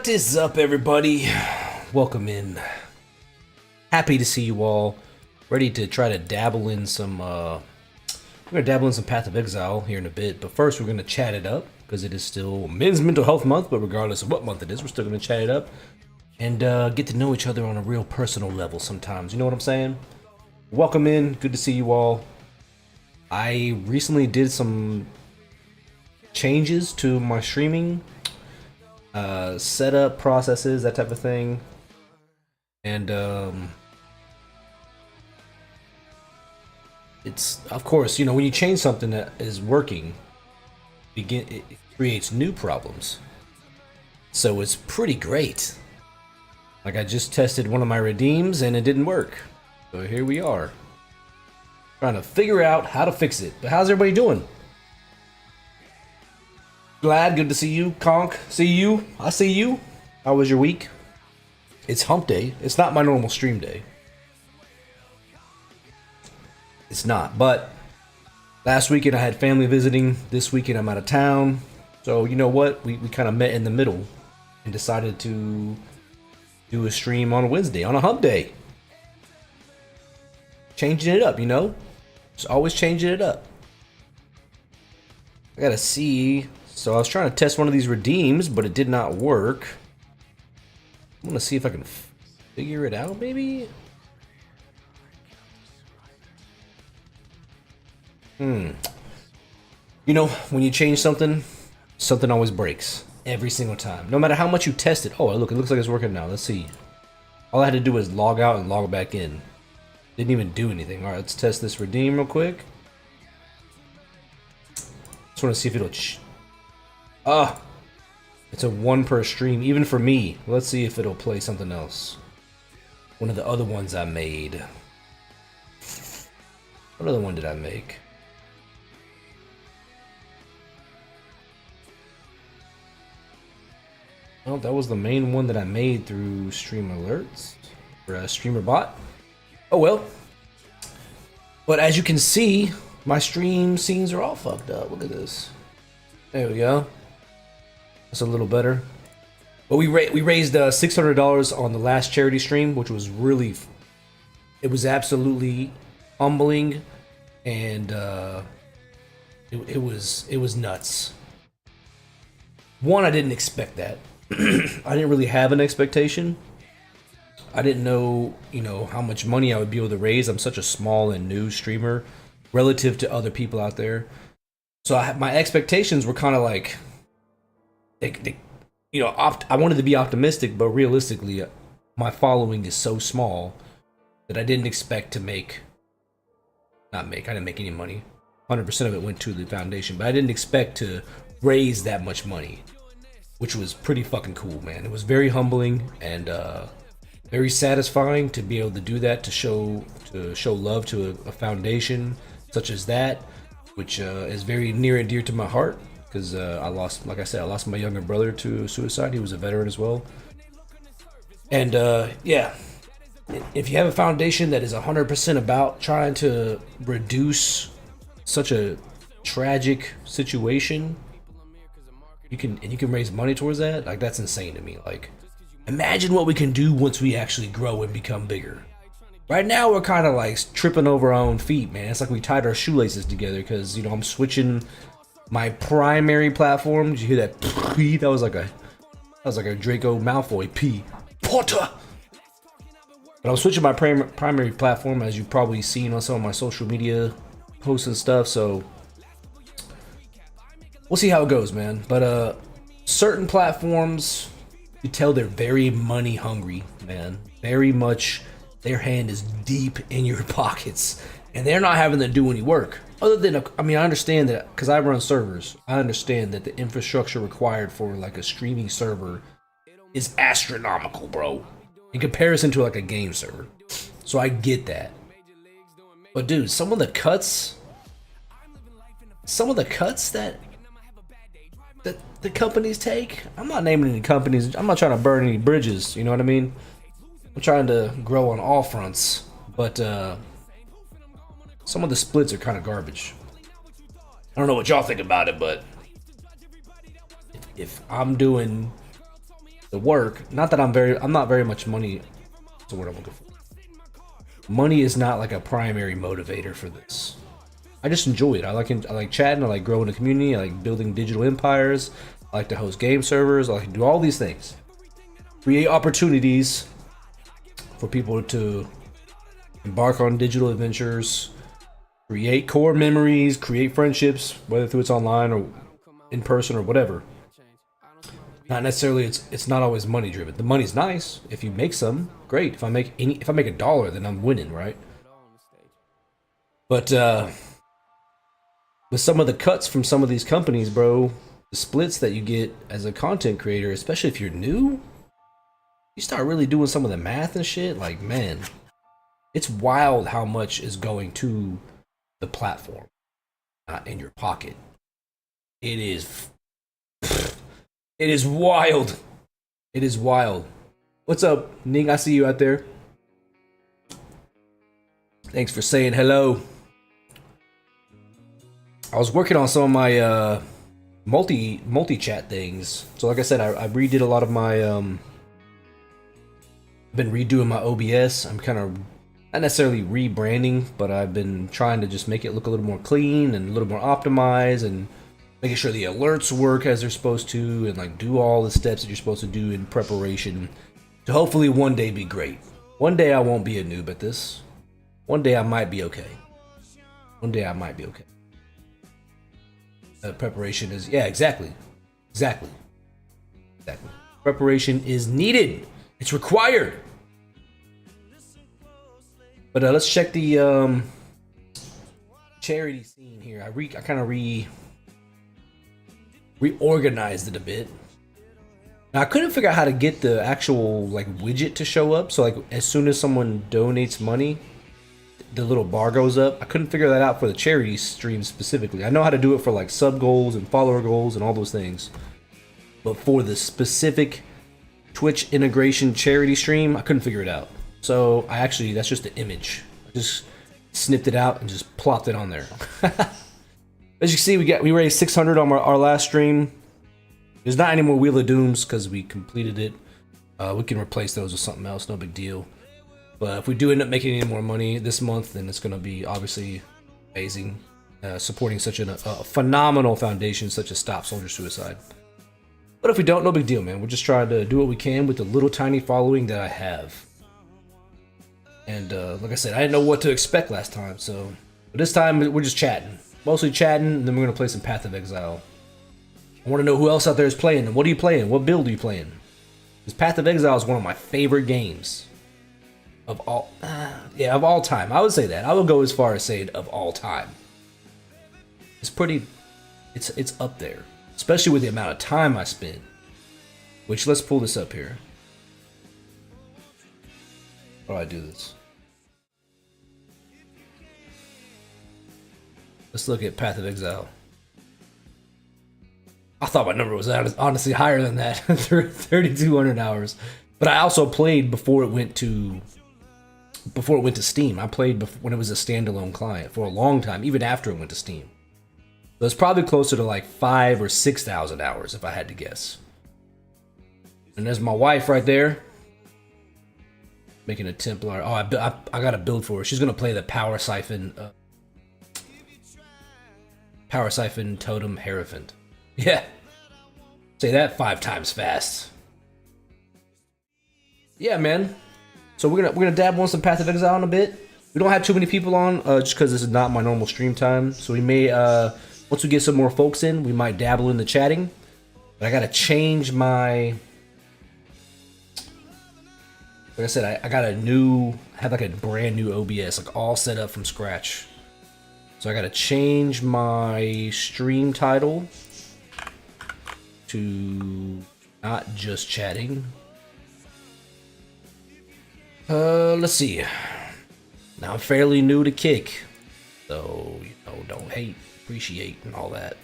What is up, everybody? Welcome in. Happy to see you all. Ready to try to dabble in some we're gonna dabble in some Path of Exile here in a bit, but first we're gonna chat it up because it is still Men's Mental Health Month. But regardless of what month it is, we're still gonna chat it up and get to know each other on a real personal level sometimes. You know what I'm saying? Welcome in. Good to see you all. I recently did some changes to my streaming setup processes, that type of thing, and it's, of course, you know, when you change something that is working, it creates new problems. So it's pretty great. Like, I just tested one of my redeems and it didn't work, so here we are trying to figure out how to fix it. But how's everybody doing? Glad, good to see you. Conk, see you. I see you. How was your week? It's hump day. It's not my normal stream day. It's not, but last weekend I had family visiting. This weekend I'm out of town. So you know what? We kind of met in the middle and decided to do a stream on a Wednesday, on a hump day. Changing it up, you know? Just always changing it up. I gotta see. So I was trying to test one of these redeems, but it did not work. I'm gonna see if I can figure it out, maybe? You know, when you change something, something always breaks. Every single time. No matter how much you test it. Oh, look, it looks like it's working now. Let's see. All I had to do was log out and log back in. Didn't even do anything. Alright, let's test this redeem real quick. Just want to see if it'll... it's a 1 per stream, even for me. Let's see if it'll play something else. One of the other ones I made. What other one did I make? Well, that was the main one that I made through Stream Alerts, or a streamer bot. Oh well. But as you can see, my stream scenes are all fucked up. Look at this. There we go. That's a little better. But we raised $600 on the last charity stream, which was really, it was absolutely humbling, and it was nuts. One, I didn't expect that. I didn't really have an expectation. I didn't know, you know, how much money I would be able to raise. I'm such a small and new streamer relative to other people out there. So my expectations were kind of like, you know, I wanted to be optimistic, but realistically, my following is so small that I didn't expect to I didn't make any money. 100% of it went to the foundation, but I didn't expect to raise that much money, which was pretty fucking cool, man. It was very humbling and very satisfying to be able to do that, to show love to a foundation such as that, which is very near and dear to my heart. Because I lost my younger brother to suicide. He was a veteran as well. And yeah, if you have a foundation that is 100% about trying to reduce such a tragic situation, you can raise money towards that. Like, that's insane to me. Like, imagine what we can do once we actually grow and become bigger. Right now, we're kind of like tripping over our own feet, man. It's like we tied our shoelaces together because, you know, I'm switching my primary platform. Did you hear that P? That was like a Draco Malfoy P. Potter. But I'm switching my primary platform, as you've probably seen on some of my social media posts and stuff. So we'll see how it goes, man. But certain platforms, you tell they're very money hungry, man. Very much, their hand is deep in your pockets, and they're not having to do any work. Other than, I mean, I understand that, because I run servers, I understand that the infrastructure required for like a streaming server is astronomical, bro, in comparison to like a game server. So I get that. But dude, some of the cuts that the companies take, I'm not naming any companies, I'm not trying to burn any bridges, you know what I mean? I'm trying to grow on all fronts, but some of the splits are kind of garbage. I don't know what y'all think about it, but if I'm doing the work. Not that I'm not very much money. That's the word I'm looking for. Money is not like a primary motivator for this. I just enjoy it. I like chatting. I like growing a community. I like building digital empires. I like to host game servers. I like to do all these things. Create opportunities for people to embark on digital adventures, create core memories, create friendships, whether through it's online or in person or whatever. Not necessarily. It's not always money driven. The money's nice if you make some. Great. If I make $1, then I'm winning, right? But with some of the cuts from some of these companies, bro, the splits that you get as a content creator, especially if you're new, you start really doing some of the math and shit. Like, man, it's wild how much is going to the platform, not in your pocket. It is. It is wild. It is wild. What's up, Ning? I see you out there. Thanks for saying hello. I was working on some of my multi-chat things. So like I said, I redid a lot of my been redoing my OBS. I'm kind of not necessarily rebranding, but I've been trying to just make it look a little more clean and a little more optimized, and making sure the alerts work as they're supposed to, and like do all the steps that you're supposed to do in preparation to hopefully one day be great. One day I won't be a noob at this. One day I might be okay. One day I might be okay. Preparation is, yeah, exactly. Preparation is needed. It's required. But let's check the charity scene here. I kind of reorganized it a bit. Now I couldn't figure out how to get the actual like widget to show up. So like as soon as someone donates money, the little bar goes up. I couldn't figure that out for the charity stream specifically. I know how to do it for like sub goals and follower goals and all those things. But for the specific Twitch integration charity stream, I couldn't figure it out. So that's just the image. I just snipped it out and just plopped it on there. As you can see, we raised 600 on our last stream. There's not any more Wheel of Dooms because we completed it. We can replace those with something else, no big deal. But if we do end up making any more money this month, then it's going to be obviously amazing. Supporting such a phenomenal foundation such as Stop Soldier Suicide. But if we don't, no big deal, man. We're just trying to do what we can with the little tiny following that I have. And like I said, I didn't know what to expect last time, so but this time we're just chatting. Mostly chatting, and then we're going to play some Path of Exile. I want to know who else out there is playing. What are you playing? What build are you playing? Because Path of Exile is one of my favorite games. Of all time. I would say that. I would go as far as saying of all time. It's up there. Especially with the amount of time I spent. Which, let's pull this up here. How do I do this? Let's look at Path of Exile. I thought my number was honestly higher than that. 3,200 hours. But I also played before it went to Steam. I played when it was a standalone client for a long time, even after it went to Steam. So it's probably closer to like 5,000 or 6,000 hours if I had to guess. And there's my wife right there. Making a Templar. Oh, I got a build for her. She's going to play the Power Siphon Totem Hierophant. Yeah. Say that 5 times fast. Yeah, man. So we're gonna dabble on some Path of Exile in a bit. We don't have too many people on, just because this is not my normal stream time. So we may, once we get some more folks in, we might dabble in the chatting. But I gotta change my. Like I said, I have like a brand new OBS, like all set up from scratch. So I gotta change my stream title to not just chatting. Let's see. Now I'm fairly new to Kick, so don't hate, appreciate, and all that.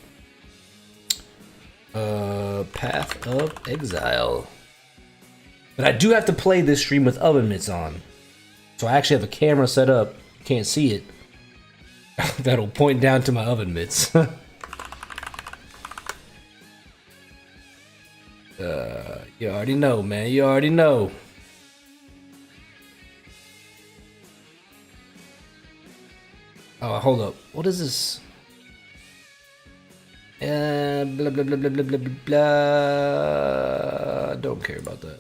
Path of Exile. But I do have to play this stream with oven mitts on, so I actually have a camera set up. You can't see it. That'll point down to my oven mitts. You already know, man. You already know. Oh, hold up. What is this? Blah blah blah blah blah blah blah. Don't care about that.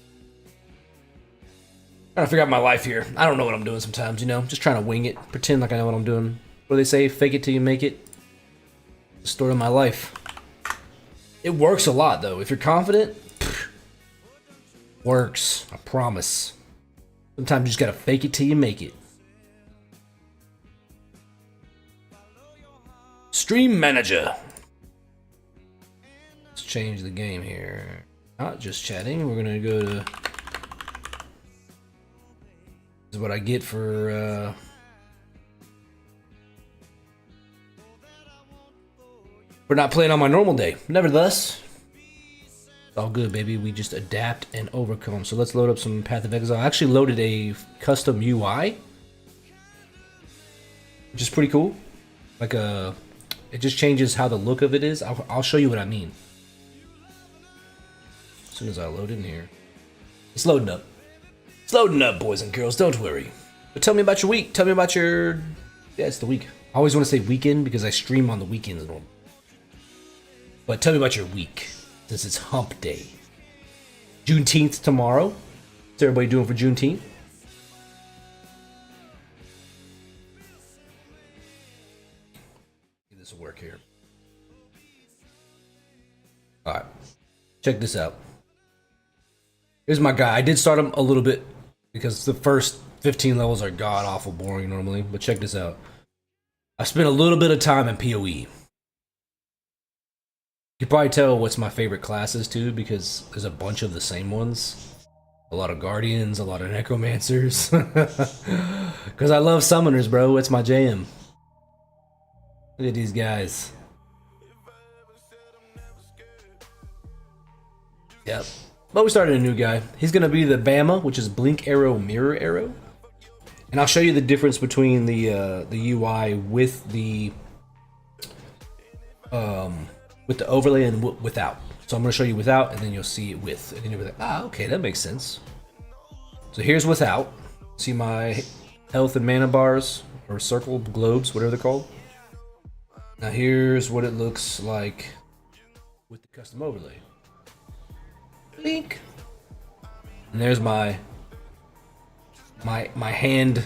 Trying to figure out my life here. I don't know what I'm doing sometimes, you know? Just trying to wing it. Pretend like I know what I'm doing. What do they say? Fake it till you make it. The story of my life. It works a lot, though. If you're confident, works. I promise. Sometimes you just gotta fake it till you make it. Stream manager. Let's change the game here. Not just chatting. We're gonna go to... This is what I get for not playing on my normal day. Nevertheless, it's all good, baby. We just adapt and overcome. So let's load up some Path of Exile. I actually loaded a custom UI, which is pretty cool. Like it just changes how the look of it is. I'll show you what I mean as soon as I load in here. It's loading up. It's loading up, boys and girls. Don't worry. But tell me about your week. Tell me about your... Yeah, it's the week. I always want to say weekend because I stream on the weekends normally. But tell me about your week, since it's hump day. Juneteenth tomorrow. What's everybody doing for Juneteenth? This will work here. Alright. Check this out. Here's my guy. I did start him a little bit because the first 15 levels are god awful boring normally. But check this out. I spent a little bit of time in PoE. You can probably tell what's my favorite classes too, because there's a bunch of the same ones. A lot of guardians, a lot of necromancers. Because I love summoners, bro. It's my jam. Look at these guys. Yep. But we started a new guy. He's gonna be the Bama, which is blink arrow, mirror arrow. And I'll show you the difference between the UI with the overlay and without. So I'm gonna show you without, and then you'll see it with, and then you'll be like, ah, okay, that makes sense. So here's without. See my health and mana bars, or circle globes, whatever they're called. Now here's what it looks like with the custom overlay. Blink. And there's my hand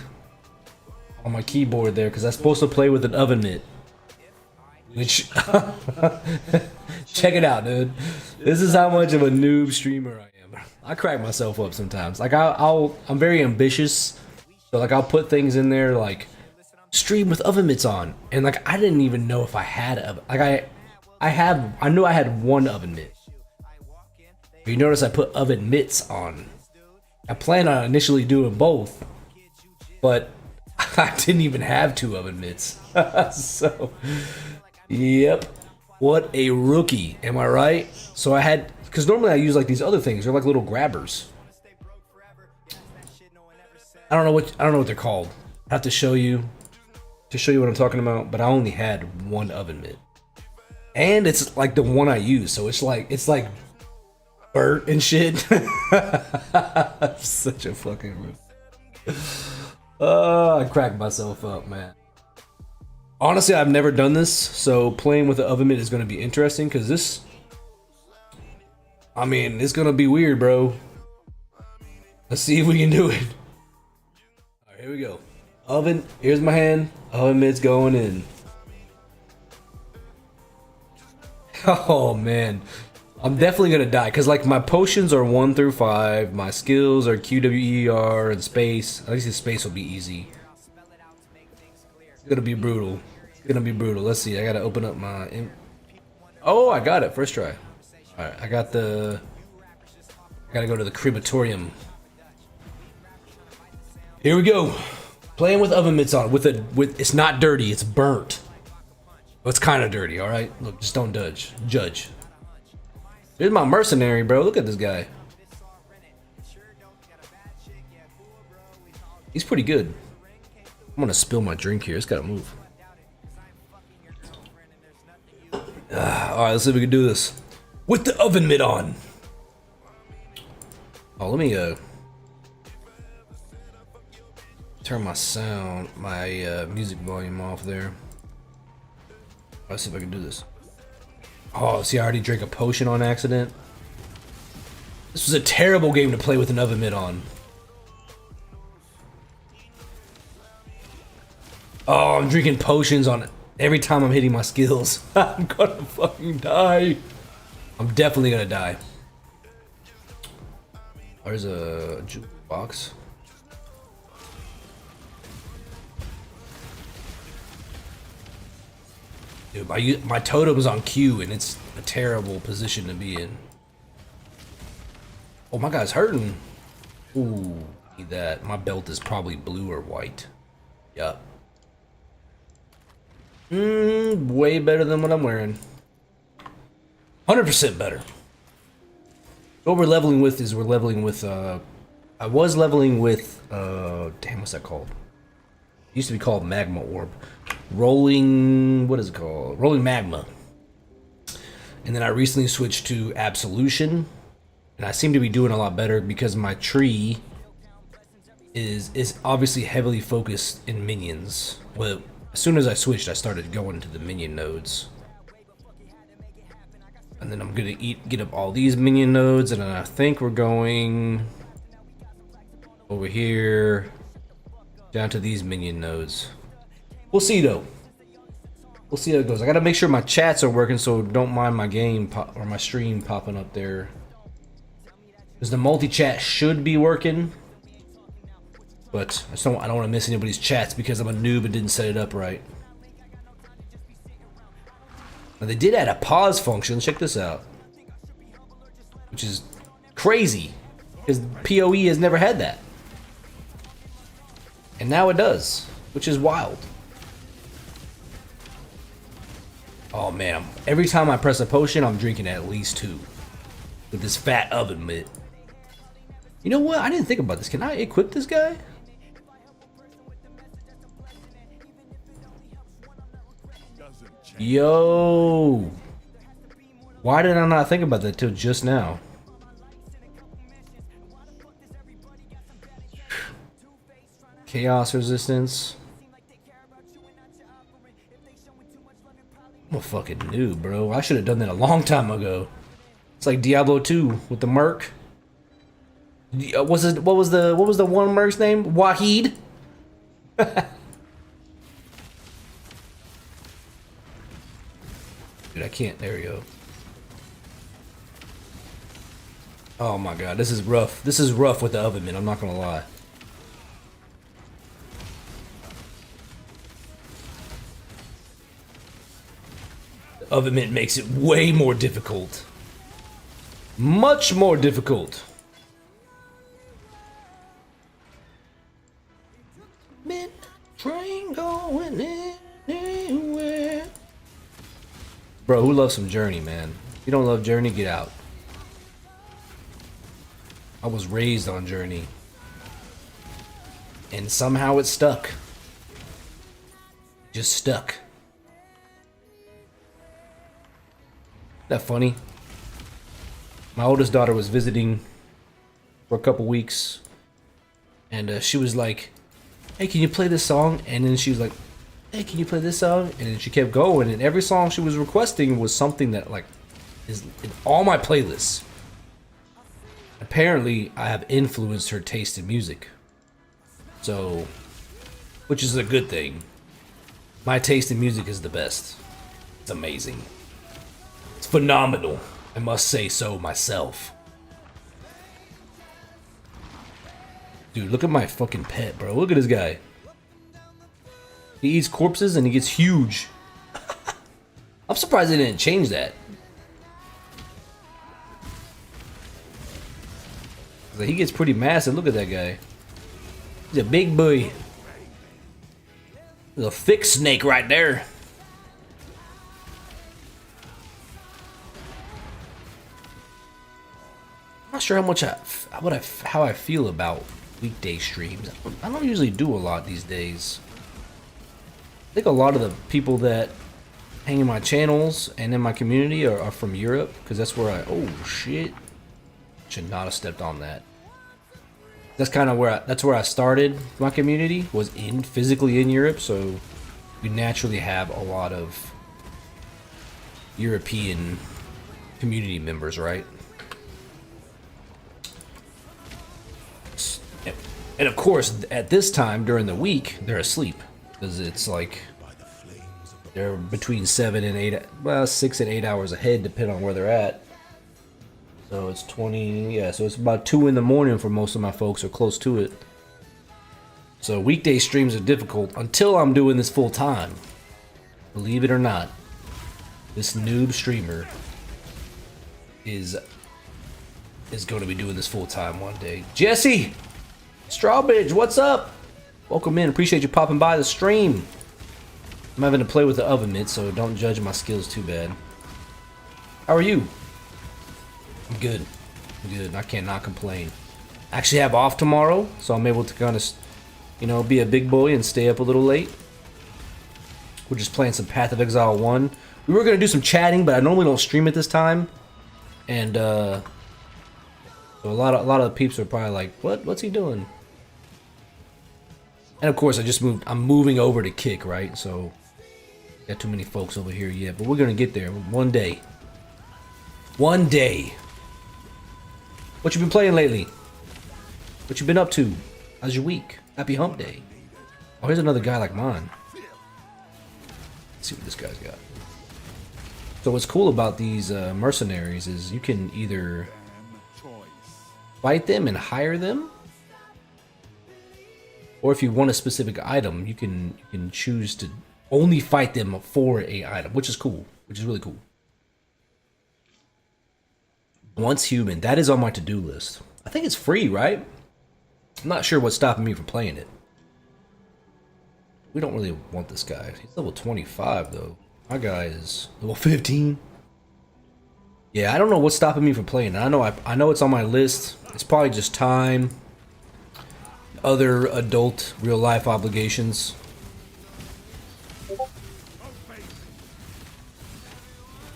on my keyboard there, because I'm supposed to play with an oven mitt. Which, check it out, dude. This is how much of a noob streamer I am. I crack myself up sometimes. Like I'm very ambitious, so like I'll put things in there like stream with oven mitts on, and like I didn't even know if I had I knew I had one oven mitt. But you notice I put oven mitts on. I planned on initially doing both, but I didn't even have two oven mitts. So, yep. What a rookie, am I right? So I had, because normally I use like these other things. They're like little grabbers. I don't know what they're called. I have to show you what I'm talking about. But I only had one oven mitt, and it's like the one I use. So it's like burnt and shit. I'm such a fucking. I cracked myself up, man. Honestly, I've never done this, so playing with the oven mitt is going to be interesting, because this, I mean, it's going to be weird, bro. Let's see if we can do it. Alright, here we go. Oven, here's my hand. Oven mitt's going in. Oh, man. I'm definitely going to die, because, like, my potions are 1 through 5. My skills are QWER and space. At least the space will be easy. It's gonna be brutal. It's gonna be brutal. Let's see. I gotta open up my. Oh, I got it. First try. All right. I gotta go to the crematorium. Here we go. Playing with oven mitts on. It's not dirty. It's burnt. Well, it's kind of dirty. All right. Look, just don't judge. Here's my mercenary, bro. Look at this guy. He's pretty good. I'm gonna spill my drink here. It's gotta move. Alright, let's see if we can do this. With the oven mitt on. Oh, let me turn my sound, my music volume off there. Let's see if I can do this. Oh, see, I already drank a potion on accident. This was a terrible game to play with an oven mitt on. Oh, I'm drinking potions on every time I'm hitting my skills. I'm gonna fucking die. I'm definitely gonna die. There's a jukebox. Dude, my totem's on Q and it's a terrible position to be in. Oh, my guy's hurting. Ooh, need that. My belt is probably blue or white. Yup. Way better than what I'm wearing. 100% better. What we're leveling with is I was leveling with, damn, what's that called? It used to be called Magma Orb. What is it called? Rolling Magma. And then I recently switched to Absolution. And I seem to be doing a lot better because my tree is obviously heavily focused in minions. Well, as soon as I switched, I started going to the minion nodes. And then I'm gonna get up all these minion nodes, and then I think we're going over here down to these minion nodes. We'll see though. We'll see how it goes. I gotta make sure my chats are working, so don't mind my game or my stream popping up there. Because the multi-chat should be working, but I don't want to miss anybody's chats because I'm a noob and didn't set it up right. Now they did add a pause function. Check this out, which is crazy because PoE has never had that, and now it does, which is wild. Oh man, every time I press a potion, I'm drinking at least 2 with this fat oven mitt. You know what? I didn't think about this. Can I equip this guy? Yo! Why did I not think about that till just now? Chaos resistance. I'm a fucking noob, bro. I should have done that a long time ago. It's like Diablo 2 with the Merc. What was the one Merc's name? Wahid. Dude, I can't. There we go. Oh my god, this is rough. This is rough with the oven mitt. I'm not gonna lie. The oven mitt makes it way more difficult. Much more difficult. Mint train going anywhere. Bro, who loves some Journey, man? If you don't love Journey, get out. I was raised on Journey. And somehow it stuck. Just stuck. That funny? My oldest daughter was visiting for a couple weeks. And she was like, hey, can you play this song? And then she was like, hey, can you play this song? And then she kept going, and every song she was requesting was something that like is in all my playlists. Apparently, I have influenced her taste in music. So, which is a good thing. My taste in music is the best. It's amazing. It's phenomenal. I must say so myself. Dude, look at my fucking pet, bro. Look at this guy. He eats corpses and he gets huge. I'm surprised they didn't change that. He gets pretty massive. Look at that guy. He's a big boy. There's a thick snake right there. I'm not sure how I feel about weekday streams. I don't usually do a lot these days. I think a lot of the people that hang in my channels and in my community are from Europe, because that's where oh shit. Should not have stepped on that. That's kind of that's where I started my community, was physically in Europe, so we naturally have a lot of European community members, right? And of course, at this time during the week, they're asleep because it's like they're between 7 and 8, well, 6 and 8 hours ahead, depending on where they're at. So it's 20, yeah, so it's about 2 in the morning for most of my folks, or close to it. So weekday streams are difficult until I'm doing this full time. Believe it or not, this noob streamer is going to be doing this full time one day. Jesse Strawbridge, what's up? Welcome in. Appreciate you popping by the stream. I'm having to play with the oven mitt, so don't judge my skills too bad. How are you? I'm good. I'm good. I cannot complain. I actually have off tomorrow, so I'm able to kind of, you know, be a big boy and stay up a little late. We're just playing some Path of Exile 1. We were gonna do some chatting, but I normally don't stream at this time, and so a lot of the peeps are probably like, "What's he doing?" And of course, I'm moving over to Kick, right? So got too many folks over here yet, but we're gonna get there one day. One day. What you been playing lately? What you been up to? How's your week? Happy Hump Day. Oh, here's another guy like mine. Let's see what this guy's got. So what's cool about these mercenaries is you can either fight them and hire them, or if you want a specific item, you can choose to only fight them for a item, which is cool, which is really cool. Once Human, that is on my to-do list. I think it's free, right? I'm not sure what's stopping me from playing it. We don't really want this guy. He's level 25 though. My guy is level 15. Yeah, I don't know what's stopping me from playing it. I know it's on my list. It's probably just time. Other adult real life obligations.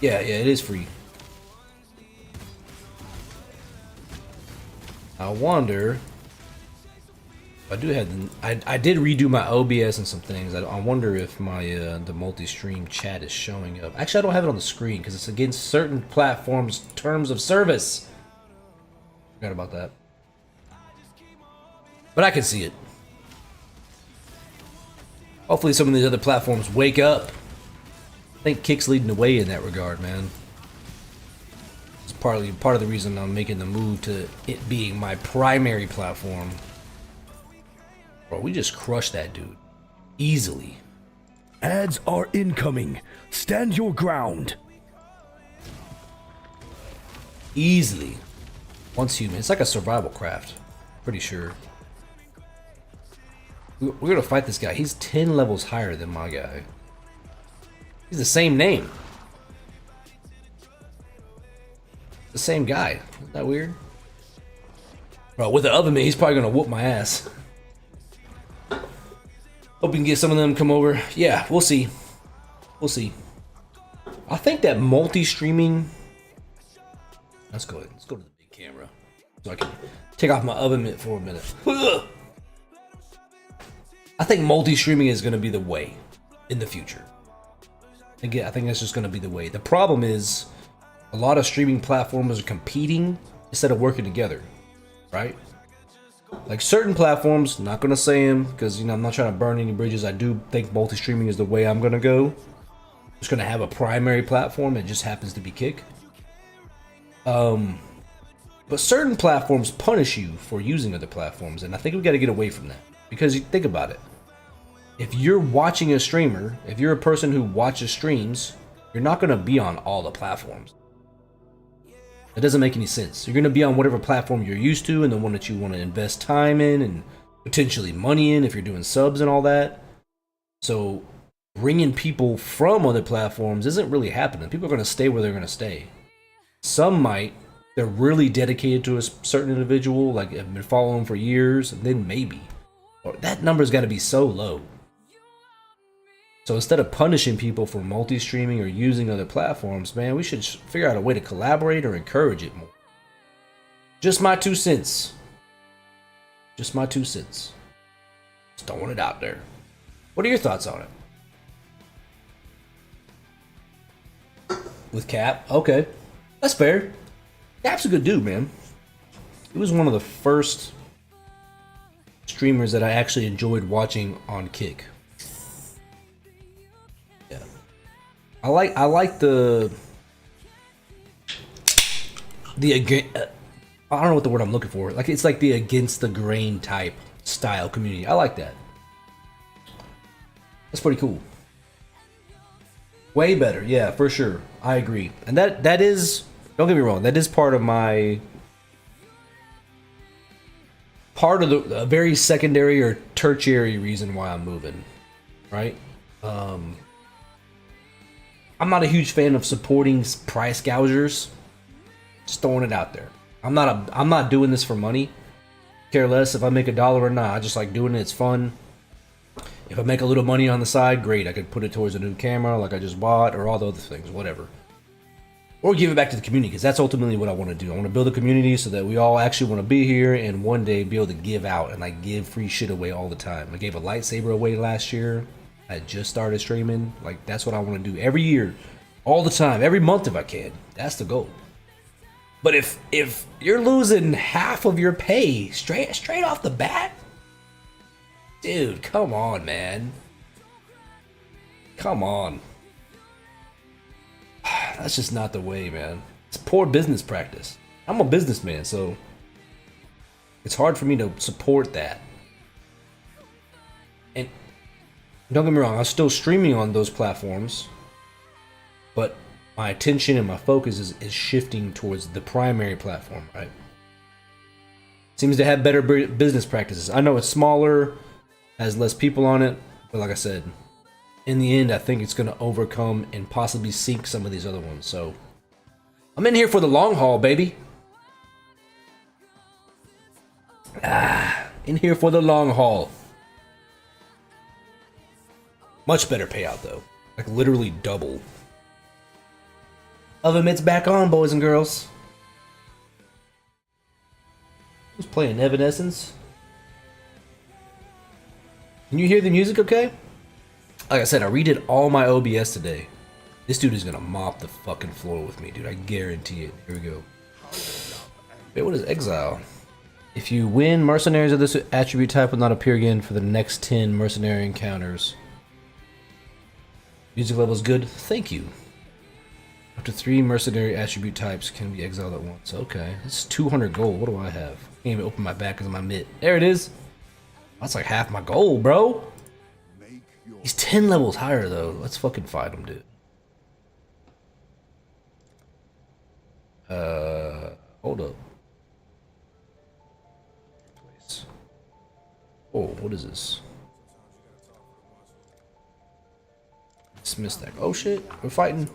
Yeah, it is free. I wonder. I did redo my OBS and some things. I wonder if my the multi-stream chat is showing up. Actually, I don't have it on the screen because it's against certain platforms' terms of service. Forgot about that. But I can see it. Hopefully some of these other platforms wake up. I think Kick's leading the way in that regard, man. It's part of the reason I'm making the move to it being my primary platform. Bro, we just crushed that dude. Easily. Ads are incoming. Stand your ground. Easily. Once Human. It's like a survival craft. Pretty sure. We're gonna fight this guy. He's 10 levels higher than my guy. He's the same name. The same guy. Isn't that weird? Bro, with the oven mitt, he's probably gonna whoop my ass. Hope we can get some of them come over. Yeah, we'll see. We'll see. I think that multi-streaming... Let's go to the big camera. So I can take off my oven mitt for a minute. I think multi-streaming is going to be the way in the future. Again, I think that's just going to be the way. The problem is a lot of streaming platforms are competing instead of working together, right? Like certain platforms, not gonna say them because I'm not trying to burn any bridges. I do think multi-streaming is the way I'm gonna go. Just gonna have a primary platform. It just happens to be Kick. But certain platforms punish you for using other platforms, and I think we got to get away from that because you think about it. If you're watching a streamer, if you're a person who watches streams, you're not gonna be on all the platforms. That doesn't make any sense. You're going to be on whatever platform you're used to and the one that you want to invest time in and potentially money in if you're doing subs and all that. So bringing people from other platforms isn't really happening. People are going to stay where they're going to stay. Some might. They're really dedicated to a certain individual, like have been following them for years, and then maybe. Or that number's got to be so low. So instead of punishing people for multi-streaming or using other platforms, man, we should figure out a way to collaborate or encourage it more. Just my 2 cents. Just my 2 cents. Just throwing it out there. What are your thoughts on it? With Cap? Okay. That's fair. Cap's a good dude, man. He was one of the first streamers that I actually enjoyed watching on Kick. Yeah. I like the I don't know what the word I'm looking for. Like, it's like the against the grain type style community. I like that. That's pretty cool. Way better, yeah, for sure. I agree. And that is, don't get me wrong, that is part of the very secondary or tertiary reason why I'm moving, right? I'm not a huge fan of supporting price gougers. Just throwing it out there. I'm not doing this for money. Care less if I make $1 or not. I just like doing it. It's fun. If I make a little money on the side, great. I could put it towards a new camera like I just bought, or all the other things, whatever. Or give it back to the community, because that's ultimately what I want to do. I want to build a community so that we all actually want to be here and one day be able to give out and like give free shit away all the time. I gave a lightsaber away last year. I just started streaming. Like, that's what I want to do every year, all the time, every month if I can. That's the goal. But if you're losing half of your pay straight off the bat, dude, come on, man. Come on. That's just not the way, man. It's poor business practice. I'm a businessman, so it's hard for me to support that. And don't get me wrong, I'm still streaming on those platforms, but my attention and my focus is shifting towards the primary platform, right? Seems to have better business practices. I know it's smaller, has less people on it, but like I said, in the end, I think it's going to overcome and possibly sink some of these other ones. So I'm in here for the long haul, baby. In here for the long haul. Much better payout, though. Like, literally double. Oven mitts back on, boys and girls. Who's playing Evanescence? Can you hear the music okay? Like I said, I redid all my OBS today. This dude is gonna mop the fucking floor with me, dude. I guarantee it. Here we go. Wait, what is Exile? If you win, mercenaries of this attribute type will not appear again for the next 10 mercenary encounters. Music level is good. Thank you. Up to 3 mercenary attribute types can be exiled at once. Okay, it's 200 gold. What do I have? I can't even open my back because of my mitt. There it is. That's like half my gold, bro. He's 10 levels higher, though. Let's fucking fight him, dude. Hold up. Place. Oh, what is this? Dismiss that. Oh shit, we're fighting.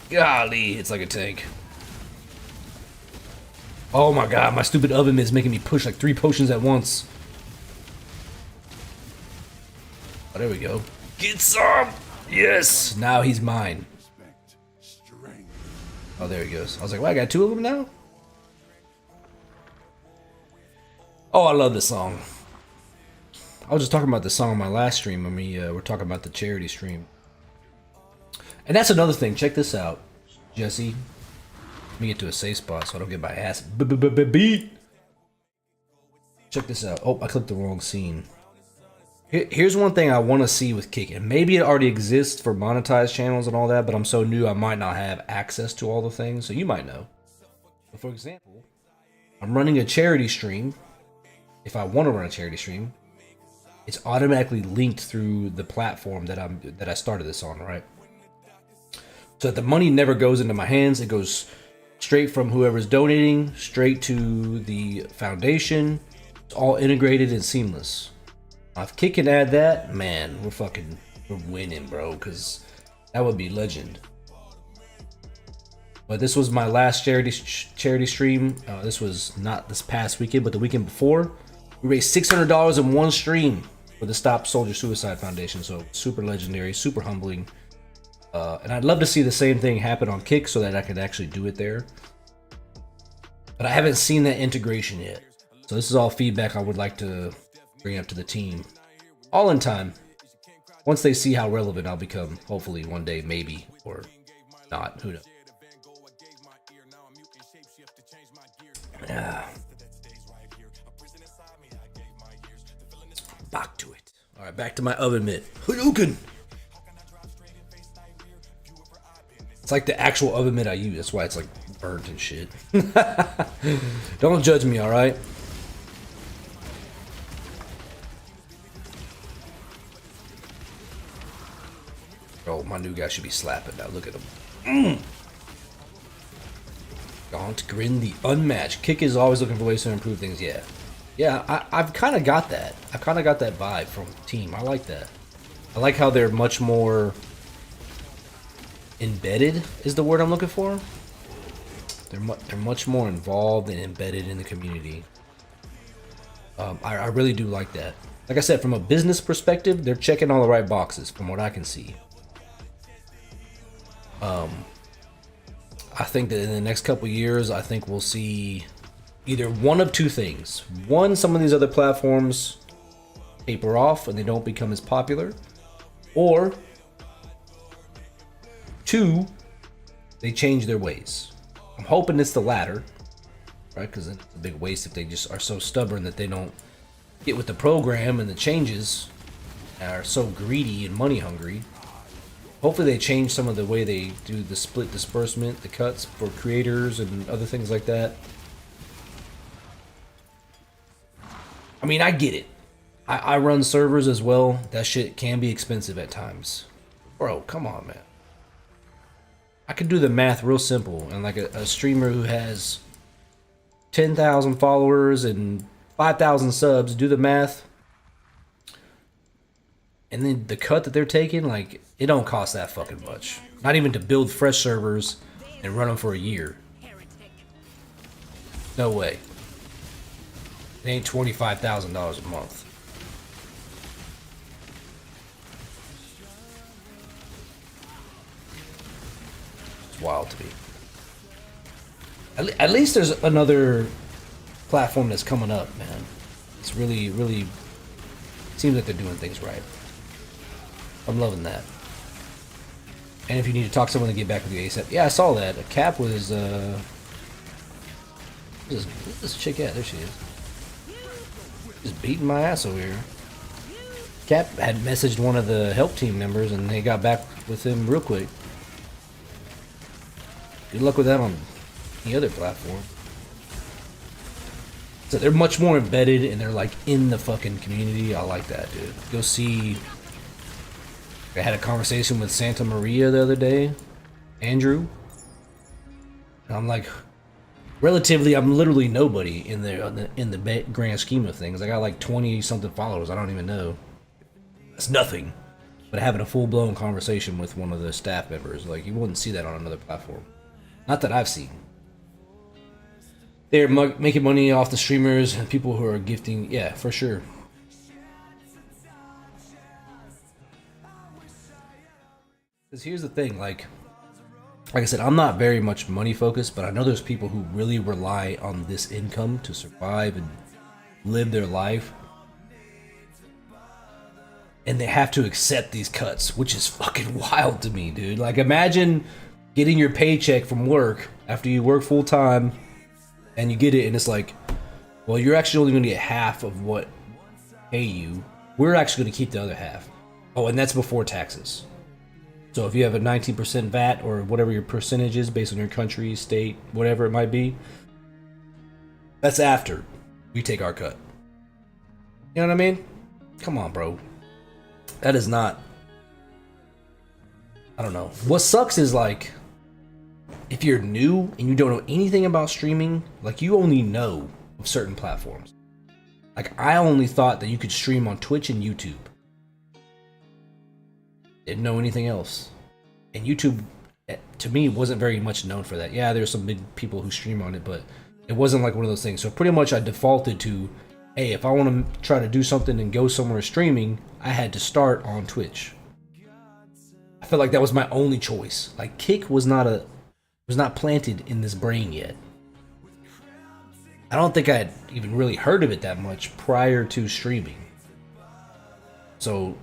Golly, it's like a tank. Oh my god, my stupid oven is making me push like 3 potions at once. Oh, there we go. Get some! Yes! Now he's mine. Oh, there he goes. I was like, well, I got 2 of them now? Oh, I love this song. I was just talking about this song on my last stream. I mean, we're talking about the charity stream. And that's another thing. Check this out, Jesse. Let me get to a safe spot so I don't get my ass beat. Check this out. Oh, I clicked the wrong scene. Here's one thing I want to see with Kick, and maybe it already exists for monetized channels and all that, but I'm so new I might not have access to all the things, so you might know. But for example, I'm running a charity stream. If I want to run a charity stream, it's automatically linked through the platform that I started this on, right? So that the money never goes into my hands. It goes straight from whoever's donating straight to the foundation. It's all integrated and seamless. If Kick can add that, man, we're winning, bro, because that would be legend. But this was my last charity stream. This was not this past weekend, but the weekend before. We raised $600 in one stream for the Stop Soldier Suicide Foundation. So super legendary, super humbling. And I'd love to see the same thing happen on Kick so that I could actually do it there. but I haven't seen that integration yet. So this is all feedback I would like to bring up to the team. All in time. Once they see how relevant I'll become, hopefully one day, maybe, or not, who knows. Back to it. All right, back to my oven mitt. Hadouken! It's like the actual oven mitt I use. That's why it's like burnt and shit. Don't judge me, all right? Oh, my new guy should be slapping now. Look at him. Gaunt, Grin, the unmatched. Kick is always looking for ways to improve things. Yeah. Yeah, I've kind of got that. I've kind of got that vibe from the team. I like that. I like how they're much more embedded is the word I'm looking for. They're much more involved and embedded in the community. I really do like that. Like I said, from a business perspective, they're checking all the right boxes from what I can see. I think that in the next couple years, I think we'll see either one of two things. One, some of these other platforms taper off and they don't become as popular. Or two, they change their ways. I'm hoping it's the latter, right? Because it's a big waste if they just are so stubborn that they don't get with the program and the changes, are so greedy and money hungry. Hopefully they change some of the way they do the split disbursement, the cuts for creators and other things like that. I mean, I get it. I run servers as well. That shit can be expensive at times. Bro, come on, man. I can do the math real simple. And like a streamer who has 10,000 followers and 5,000 subs, do the math. And then the cut that they're taking, like, it don't cost that fucking much. Not even to build fresh servers and run them for a year. No way. It ain't $25,000 a month. It's wild to me. At least there's another platform that's coming up, man. It's really, really seems like they're doing things right. I'm loving that. And if you need to talk to someone to get back with you ASAP. Yeah, I saw that. Cap was, where's this chick at? There she is. Just beating my ass over here. Cap had messaged one of the help team members and they got back with him real quick. Good luck with that on the other platform. So they're much more embedded and they're like in the fucking community. I like that, dude. Go see. I had a conversation with Santa Maria the other day, Andrew. And I'm like, relatively, I'm literally nobody in the grand scheme of things. I got like 20 something followers. I don't even know. That's nothing. But having a full blown conversation with one of the staff members, like you wouldn't see that on another platform. Not that I've seen. They're making money off the streamers and people who are gifting. Yeah, for sure. Because here's the thing, like I said, I'm not very much money focused, but I know there's people who really rely on this income to survive and live their life. And they have to accept these cuts, which is fucking wild to me, dude. Like imagine getting your paycheck from work after you work full time and you get it and it's like, well, you're actually only going to get half of what pay you. We're actually going to keep the other half. Oh, and that's before taxes. So if you have a 19% VAT or whatever your percentage is based on your country, state, whatever it might be, that's after we take our cut. You know what I mean? Come on, bro. That is not... I don't know. What sucks is like, if you're new and you don't know anything about streaming, like you only know of certain platforms. Like I only thought that you could stream on Twitch and YouTube. Didn't know anything else. And YouTube, to me, wasn't very much known for that. Yeah, there's some big people who stream on it, but it wasn't like one of those things. So pretty much I defaulted to, hey, if I want to try to do something and go somewhere streaming, I had to start on Twitch. I felt like that was my only choice. Like Kick was not planted in this brain yet. I don't think I'd even really heard of it that much prior to streaming. So,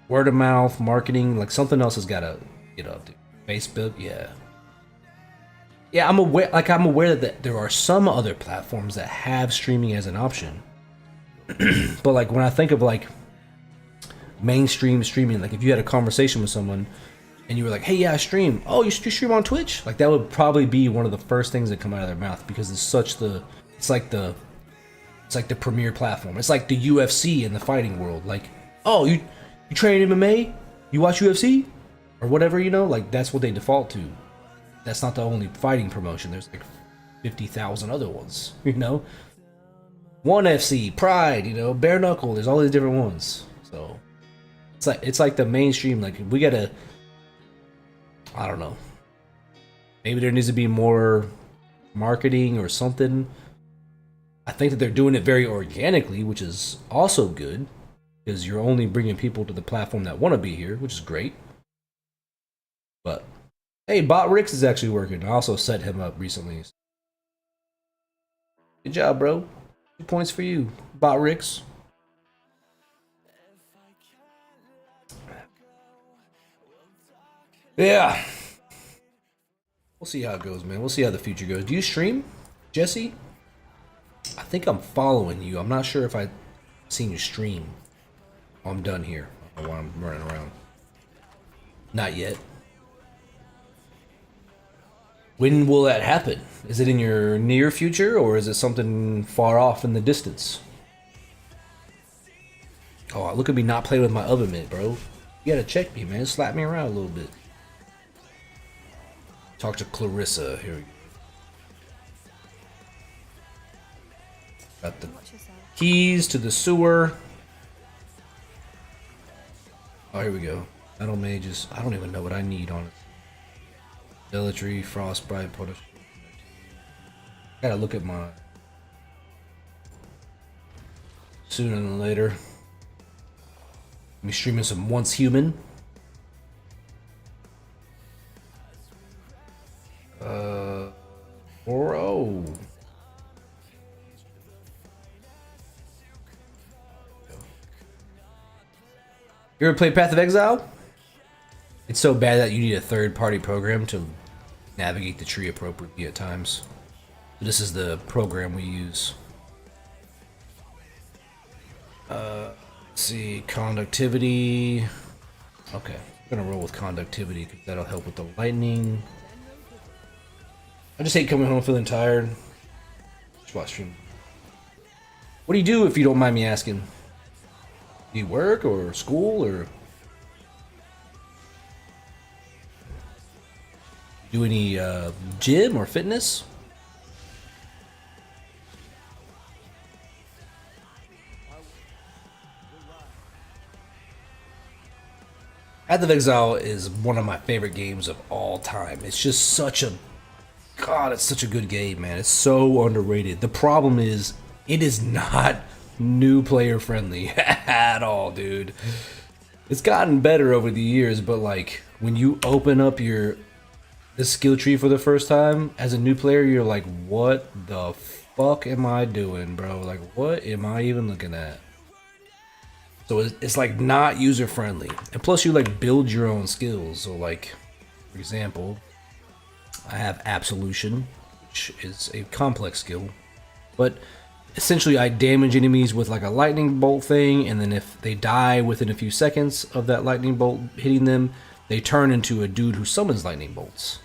word of mouth, marketing, like something else has got to get up. Dude. Facebook, yeah. Yeah, I'm aware. Like I'm aware that there are some other platforms that have streaming as an option. But like when I think of like mainstream streaming, like if you had a conversation with someone and you were like, "Hey, yeah, I stream." Oh, you stream on Twitch? Like that would probably be one of the first things that come out of their mouth because it's like the premier platform. It's like the UFC in the fighting world. Like, oh, you train MMA? You watch UFC or whatever, you know? Like that's what they default to. That's not the only fighting promotion. There's like 50,000 other ones, you know? One FC, Pride, you know, Bare Knuckle. There's all these different ones. So it's like the mainstream. Like we gotta, I don't know. Maybe there needs to be more marketing or something. I think that they're doing it very organically, which is also good because you're only bringing people to the platform that want to be here, which is great. But hey, Bot Ricks is actually working. I also set him up recently. Good job, bro. 2 points for you, Bot Ricks. Yeah. We'll see how it goes, man. We'll see how the future goes. Do you stream, Jesse? I think I'm following you. I'm not sure if I've seen you stream. Oh, I'm done here while I'm running around. Not yet. When will that happen? Is it in your near future or is it something far off in the distance? Oh, look at me not playing with my oven mitt, bro. You gotta check me, man. Slap me around a little bit. Talk to Clarissa. Here we go. Got the keys to the sewer. Oh, here we go. Metal mages. I don't even know what I need on it. Zealotry, frostbite, product. Gotta look at my sooner than later. Me streaming some Once Human. Bro. You ever play Path of Exile? It's so bad that you need a third-party program to navigate the tree appropriately at times. So this is the program we use. Let's see, conductivity. Okay, I'm gonna roll with conductivity because that'll help with the lightning. I just hate coming home feeling tired. Just watch stream. What do you do if you don't mind me asking? Do you work or school or do any gym or fitness? Path of Exile is one of my favorite games of all time. It's just such a God, it's such a good game, man. It's so underrated. The problem is it is not new player friendly at all, dude. It's gotten better over the years, but like when you open up the skill tree for the first time as a new player, you're like, what the fuck am I doing, bro? Like, what am I even looking at? So it's like not user friendly, and plus you like build your own skills. So like, for example, I have Absolution, which is a complex skill, but essentially I damage enemies with like a lightning bolt thing, and then if they die within a few seconds of that lightning bolt hitting them, they turn into a dude who summons lightning bolts.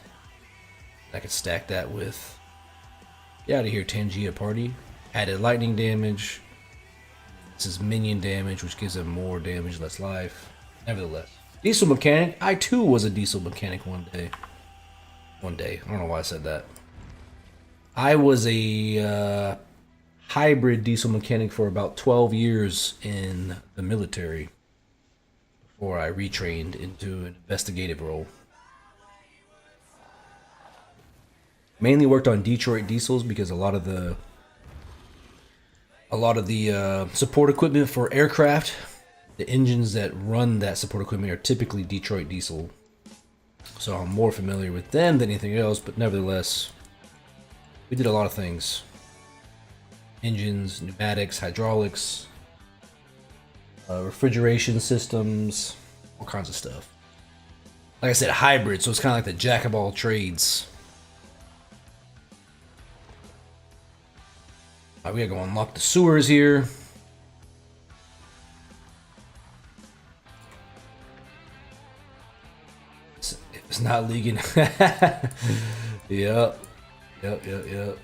I could stack that with, get out of here, Tangia Party. Added lightning damage. This is minion damage, which gives them more damage, less life. Nevertheless, diesel mechanic. I too was a diesel mechanic one day. I don't know why I said that. I was a hybrid diesel mechanic for about 12 years in the military before I retrained into an investigative role. Mainly worked on Detroit diesels because a lot of the support equipment for aircraft, the engines that run that support equipment are typically Detroit diesel. So I'm more familiar with them than anything else, but nevertheless, we did a lot of things. engines, pneumatics, hydraulics, refrigeration systems, all kinds of stuff. Like I said, hybrid, so it's kind of like the jack of all trades. All right, we gotta go unlock the sewers here. It's not leaking. Yep. Yep.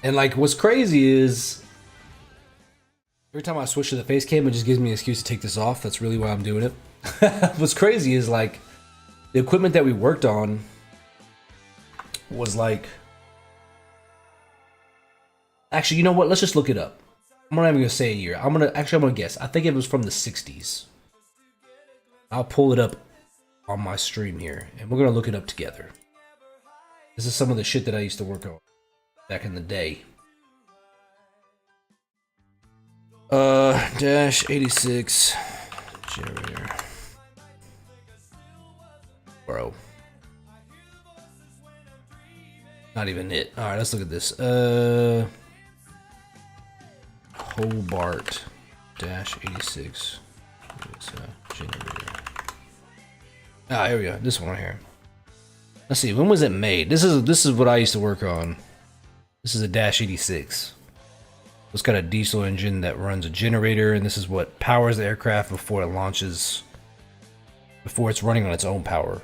And like, what's crazy is every time I switch to the face cam, it just gives me an excuse to take this off. That's really why I'm doing it. What's crazy is like the equipment that we worked on was like, actually, you know what? Let's just look it up. I'm not even gonna say a year. I'm gonna guess. I think it was from the 60s. I'll pull it up on my stream here, and we're gonna look it up together. This is some of the shit that I used to work on back in the day. Dash 86 generator, bro. Not even it. All right, let's look at this. Hobart dash 86 generator. Ah, here we go. This one right here. Let's see. When was it made? This is what I used to work on. This is a dash 86. It's got a diesel engine that runs a generator, and this is what powers the aircraft before it launches. Before it's running on its own power.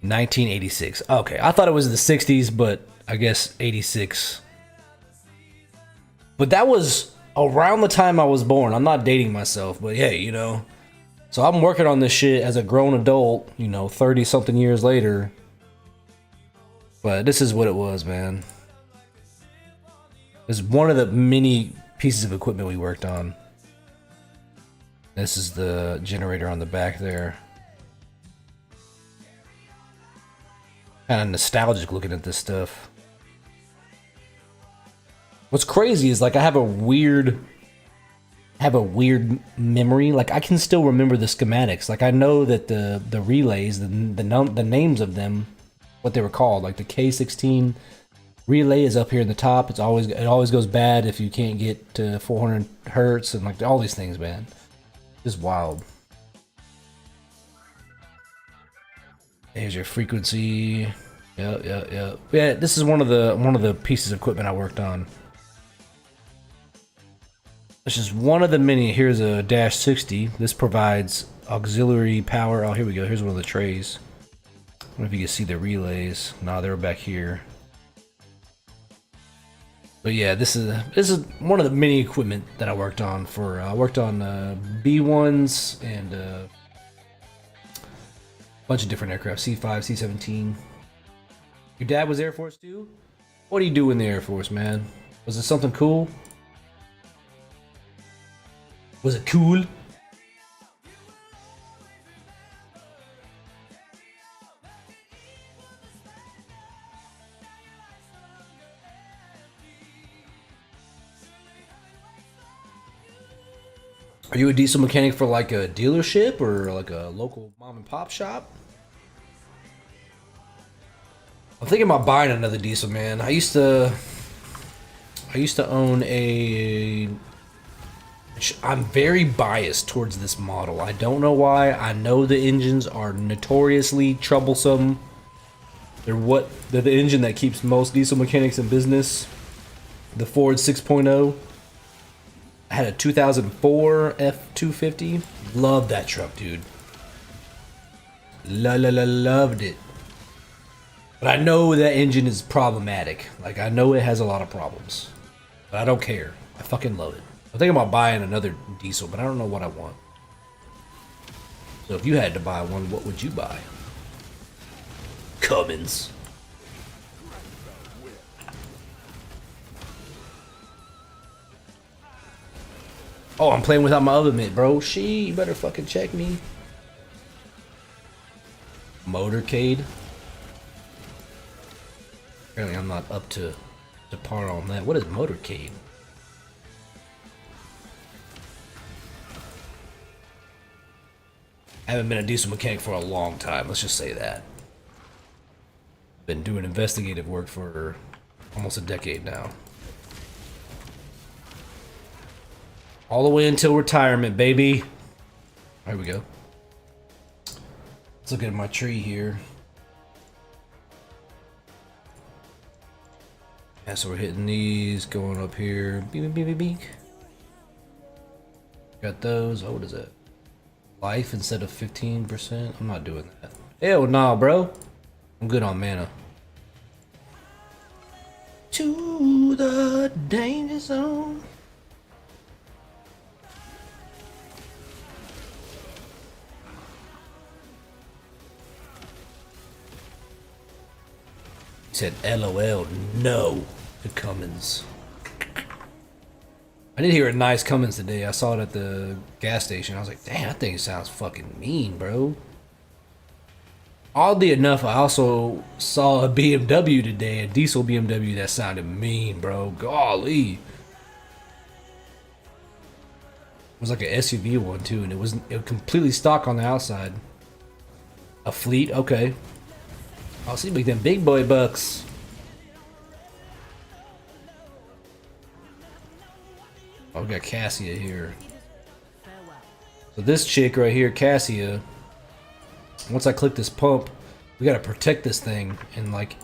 1986. Okay, I thought it was the 60s, but I guess 86. But that was around the time I was born. I'm not dating myself, but hey, you know. So I'm working on this shit as a grown adult, you know, 30 something years later. But this is what it was, man. It's one of the many pieces of equipment we worked on. This is the generator on the back there. Kind of nostalgic looking at this stuff. What's crazy is like I have a weird memory. Like I can still remember the schematics. Like I know that the relays, the names of them, what they were called. Like the K16 relay is up here in the top. It always goes bad if you can't get to 400 hertz and like all these things, man. Just wild. Here's your frequency. Yep. Yeah, this is one of the pieces of equipment I worked on. This is one of the many. Here's a dash 60. This provides auxiliary power. Oh, here we go. Here's one of the trays. I don't know if you can see the relays. Nah, they're back here. But yeah, this is one of the many equipment that I worked on for. I worked on B1s and a bunch of different aircraft. C5, C-17. Your dad was Air Force too? What do you do in the Air Force, man? Was it something cool? Was it cool? Are you a diesel mechanic for like a dealership or like a local mom and pop shop? I'm thinking about buying another diesel, man. I used to own a. I'm very biased towards this model. I don't know why. I know the engines are notoriously troublesome. They're the engine that keeps most diesel mechanics in business. The Ford 6.0. I had a 2004 F250. Loved that truck, dude. Loved it. But I know that engine is problematic. Like, I know it has a lot of problems. But I don't care. I fucking love it. I'm thinking about buying another diesel, but I don't know what I want. So if you had to buy one, what would you buy? Cummins. Oh, I'm playing without my other mitt, bro. You better fucking check me. Motorcade. Apparently I'm not up to par on that. What is motorcade? I haven't been a diesel mechanic for a long time. Let's just say that. Been doing investigative work for almost a decade now. All the way until retirement, baby. There we go. Let's look at my tree here. Yeah, so we're hitting these, going up here. Beep, beep, beep, beep, beep. Got those. Oh, what is that? Life instead of 15%? I'm not doing that. Hell nah, bro. I'm good on mana. To the danger zone. He said LOL, no to Cummins. I did hear a nice Cummins today. I saw it at the gas station. I was like, damn, that thing sounds fucking mean, bro. Oddly enough, I also saw a BMW today, a diesel BMW that sounded mean, bro. Golly. It was like an SUV one too, and it was completely stock on the outside. A fleet, okay. I'll see make them big boy bucks. Oh, we got Cassia here. So this chick right here, Cassia, once I click this pump, we gotta protect this thing, and like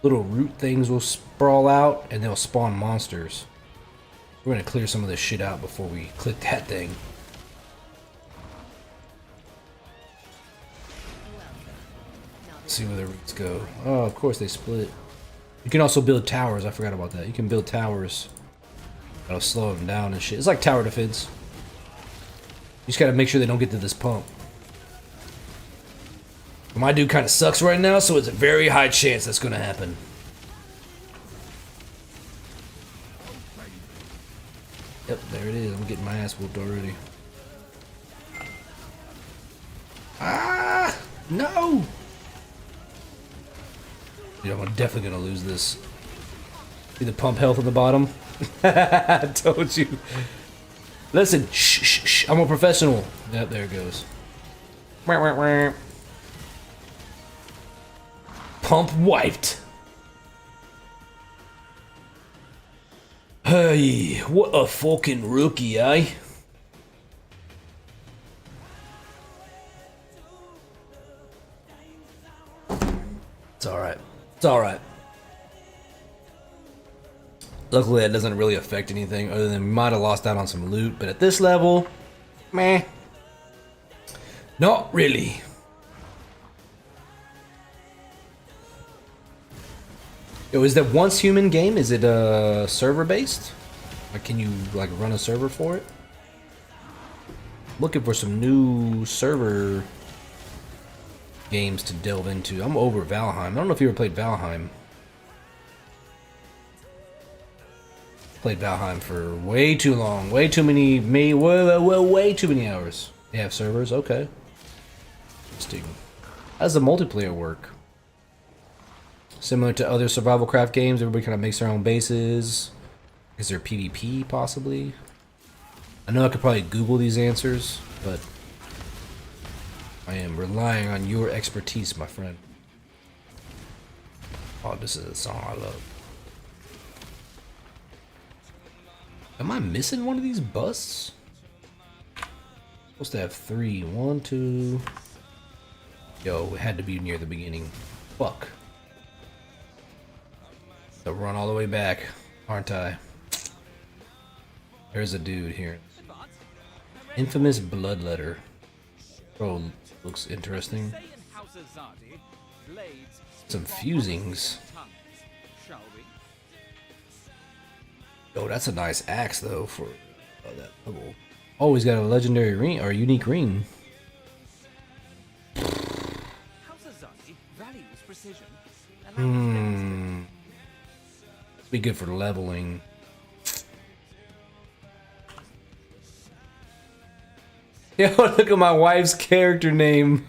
little root things will sprawl out and they'll spawn monsters. We're gonna clear some of this shit out before we click that thing. Let's see where the roots go. Oh, of course they split. You can also build towers. I forgot about that. You can build towers. That'll slow them down and shit. It's like tower defense. You just gotta make sure they don't get to this pump. My dude kind of sucks right now, so it's a very high chance that's gonna happen. Yep, there it is. I'm getting my ass whooped already. Ah! No! Dude, I'm definitely gonna lose this. See the pump health on the bottom? I told you. Listen, shh, shh, shh. I'm a professional. Yep, there it goes. Pump wiped. Hey, what a fucking rookie, eh? It's alright. It's alright. Luckily, that doesn't really affect anything other than we might have lost out on some loot, but at this level, meh. Not really. Yo, is that once human game? Is it server based? Like, can you like run a server for it? Looking for some new server games to delve into. I'm over Valheim. I don't know if you ever played Valheim. Played Valheim for way too long. Way too many, way too many hours. They have servers? Okay. Interesting. How does the multiplayer work? Similar to other survival craft games, everybody kind of makes their own bases. Is there PvP, possibly? I know I could probably Google these answers, but I am relying on your expertise, my friend. Oh, this is a song I love. Am I missing one of these busts? Supposed to have 3. 1, 2. Yo, it had to be near the beginning. Fuck. So run all the way back, aren't I? There's a dude here. Infamous Bloodletter. Bro, looks interesting. Some fusings. Oh, that's a nice axe though for that level. Oh, he's got a legendary ring or a unique ring. Be good for leveling. Yo, look at my wife's character name.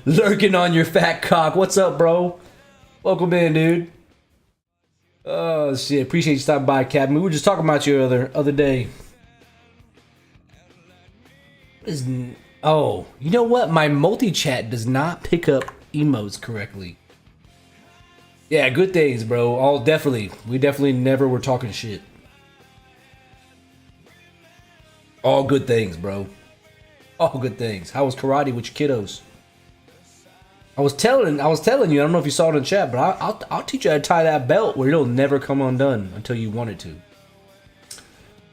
Lurking on your fat cock. What's up, bro? Welcome in, dude. Oh shit! Appreciate you stopping by, Captain. We were just talking about you other day. Oh, you know what? My multi-chat does not pick up emotes correctly. Yeah, good things, bro. All definitely. We definitely never were talking shit. All good things, bro. All good things. How was karate with your kiddos? I was telling you. I don't know if you saw it in chat, but I'll teach you how to tie that belt where it'll never come undone until you want it to.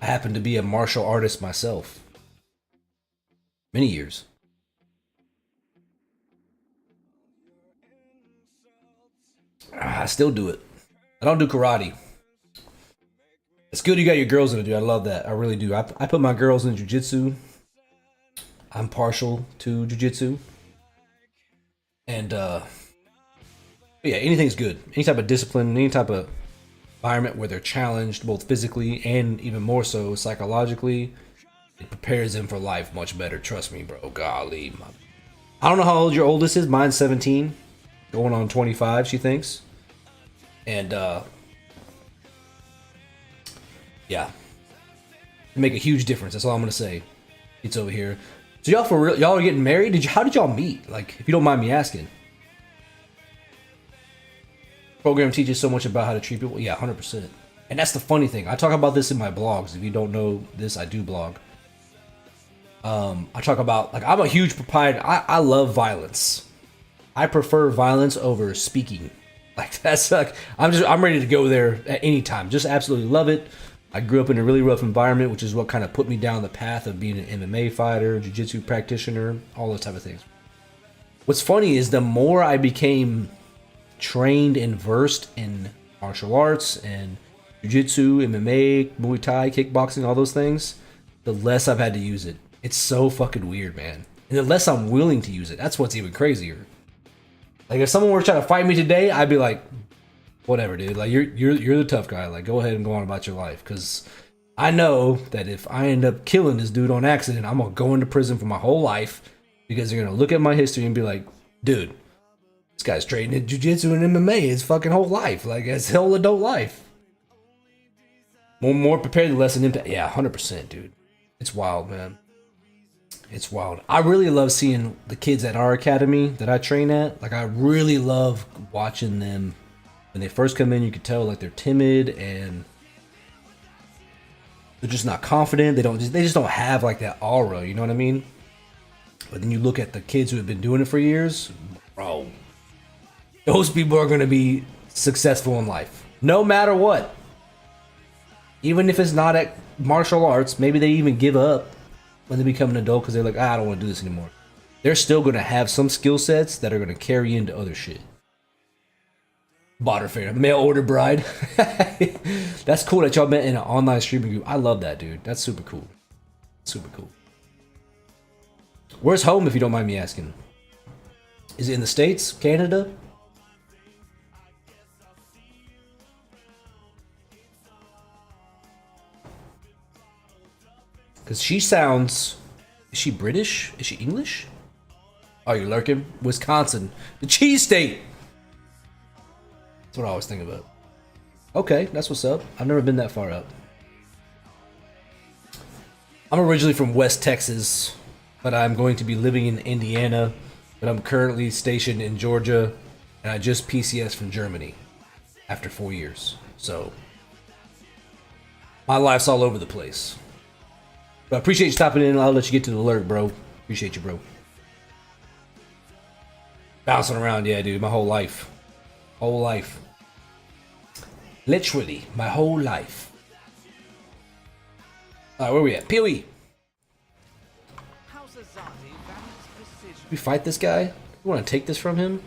I happen to be a martial artist myself. Many years. I still do it. I don't do karate. It's good you got your girls in it, dude. I love that. I really do. I put my girls in jiu-jitsu. I'm partial to jiu-jitsu. And yeah, anything's good. Any type of discipline, any type of environment where they're challenged both physically and even more so psychologically, it prepares them for life much better. Trust me, bro. Golly. I don't know how old your oldest is. Mine's 17. Going on 25, she thinks. And yeah. Make a huge difference. That's all I'm gonna say. It's over here. So y'all for real, y'all are getting married? How did y'all meet? Like, if you don't mind me asking. Program teaches so much about how to treat people. Yeah, 100%. And that's the funny thing. I talk about this in my blogs. If you don't know this, I do blog. I talk about, like, I'm a huge proprietor. I love violence. I prefer violence over speaking. Like, that's like, I'm ready to go there at any time. Just absolutely love it. I grew up in a really rough environment, which is what kind of put me down the path of being an MMA fighter, jiu-jitsu practitioner, all those type of things. What's funny is the more I became trained and versed in martial arts and jiu-jitsu, MMA, Muay Thai, kickboxing, all those things, the less I've had to use it. It's so fucking weird, man. And the less I'm willing to use it. That's what's even crazier. Like, if someone were trying to fight me today, I'd be like, whatever, dude. Like, you're the tough guy. Like, go ahead and go on about your life. Because I know that if I end up killing this dude on accident, I'm going to go into prison for my whole life. Because they're going to look at my history and be like, dude, this guy's trained in jiu-jitsu and MMA his fucking whole life. Like, his whole adult life. More prepared, less an impact. Yeah, 100%, dude. It's wild, man. It's wild. I really love seeing the kids at our academy that I train at. Like, I really love watching them. When they first come in, you can tell, like, they're timid and they're just not confident. They just don't have, like, that aura, you know what I mean? But then you look at the kids who have been doing it for years, bro. Those people are going to be successful in life. No matter what. Even if it's not at martial arts, maybe they even give up when they become an adult because they're like, I don't want to do this anymore. They're still going to have some skill sets that are going to carry into other shit. Bought her fair. Mail order bride. That's cool that y'all met in an online streaming group. I love that, dude. That's super cool. Super cool. Where's home, if you don't mind me asking? Is it in the States? Canada? Because she sounds... Is she British? Is she English? Oh, you're lurking? Wisconsin. The cheese state! That's what I always think about. Okay, that's what's up. I've never been that far up. I'm originally from West Texas, but I'm going to be living in Indiana. But I'm currently stationed in Georgia, and I just PCS from Germany after 4 years. So, my life's all over the place. But I appreciate you stopping in. I'll let you get to the alert, bro. Appreciate you, bro. Bouncing around, yeah, dude. My whole life. Whole life. Literally, my whole life. Alright, where we at? PoE. We fight this guy? You want to take this from him?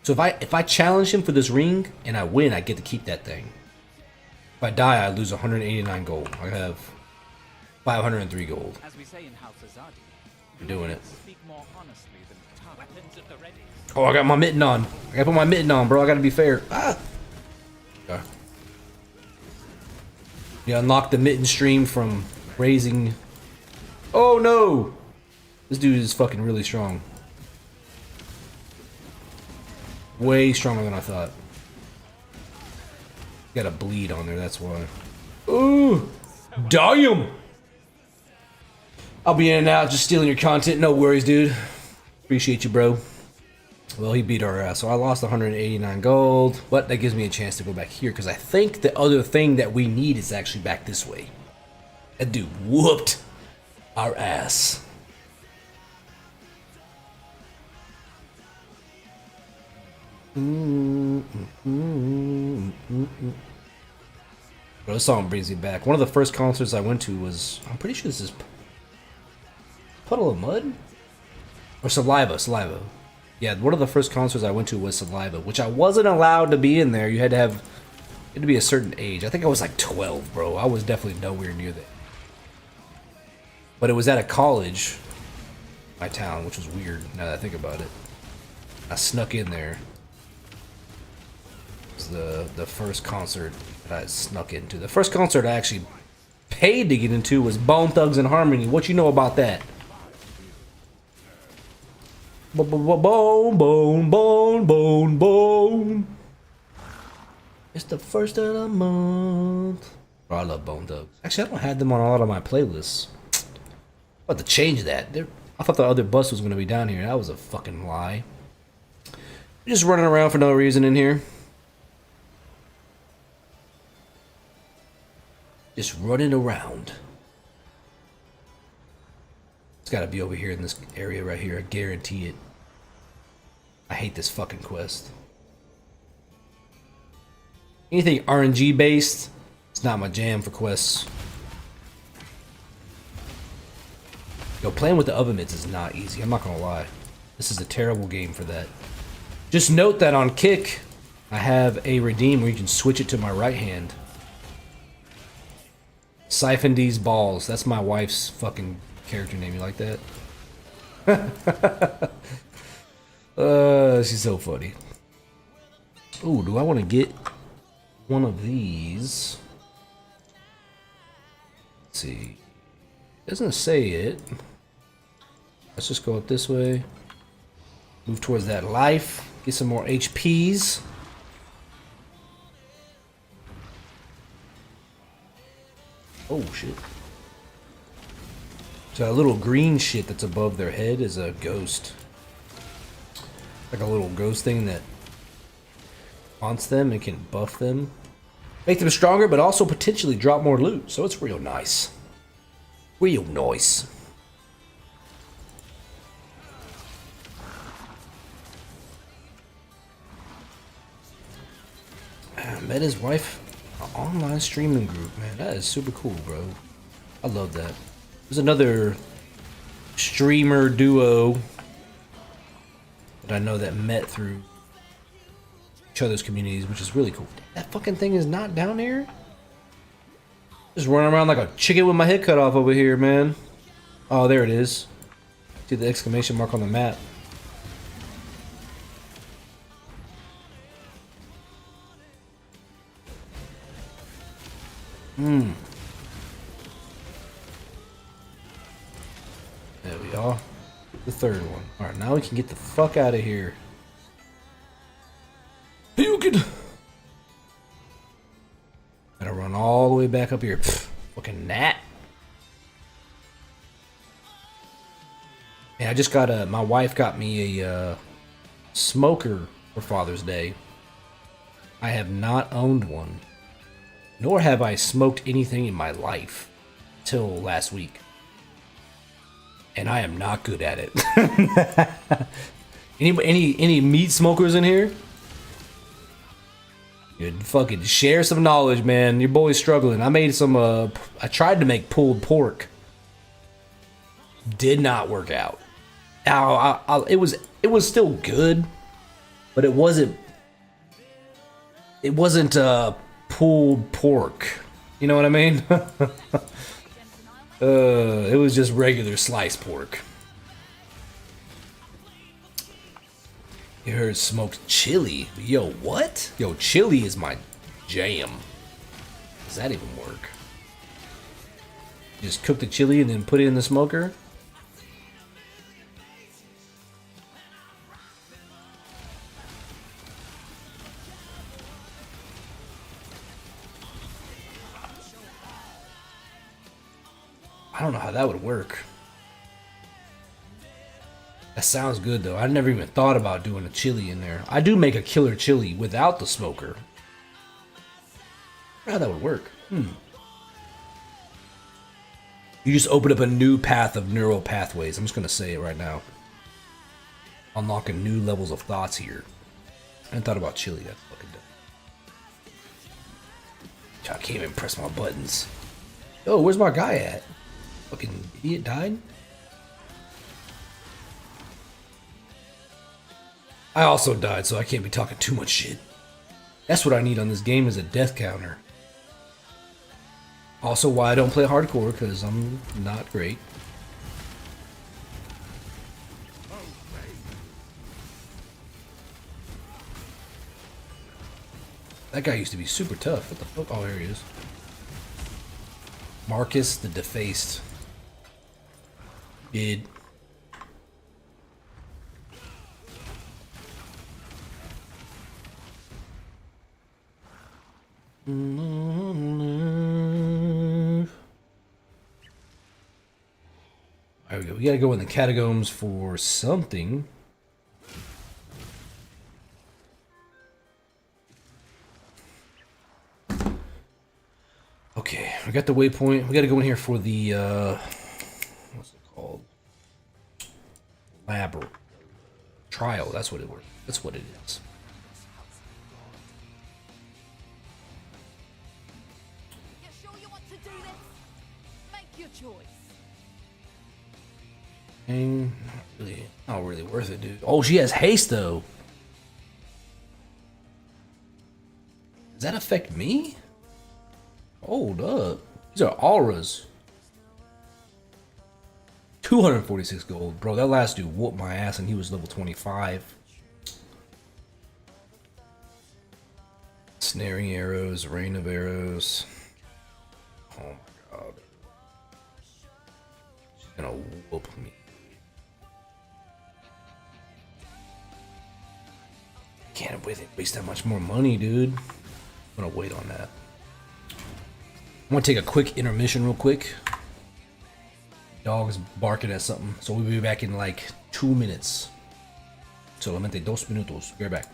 So if I challenge him for this ring and I win, I get to keep that thing. If I die, I lose 189 gold. I have 503 gold. As we say in House Azadi, we're doing it. Oh, I got my mitten on. I gotta put my mitten on, bro. I gotta be fair. Ah! Okay. You unlock the mitten stream from raising... Oh, no! This dude is fucking really strong. Way stronger than I thought. Got a bleed on there, that's why. Ooh! Damn! I'll be in and out, just stealing your content. No worries, dude. Appreciate you, bro. Well, he beat our ass, so I lost 189 gold. But that gives me a chance to go back here, because I think the other thing that we need is actually back this way. That dude whooped our ass. Bro, this song brings me back. One of the first concerts I went to was, I'm pretty sure this is Puddle of Mud? Or Saliva. Yeah, one of the first concerts I went to was Saliva, which I wasn't allowed to be in there. You had to be a certain age. I think I was like 12, bro. I was definitely nowhere near that. But it was at a college, my town, which was weird now that I think about it. I snuck in there. It was the first concert that I snuck into. The first concert I actually paid to get into was Bone Thugs and Harmony. What you know about that? Bone. It's the first of the month. Bro, I love Bone Thugs. Actually, I don't have them on a lot of my playlists. I'm about to change that. I thought the other bus was going to be down here. That was a fucking lie. Just running around for no reason in here. Just running around. It's gotta be over here in this area right here. I guarantee it. I hate this fucking quest. Anything RNG based, it's not my jam for quests. Yo, playing with the oven mitts is not easy. I'm not gonna lie. This is a terrible game for that. Just note that on Kick, I have a redeem where you can switch it to my right hand. Siphon these balls. That's my wife's fucking character name. You like that? She's so funny. Ooh, do I want to get one of these? Let's see. Doesn't say it. Let's just go up this way. Move towards that life. Get some more HPs. Oh shit. So that little green shit that's above their head is a ghost. Like a little ghost thing that haunts them and can buff them. Make them stronger, but also potentially drop more loot. So it's real nice. Real nice. Met his wife, an online streaming group, man. That is super cool, bro. I love that. There's another streamer duo that I know that met through each other's communities, which is really cool. That fucking thing is not down here. Just running around like a chicken with my head cut off over here, man. Oh, there it is. See the exclamation mark on the map. There we are. The third one. Alright, now we can get the fuck out of here. You can. Gotta run all the way back up here. Pfft, fucking gnat. Yeah, I just got a. My wife got me a smoker for Father's Day. I have not owned one. Nor have I smoked anything in my life till last week. And I am not good at it. any meat smokers in here? You'd fucking share some knowledge, man. Your boy's struggling. I made some I tried to make pulled pork. Did not work out. It was still good, but it wasn't pulled pork. You know what I mean? It was just regular sliced pork. You heard smoked chili. Yo, what? Yo, chili is my jam. Does that even work? Just cook the chili and then put it in the smoker? I don't know how that would work. That sounds good though. I never even thought about doing a chili in there. I do make a killer chili without the smoker. How that would work. You just open up a new path of neural pathways. I'm just gonna say it right now. Unlocking new levels of thoughts here. I hadn't thought about chili. That's fucking dope. I can't even press my buttons. Oh, where's my guy at? Fucking idiot died? I also died, so I can't be talking too much shit. That's what I need on this game is a death counter. Also why I don't play hardcore, because I'm not great. That guy used to be super tough. What the fuck? Oh, here he is. Marcus the Defaced. Did. There we go. We gotta go in the catacombs for something. Okay, we got the waypoint. We gotta go in here for the what's it called? Lab trial. That's what it was. That's what it is. You sure you want to do this? Make your choice. Dang, not really worth it, dude. Oh, she has haste though. Does that affect me? Hold up. These are auras. 246 gold. Bro, that last dude whooped my ass and he was level 25. Snaring arrows, rain of arrows. Oh my god. She's gonna whoop me. Can't waste that much more money, dude. I'm gonna wait on that. I'm gonna take a quick intermission real quick. Dog's barking at something, so we'll be back in like 2 minutes. Solamente 2 minutos. Be right back.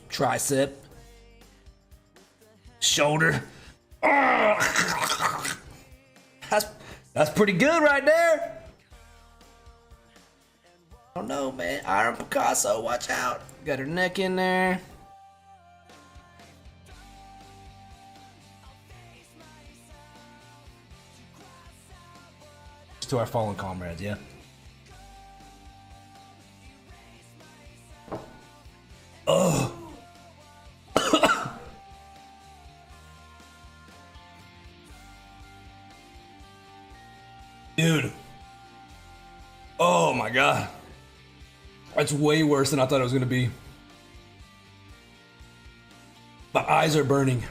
Tricep. Shoulder. That's pretty good right there. I don't know, man. Iron Picasso, watch out. Got her neck in there. To our fallen comrades, yeah. Oh. Dude. Oh my god. That's way worse than I thought it was gonna be. My eyes are burning.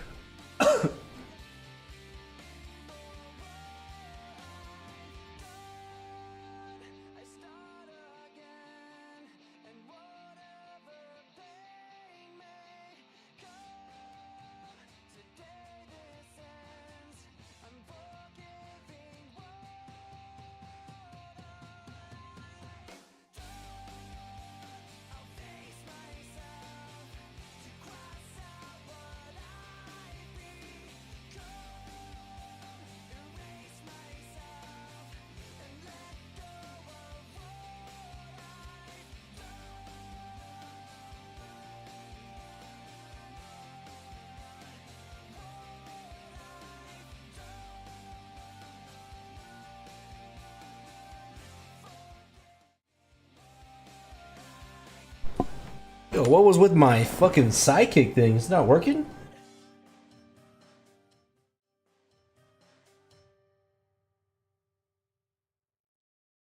Yo, what was with my fucking sidekick thing? It's not working?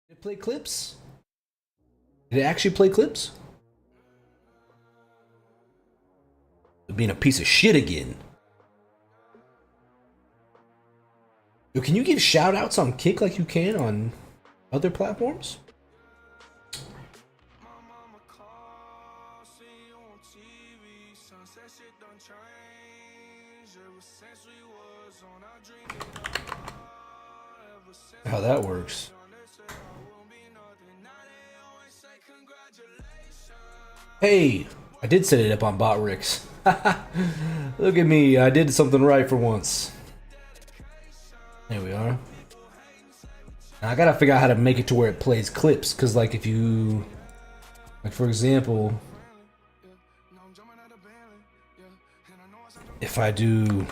Did it play clips? Did it actually play clips? Being a piece of shit again. Yo, can you give shout outs on Kick like you can on other platforms? How that works. Hey, I did set it up on bot Ricks. Look at me, I did something right for once. There we are. Now I gotta figure out how to make it to where it plays clips, cause like if you, like for example, if I do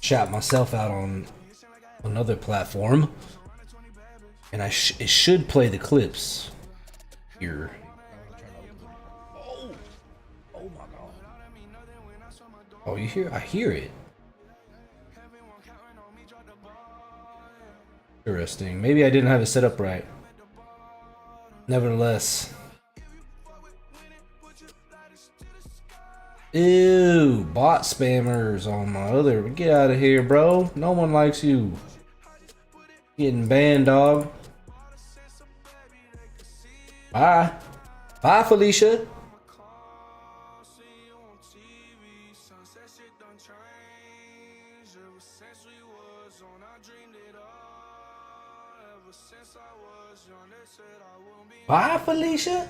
shout myself out on another platform, and it should play the clips here. Oh, oh my god! Oh, you hear? I hear it. Interesting. Maybe I didn't have it set up right. Nevertheless. Ew, bot spammers on my other. Get out of here, bro. No one likes you. Getting banned, dog. Bye. Bye, Felicia. Bye, Felicia.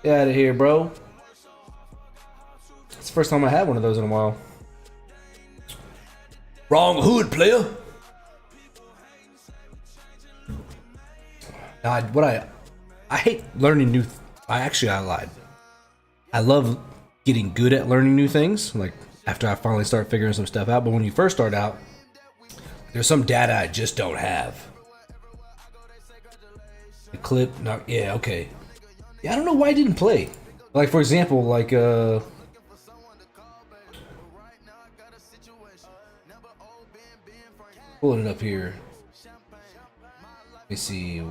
Get out of here, bro. It's the first time I had one of those in a while. Wrong hood, player. I hate learning new. I lied. I love getting good at learning new things. Like after I finally start figuring some stuff out. But when you first start out, there's some data I just don't have. The clip, not yeah, okay. Yeah, I don't know why it didn't play. Like for example, like pulling it up here. Let me see.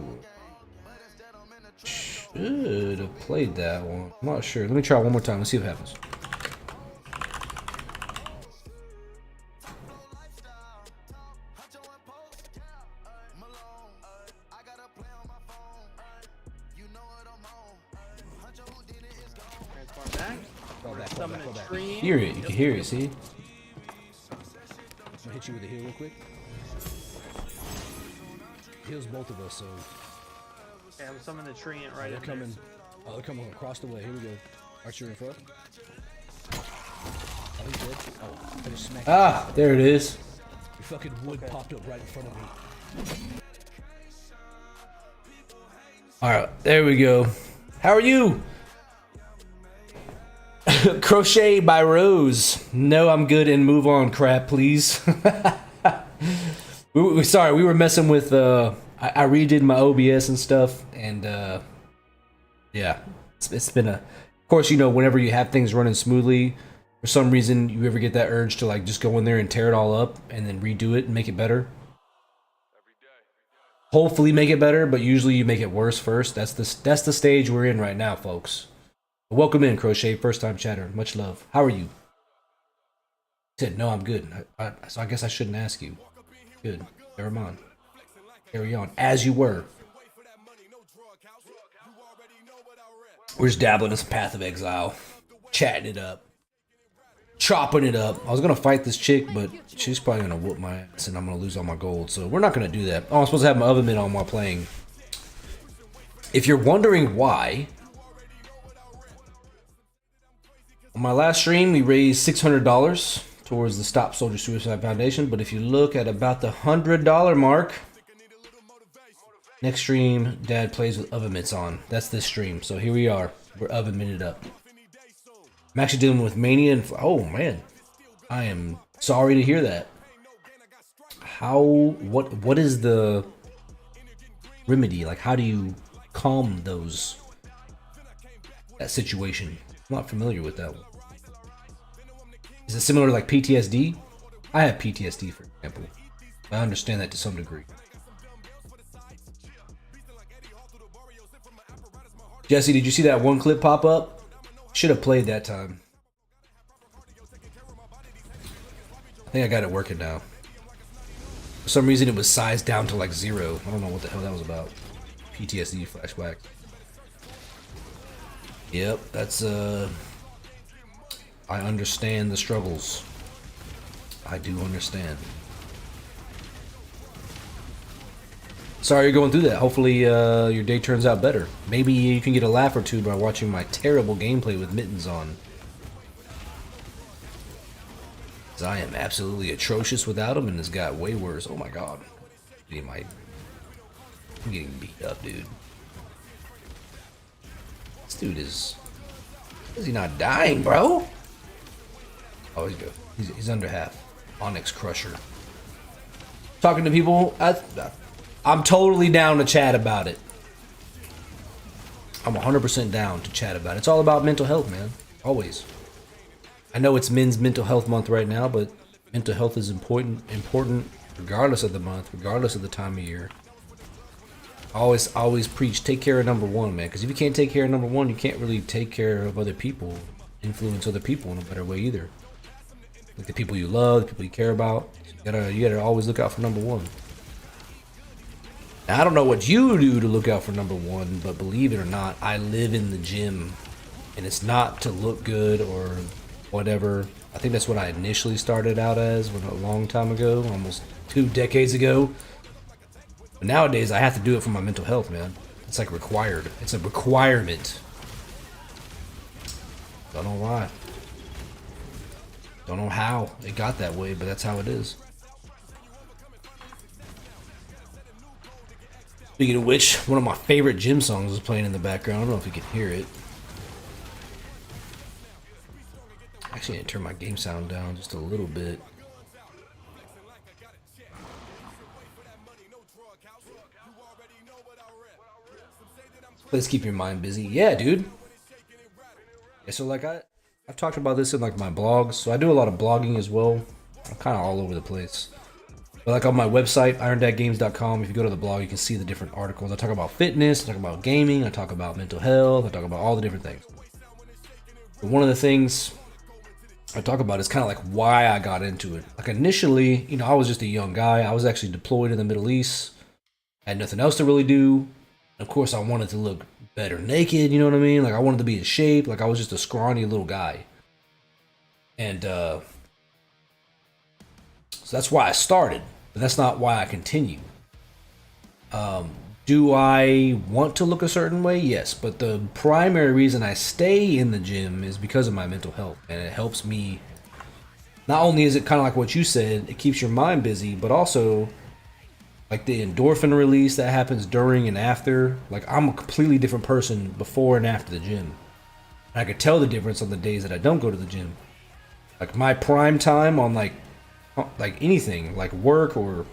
Should have played that one. I'm not sure. Let me try one more time. Let's see what happens. Hear it. You can hear it. See? I'm gonna hit you with a heal real quick. Heals both of us, so. Yeah, I'm summoning the tree right they're in coming. there. Oh, they're coming across the way. Here we go. Archer in front. Oh, he's dead. Oh, I just smacked. Ah, there it is. Your fucking wood popped up right in front of me. All right, there we go. How are you? Crochet by Rose. No, I'm good and move on. Crap, please. Sorry, we were messing with. I redid my OBS and stuff, and yeah, it's been a. Of course, you know, whenever you have things running smoothly, for some reason you ever get that urge to like just go in there and tear it all up and then redo it and make it better. Hopefully, make it better, but usually you make it worse first. That's the stage we're in right now, folks. Welcome in, Crochet, first time chatter. Much love. How are you? He said, no, I'm good. So I guess I shouldn't ask you. Good. Never mind. Carry on. As you were. We're just dabbling in some Path of Exile. Chatting it up. Chopping it up. I was going to fight this chick, but she's probably going to whoop my ass and I'm going to lose all my gold. So we're not going to do that. Oh, I'm supposed to have my oven mitt on while playing. If you're wondering why... On my last stream, we raised $600 towards the Stop Soldier Suicide Foundation, but if you look at about the $100 mark, next stream, Dad plays with oven mitts on. That's this stream, so here we are. We're oven mitted up. I'm actually dealing with mania, and oh man, I am sorry to hear that. What is the remedy? Like, how do you calm that situation? I'm not familiar with that one. Is it similar to like PTSD? I have PTSD, for example. I understand that to some degree. Jesse, did you see that one clip pop up? Should have played that time. I think I got it working now. For some reason it was sized down to like 0. I don't know what the hell that was about. PTSD flashback. Yep, that's I understand the struggles. I do understand. Sorry you're going through that. Hopefully your day turns out better. Maybe you can get a laugh or two by watching my terrible gameplay with mittens on. 'Cause I am absolutely atrocious without him, and this got way worse. Oh my god. I'm getting beat up, dude. This dude is he not dying, bro? Oh, he's good. He's under half. Onyx Crusher. Talking to people, I'm totally down to chat about it. I'm 100% down to chat about it. It's all about mental health, man. Always. I know it's Men's Mental Health Month right now, but mental health is important regardless of the month, regardless of the time of year. I always preach, take care of number one, man. Because if you can't take care of number one, you can't really take care of other people, influence other people in a better way either. Like the people you love, the people you care about. So you gotta always look out for number one. Now, I don't know what you do to look out for number one, but believe it or not, I live in the gym, and it's not to look good or whatever. I think that's what I initially started out as a long time ago, almost 2 decades ago. But nowadays, I have to do it for my mental health, man. It's like required. It's a requirement. Don't know why. Don't know how it got that way, but that's how it is. Speaking of which, one of my favorite gym songs is playing in the background. I don't know if you can hear it. Actually, I need to turn my game sound down just a little bit. Let's keep your mind busy. Yeah, dude. Yeah, so like I've talked about this in like my blogs. So I do a lot of blogging as well. I'm kind of all over the place. But like on my website, irondadgames.com, if you go to the blog, you can see the different articles. I talk about fitness, I talk about gaming, I talk about mental health, I talk about all the different things. But one of the things I talk about is kind of like why I got into it. Like initially, I was just a young guy. I was actually deployed in the Middle East. I had nothing else to really do. Of course, I wanted to look better naked, you know what I mean? Like I wanted to be in shape. Like I was just a scrawny little guy. And so that's why I started. But that's not why I continue. Do I want to look a certain way? Yes. But the primary reason I stay in the gym is because of my mental health. And it helps me. Not only is it kind of like what you said, it keeps your mind busy, but also like the endorphin release that happens during and after. Like I'm a completely different person before and after the gym. And I could tell the difference on the days that I don't go to the gym. Like my prime time on like anything, like work or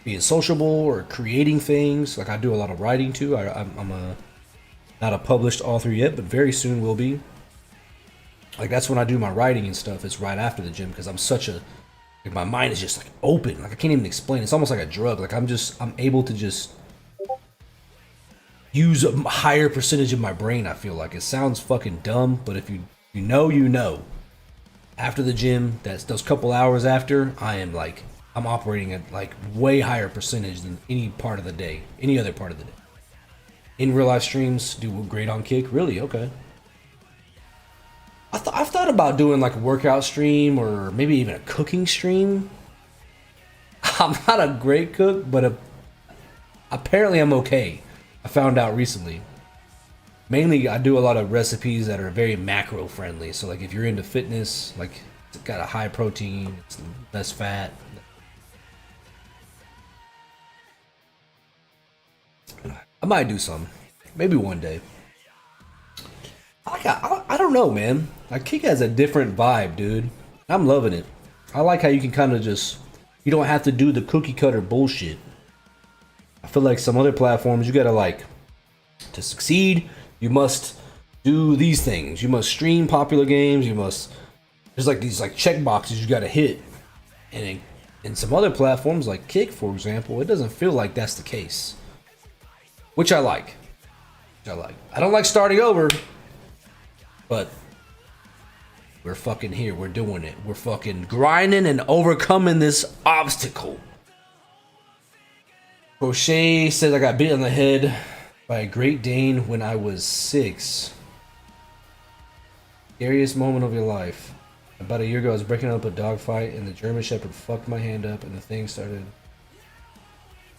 being sociable or creating things. Like I do a lot of writing too. I'm not a published author yet, but very soon will be. Like that's when I do my writing and stuff. It's right after the gym because I'm such a like my mind is just like open. Like I can't even explain. It's almost like a drug. Like I'm able to just use a higher percentage of my brain. I feel like it sounds fucking dumb, but if you know. After the gym, that's those couple hours after, I'm operating at like way higher percentage than any other part of the day. In real life streams, do great on Kick. Really? Okay. I've thought about doing like a workout stream or maybe even a cooking stream. I'm not a great cook, but apparently I'm okay. I found out recently. Mainly, I do a lot of recipes that are very macro friendly. So, like, if you're into fitness, like, it's got a high protein, it's less fat. I might do some, maybe one day. I don't know, man. Like, Kick has a different vibe, dude. I'm loving it. I like how you can kind of you don't have to do the cookie cutter bullshit. I feel like some other platforms, you gotta like, to succeed, you must do these things. You must stream popular games. There's like these like check boxes you gotta hit. And in some other platforms like Kick, for example, it doesn't feel like that's the case. Which I like. I don't like starting over. But we're fucking here. We're doing it. We're fucking grinding and overcoming this obstacle. Crochet says I got beat on the head by a Great Dane when I was 6. Scariest moment of your life. About a year ago, I was breaking up a dogfight, and the German Shepherd fucked my hand up, and the thing started.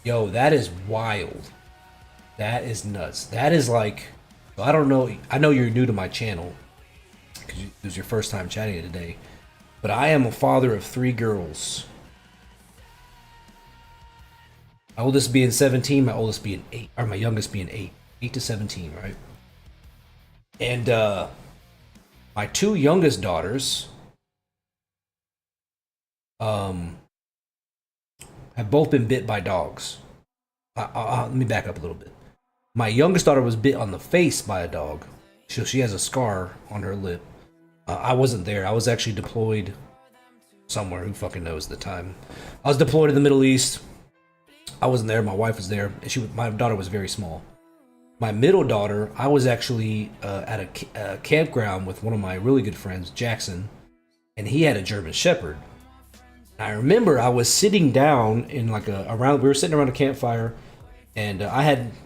Yo, that is wild. That is nuts. That is like, I don't know. I know you're new to my channel because it was your first time chatting today, but I am a father of 3 girls. My oldest being 17, my oldest being 8, or my youngest being 8 to 17, right? And my 2 youngest daughters have both been bit by dogs. Let me back up a little bit. My youngest daughter was bit on the face by a dog. She has a scar on her lip. I wasn't there. I was actually deployed somewhere. Who fucking knows the time? I was deployed in the Middle East. I wasn't there. My wife was there. And my daughter was very small. My middle daughter, I was actually at a campground with one of my really good friends, Jackson, and he had a German Shepherd. I remember I was sitting down in like we were sitting around a campfire, and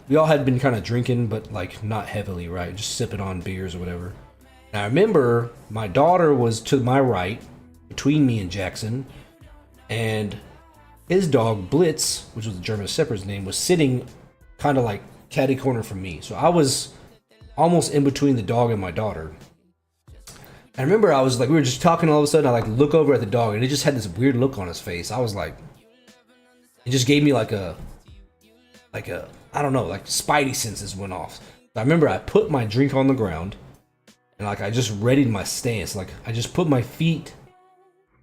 we all had been kind of drinking, but like not heavily, right? Just sipping on beers or whatever. And I remember my daughter was to my right, between me and Jackson, and his dog Blitz, which was the German Shepherd's name, was sitting kind of like catty corner from me. So I was almost in between the dog and my daughter. I remember I was like, we were just talking, all of a sudden I like look over at the dog, and it just had this weird look on his face. I was like, it just gave me like a I don't know, like spidey senses went off. I remember I put my drink on the ground, and like I just readied my stance. Like I just put my feet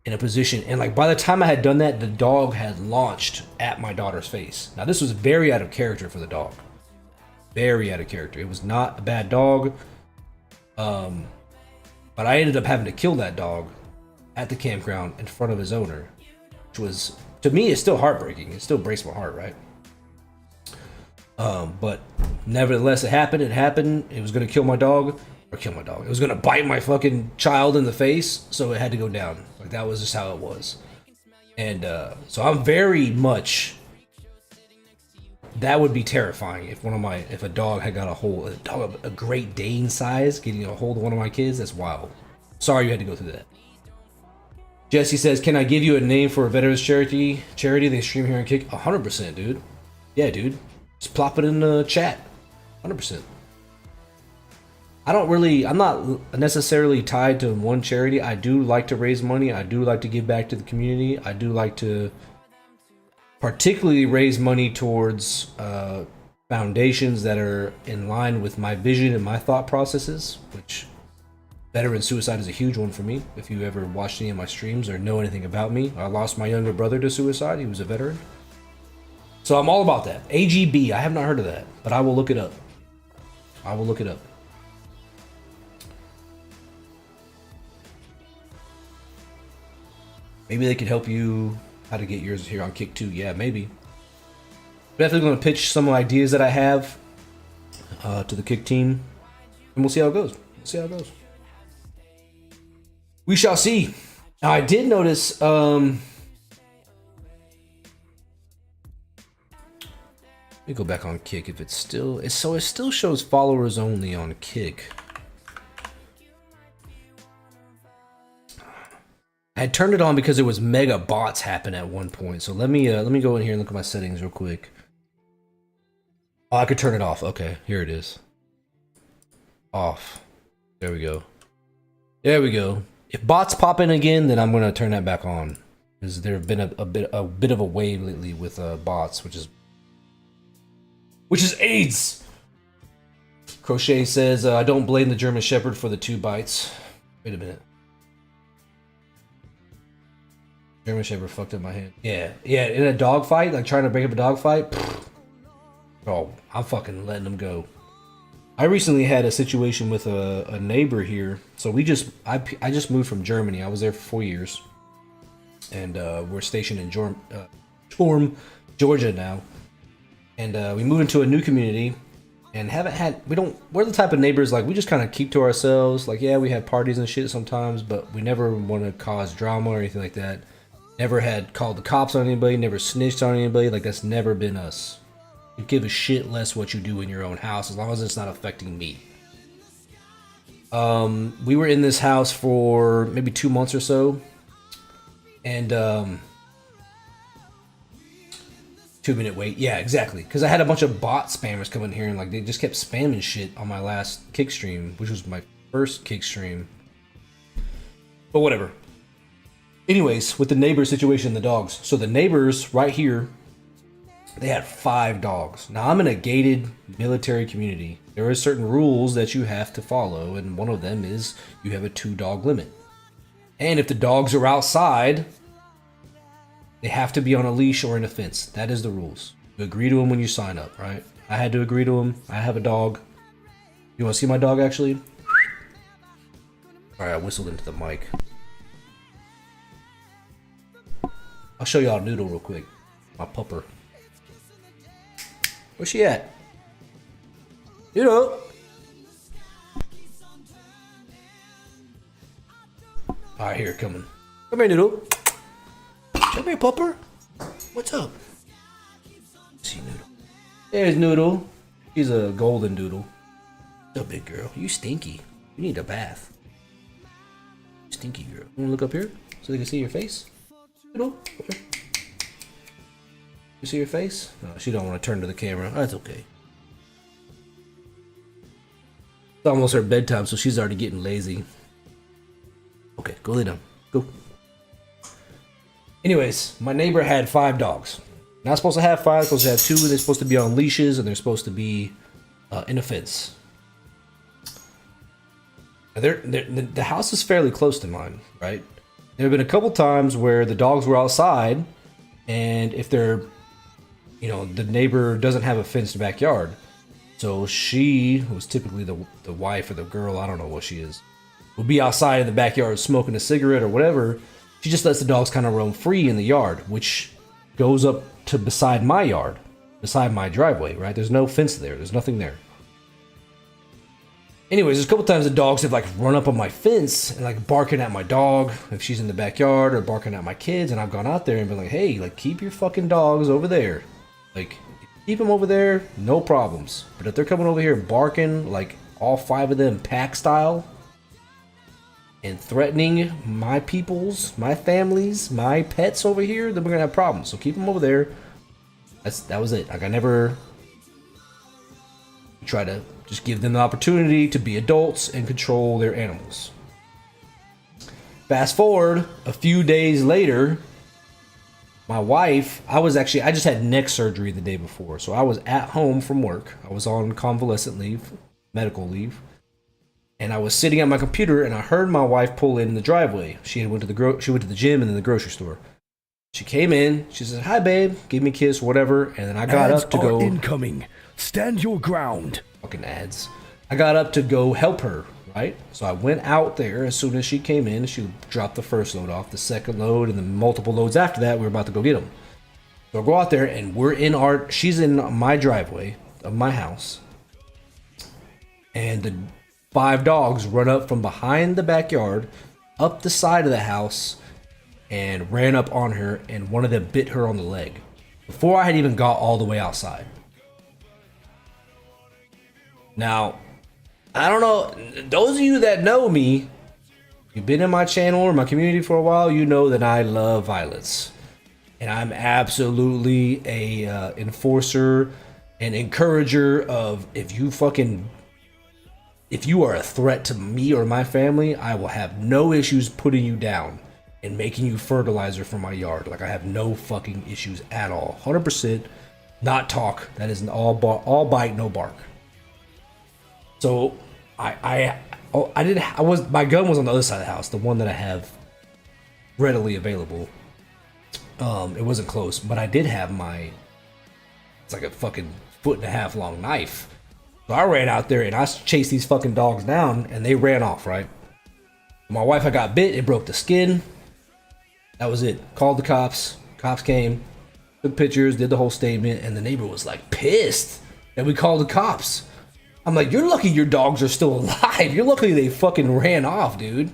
in a position, and like by the time I had done that, the dog had launched at my daughter's face. Now this was very out of character for the dog. Very out of character. It was not a bad dog. But I ended up having to kill that dog at the campground in front of his owner, which was, to me, it's still heartbreaking. It still breaks my heart, right? But nevertheless, it happened. It happened. It was going to kill my dog. It was going to bite my fucking child in the face, so it had to go down. Like, that was just how it was. And so I'm very much... That would be terrifying if a dog had got a Great Dane size getting a hold of one of my kids. That's wild. Sorry you had to go through that. Jesse says, "Can I give you a name for a veterans charity? They stream here and kick 100%, dude. Yeah, dude. Just plop it in the chat. 100%. I'm not necessarily tied to one charity. I do like to raise money. I do like to give back to the community. I do like to particularly raise money towards foundations that are in line with my vision and my thought processes, which veteran suicide is a huge one for me. If you ever watched any of my streams or know anything about me, I lost my younger brother to suicide. He was a veteran. So I'm all about that. AGB, I have not heard of that, but I will look it up. Maybe they could help you how to get yours here on Kick 2. Yeah, maybe. Definitely going to pitch some ideas that I have to the Kick team, and we'll see how it goes. We shall see. Now, I did notice. Let me go back on Kick if it's still. It still shows followers only on Kick. I had turned it on because there was mega bots happen at one point. So let me go in here and look at my settings real quick. Oh, I could turn it off. Okay, here it is. Off. There we go. If bots pop in again, then I'm gonna turn that back on, because there have been a bit of a wave lately with bots, which is AIDS. Crochet says, I don't blame the German Shepherd for the 2 bites. Wait a minute. German Shepherd fucked up my hand. Yeah, in a dog fight, like trying to break up a dog fight. Oh, I'm fucking letting them go. I recently had a situation with a neighbor here. So I just moved from Germany. I was there for 4 years, and we're stationed in Jorm, Georgia now. And we moved into a new community, and we're the type of neighbors, like, we just kind of keep to ourselves. Like, yeah, we have parties and shit sometimes, but we never want to cause drama or anything like that. Never had called the cops on anybody, never snitched on anybody. Like, that's never been us. You give a shit less what you do in your own house, as long as it's not affecting me. We were in this house for maybe 2 months or so, and 2-minute wait. Yeah, exactly. Because I had a bunch of bot spammers come in here and like they just kept spamming shit on my last kick stream, which was my first kick stream. But whatever. Anyways, with the neighbor situation and the dogs. So the neighbors right here, they had 5 dogs. Now I'm in a gated military community. There are certain rules that you have to follow, and one of them is you have a 2-dog limit. And if the dogs are outside, they have to be on a leash or in a fence. That is the rules. You agree to them when you sign up, right? I had to agree to them. I have a dog. You want to see my dog, actually? Alright, I whistled into the mic. I'll show y'all Noodle real quick. My pupper. Where's she at? Noodle! Alright, here, coming. Come here, Noodle. Come here, pupper. What's up? See Noodle. There's Noodle. She's a golden doodle. What's up, big girl? You stinky. You need a bath. Stinky girl. You wanna look up here so they can see your face? Noodle. You see your face? No, she don't want to turn to the camera. That's okay. It's almost her bedtime, so she's already getting lazy. Okay, go lay down. Go. Anyways, my neighbor had 5 dogs. Not supposed to have 5, supposed to have 2. They're supposed to be on leashes, and they're supposed to be in a fence. The house is fairly close to mine, right? There have been a couple times where the dogs were outside, and if they're, you know, the neighbor doesn't have a fenced backyard, so she, who was typically the wife or the girl, I don't know what she is, will be outside in the backyard smoking a cigarette or whatever. She just lets the dogs kind of roam free in the yard, which goes up to beside my yard, beside my driveway, right? There's no fence there. There's nothing there. Anyways, there's a couple times the dogs have like run up on my fence and like barking at my dog if she's in the backyard, or barking at my kids, and I've gone out there and been like, hey, like keep your fucking dogs over there. Like keep them over there, no problems. But if they're coming over here barking like all 5 of them pack style, and threatening my peoples, my families, my pets over here, then we're gonna have problems. So keep them over there. That was it. Like I never try to just give them the opportunity to be adults and control their animals. Fast forward a few days later, my wife, I just had neck surgery the day before. So I was at home from work. I was on convalescent leave, medical leave. And I was sitting at my computer, and I heard my wife pull in the driveway. She went to the gym and then the grocery store. She came in. She said, "Hi, babe." Gave me a kiss, whatever. And then I got up to go. Incoming. Stand your ground. Fucking ads. I got up to go help her, right? So I went out there as soon as she came in. She dropped the first load off, the second load, and the multiple loads after that. We were about to go get them. So I go out there, and she's in my driveway of my house, and the 5 dogs run up from behind the backyard, up the side of the house, and ran up on her, and one of them bit her on the leg before I had even got all the way outside. Now, I don't know, those of you that know me, you've been in my channel or my community for a while, you know that I love violence. And I'm absolutely a enforcer and encourager of if you are a threat to me or my family, I will have no issues putting you down and making you fertilizer for my yard. Like I have no fucking issues at all. 100% not talk. That is all bite, no bark. So my gun was on the other side of the house, the one that I have readily available. It wasn't close, but I did have it's like a fucking 1.5 foot long knife. So I ran out there and I chased these fucking dogs down, and they ran off, right? My wife had got bit, it broke the skin. That was it. Called the cops. Cops came, took pictures, did the whole statement, and the neighbor was like pissed that we called the cops. I'm like, you're lucky your dogs are still alive. You're lucky they fucking ran off, dude.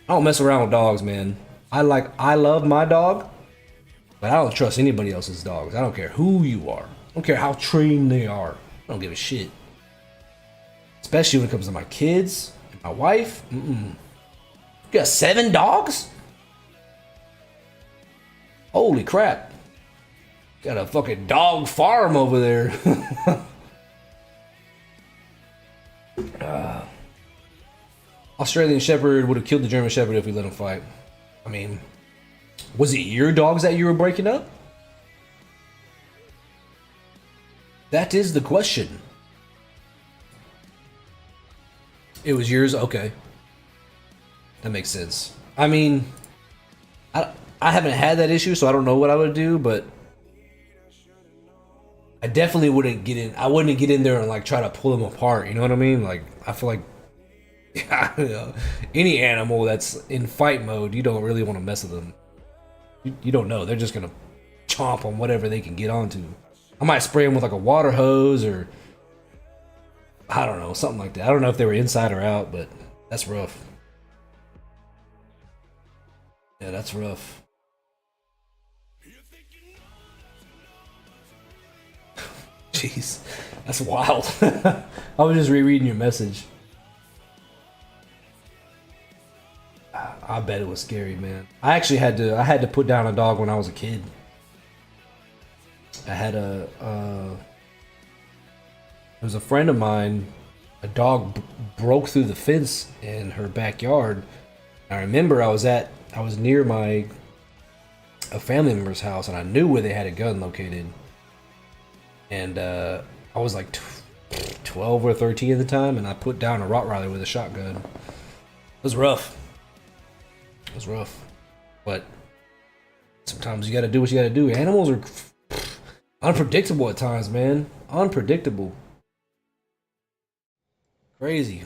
I don't mess around with dogs, man. I love my dog, but I don't trust anybody else's dogs. I don't care who you are. I don't care how trained they are. I don't give a shit. Especially when it comes to my kids and My wife? Mm-mm. You got 7 dogs? Holy crap. Got a fucking dog farm over there. Australian Shepherd would have killed the German Shepherd if we let him fight. I mean, was it your dogs that you were breaking up? That is the question. It was yours? Okay. That makes sense. I mean, I haven't had that issue, so I don't know what I would do, but I definitely wouldn't get in. I wouldn't get in there and like try to pull them apart. You know what I mean? Like, I feel like any animal that's in fight mode, you don't really want to mess with them. You don't know. They're just going to chomp on whatever they can get onto. I might spray them with like a water hose or I don't know, something like that. I don't know if they were inside or out, but that's rough. Yeah, that's rough. Jeez, that's wild. I was just rereading your message. I bet it was scary, man. I actually had to put down a dog when I was a kid. I had there was a friend of mine, a dog broke through the fence in her backyard. I remember I was near a family member's house and I knew where they had a gun located. And I was like 12 or 13 at the time, and I put down a Rottweiler with a shotgun. It was rough. It was rough. But sometimes you gotta do what you gotta do. Animals are unpredictable at times, man. Unpredictable. Crazy.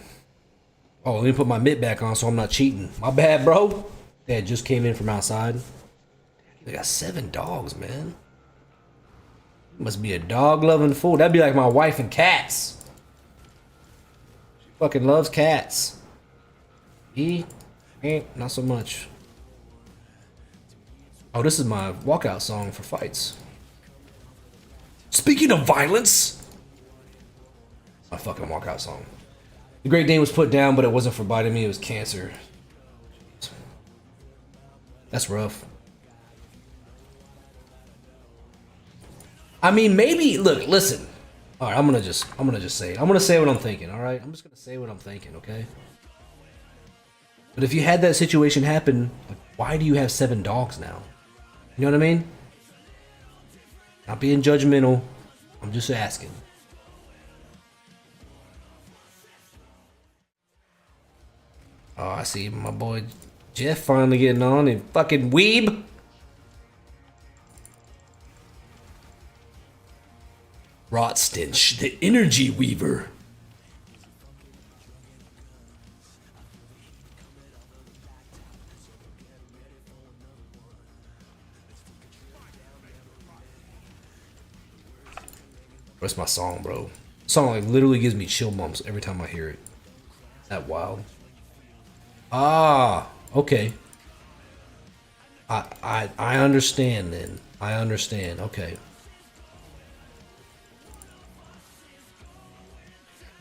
Oh, let me put my mitt back on so I'm not cheating. My bad, bro. Dad just came in from outside. They got 7 dogs, man. Must be a dog-loving fool. That'd be like my wife and cats. She fucking loves cats. He ain't not so much. Oh, this is my walkout song for fights. Speaking of violence, my fucking walkout song. The Great Dane was put down, but it wasn't for biting me. It was cancer. That's rough. I mean, maybe. Look, listen. All right, I'm gonna just say it. I'm gonna say what I'm thinking. All right, I'm just gonna say what I'm thinking. Okay. But if you had that situation happen, like, why do you have 7 dogs now? You know what I mean? Not being judgmental. I'm just asking. Oh, I see my boy Jeff finally getting on and fucking weeb. Rot Stench, the Energy Weaver. That's my song, bro. Song like literally gives me chill bumps every time I hear it. That wild. Ah, okay. I understand then. I understand. Okay.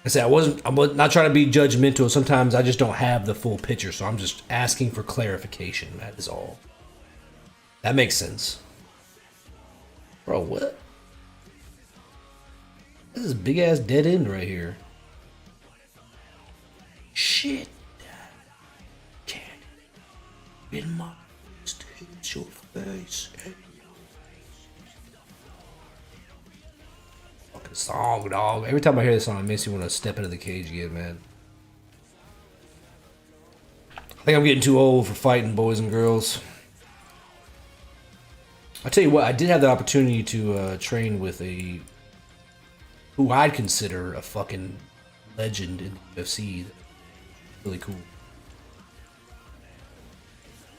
I said I'm not trying to be judgmental. Sometimes I just don't have the full picture, so I'm just asking for clarification. That is all. That makes sense. Bro, what? This is a big ass dead end right here. Shit. Can't in my face, hit your face. Fucking song, dog. Every time I hear this song, it makes me want to step into the cage again, man. I think I'm getting too old for fighting boys and girls. I tell you what, I did have the opportunity to train with who I'd consider a fucking legend in the UFC. Really cool.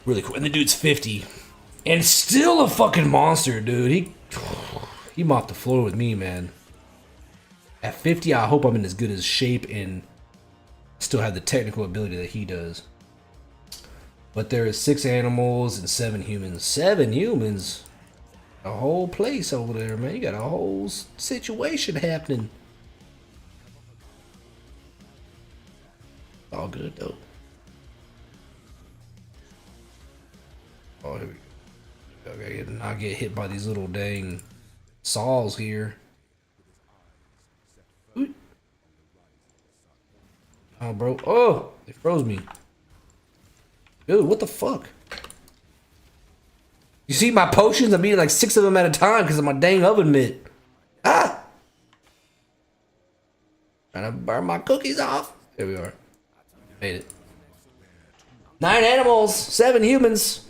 Really cool. And the dude's 50. And still a fucking monster, dude. He mopped the floor with me, man. At 50, I hope I'm in as good as shape and still have the technical ability that he does. But there is 6 animals and 7 humans. 7 humans? A whole place over there, man. You got a whole situation happening. All good though. Oh, here we go. Okay, not get hit by these little dang saws here. Ooh. Oh, bro. Oh, they froze me. Dude, what the fuck? You see my potions? I'm eating like 6 of them at a time because of my dang oven mitt. Ah! Trying to burn my cookies off. There we are. Made it. 9 animals, 7 humans.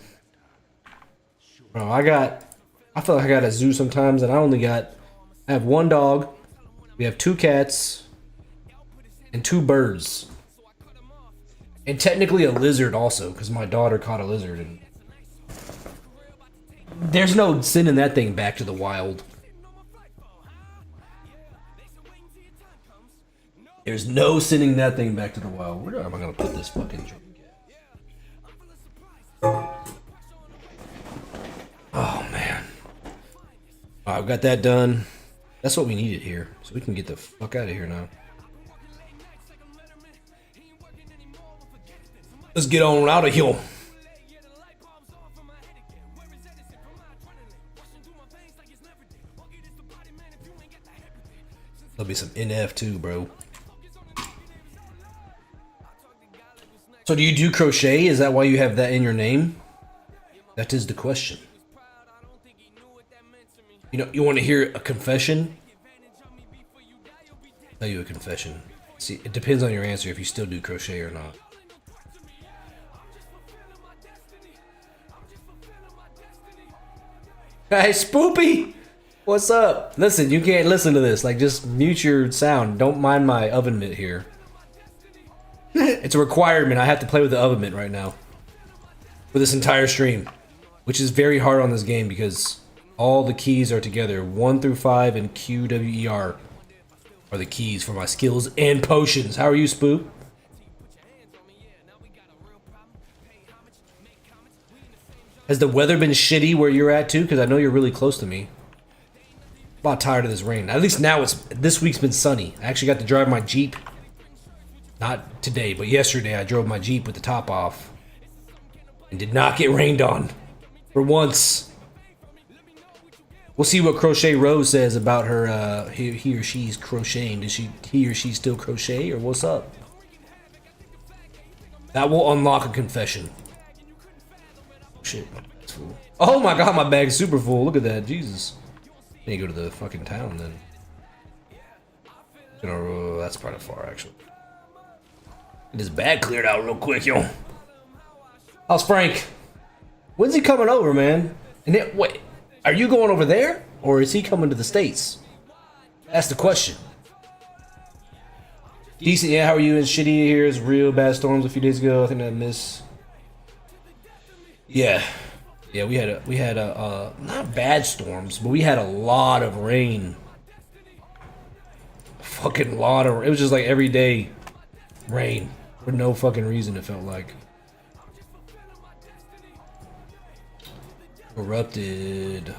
Bro, I feel like I got a zoo sometimes, and I have 1 dog, we have 2 cats, and 2 birds. And technically a lizard also, because my daughter caught a lizard. And there's no sending that thing back to the wild. There's no sending that thing back to the wild. Where am I gonna put this fucking drink at? Oh man. I've got that done. That's what we needed here. So we can get the fuck out of here now. Let's get on out of here. There'll be some NF too, bro. So do you do crochet? Is that why you have that in your name? That is the question. You know, you want to hear a confession? I'll tell you a confession. See, it depends on your answer if you still do crochet or not. Hey, Spoopy! What's up? Listen, you can't listen to this. Like, just mute your sound. Don't mind my oven mitt here. It's a requirement. I have to play with the oven mitt right now. For this entire stream. Which is very hard on this game because all the keys are together. 1 through 5 and Q, W, E, R are the keys for my skills and potions. How are you, Spoop? Has the weather been shitty where you're at too? Because I know you're really close to me. I'm about tired of this rain. At least now this week's been sunny. I actually got to drive my Jeep. Not today, but yesterday I drove my Jeep with the top off. And did not get rained on. For once. We'll see what Crochet Rose says about her, he or she's crocheting. Does he or she still crochet, or what's up? That will unlock a confession. Shit. It's full. Oh my god, my bag's super full. Look at that. Jesus. I need to go to the fucking town then. That's probably far, actually. Get this bag cleared out real quick, yo. How's Frank? When's he coming over, man? And then, wait, are you going over there? Or is he coming to the States? That's the question. Decent, yeah, how are you? And shitty here is real bad storms a few days ago. I think I missed. Yeah. Yeah, we had a not bad storms, but we had a lot of rain. A fucking lot of, it was just like every day rain for no fucking reason, it felt like. Corrupted.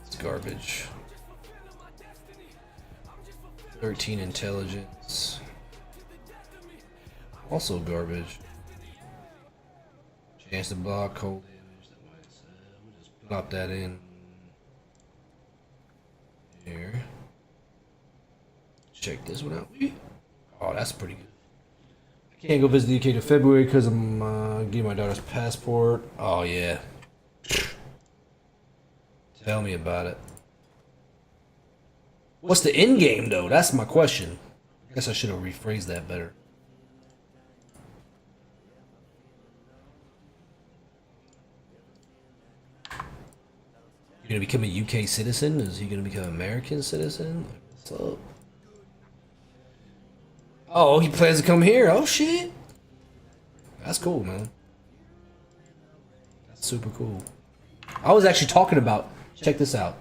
It's garbage. 13 intelligence. Also garbage. Chance to block, cold damage. We'll just plop that in here. Check this one out. Oh, that's pretty good. I can't go visit the UK till February because I'm getting my daughter's passport. Oh yeah. Tell me about it. What's the end game though? That's my question. I guess I should have rephrased that better. You gonna become a UK citizen? Is he gonna become an American citizen? What's up? Oh, he plans to come here. Oh shit. That's cool, man. That's super cool. I was actually talking about, check this out.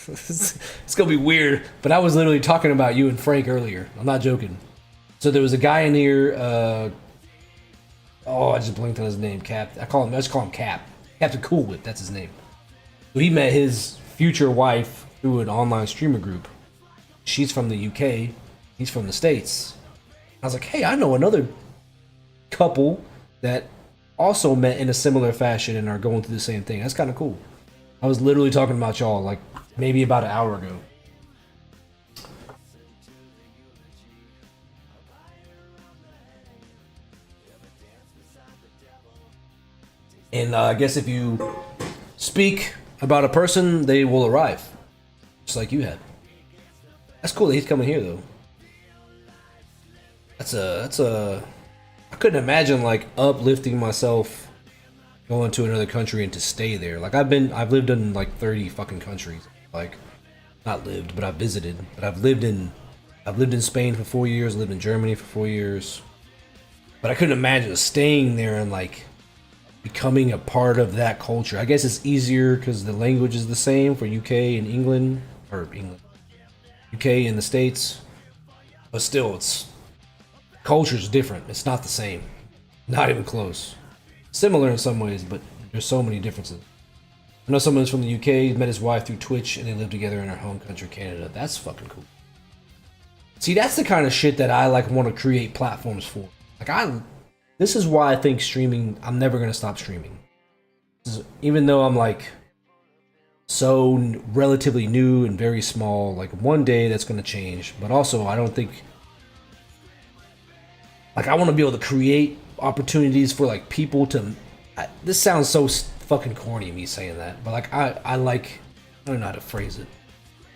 It's gonna be weird, but I was literally talking about you and Frank earlier. I'm not joking. So there was a guy in here, oh, I just blinked on his name, Cap. I just call him Cap. Captain Cool Whip, that's his name. So he met his future wife through an online streamer group. She's from the UK, he's from the States. I was like, hey, I know another couple that also met in a similar fashion and are going through the same thing. That's kind of cool. I was literally talking about y'all like maybe about an hour ago. And I guess if you speak about a person, they will arrive. Just like you had. That's cool that he's coming here though. I couldn't imagine like uplifting myself going to another country and to stay there. Like I've lived in like 30 fucking countries. Like not lived, but I've visited. But I've lived in Spain for 4 years, lived in Germany for 4 years. But I couldn't imagine staying there and like becoming a part of that culture. I guess it's easier because the language is the same for UK and England, UK and the States. But still, culture's different. It's not the same. Not even close. Similar in some ways, but there's so many differences. I know someone who's from the UK, met his wife through Twitch, and they live together in our home country, Canada. That's fucking cool. See, that's the kind of shit that I like want to create platforms for. This is why I think streaming, I'm never going to stop streaming. Even though I'm like so relatively new and very small, like one day that's going to change. But also, I don't think, like I want to be able to create opportunities for like people to, this sounds so fucking corny me saying that, but like I don't know how to phrase it.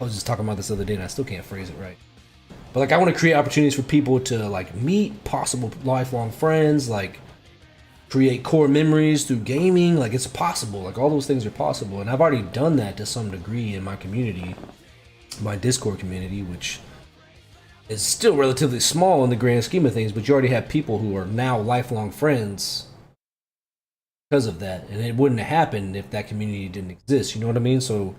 I was just talking about this the other day and I still can't phrase it right. But like I want to create opportunities for people to like meet possible lifelong friends, like create core memories through gaming. Like it's possible. Like all those things are possible. And I've already done that to some degree in my community, my Discord community, which is still relatively small in the grand scheme of things, but you already have people who are now lifelong friends because of that. And it wouldn't have happened if that community didn't exist. You know what I mean? So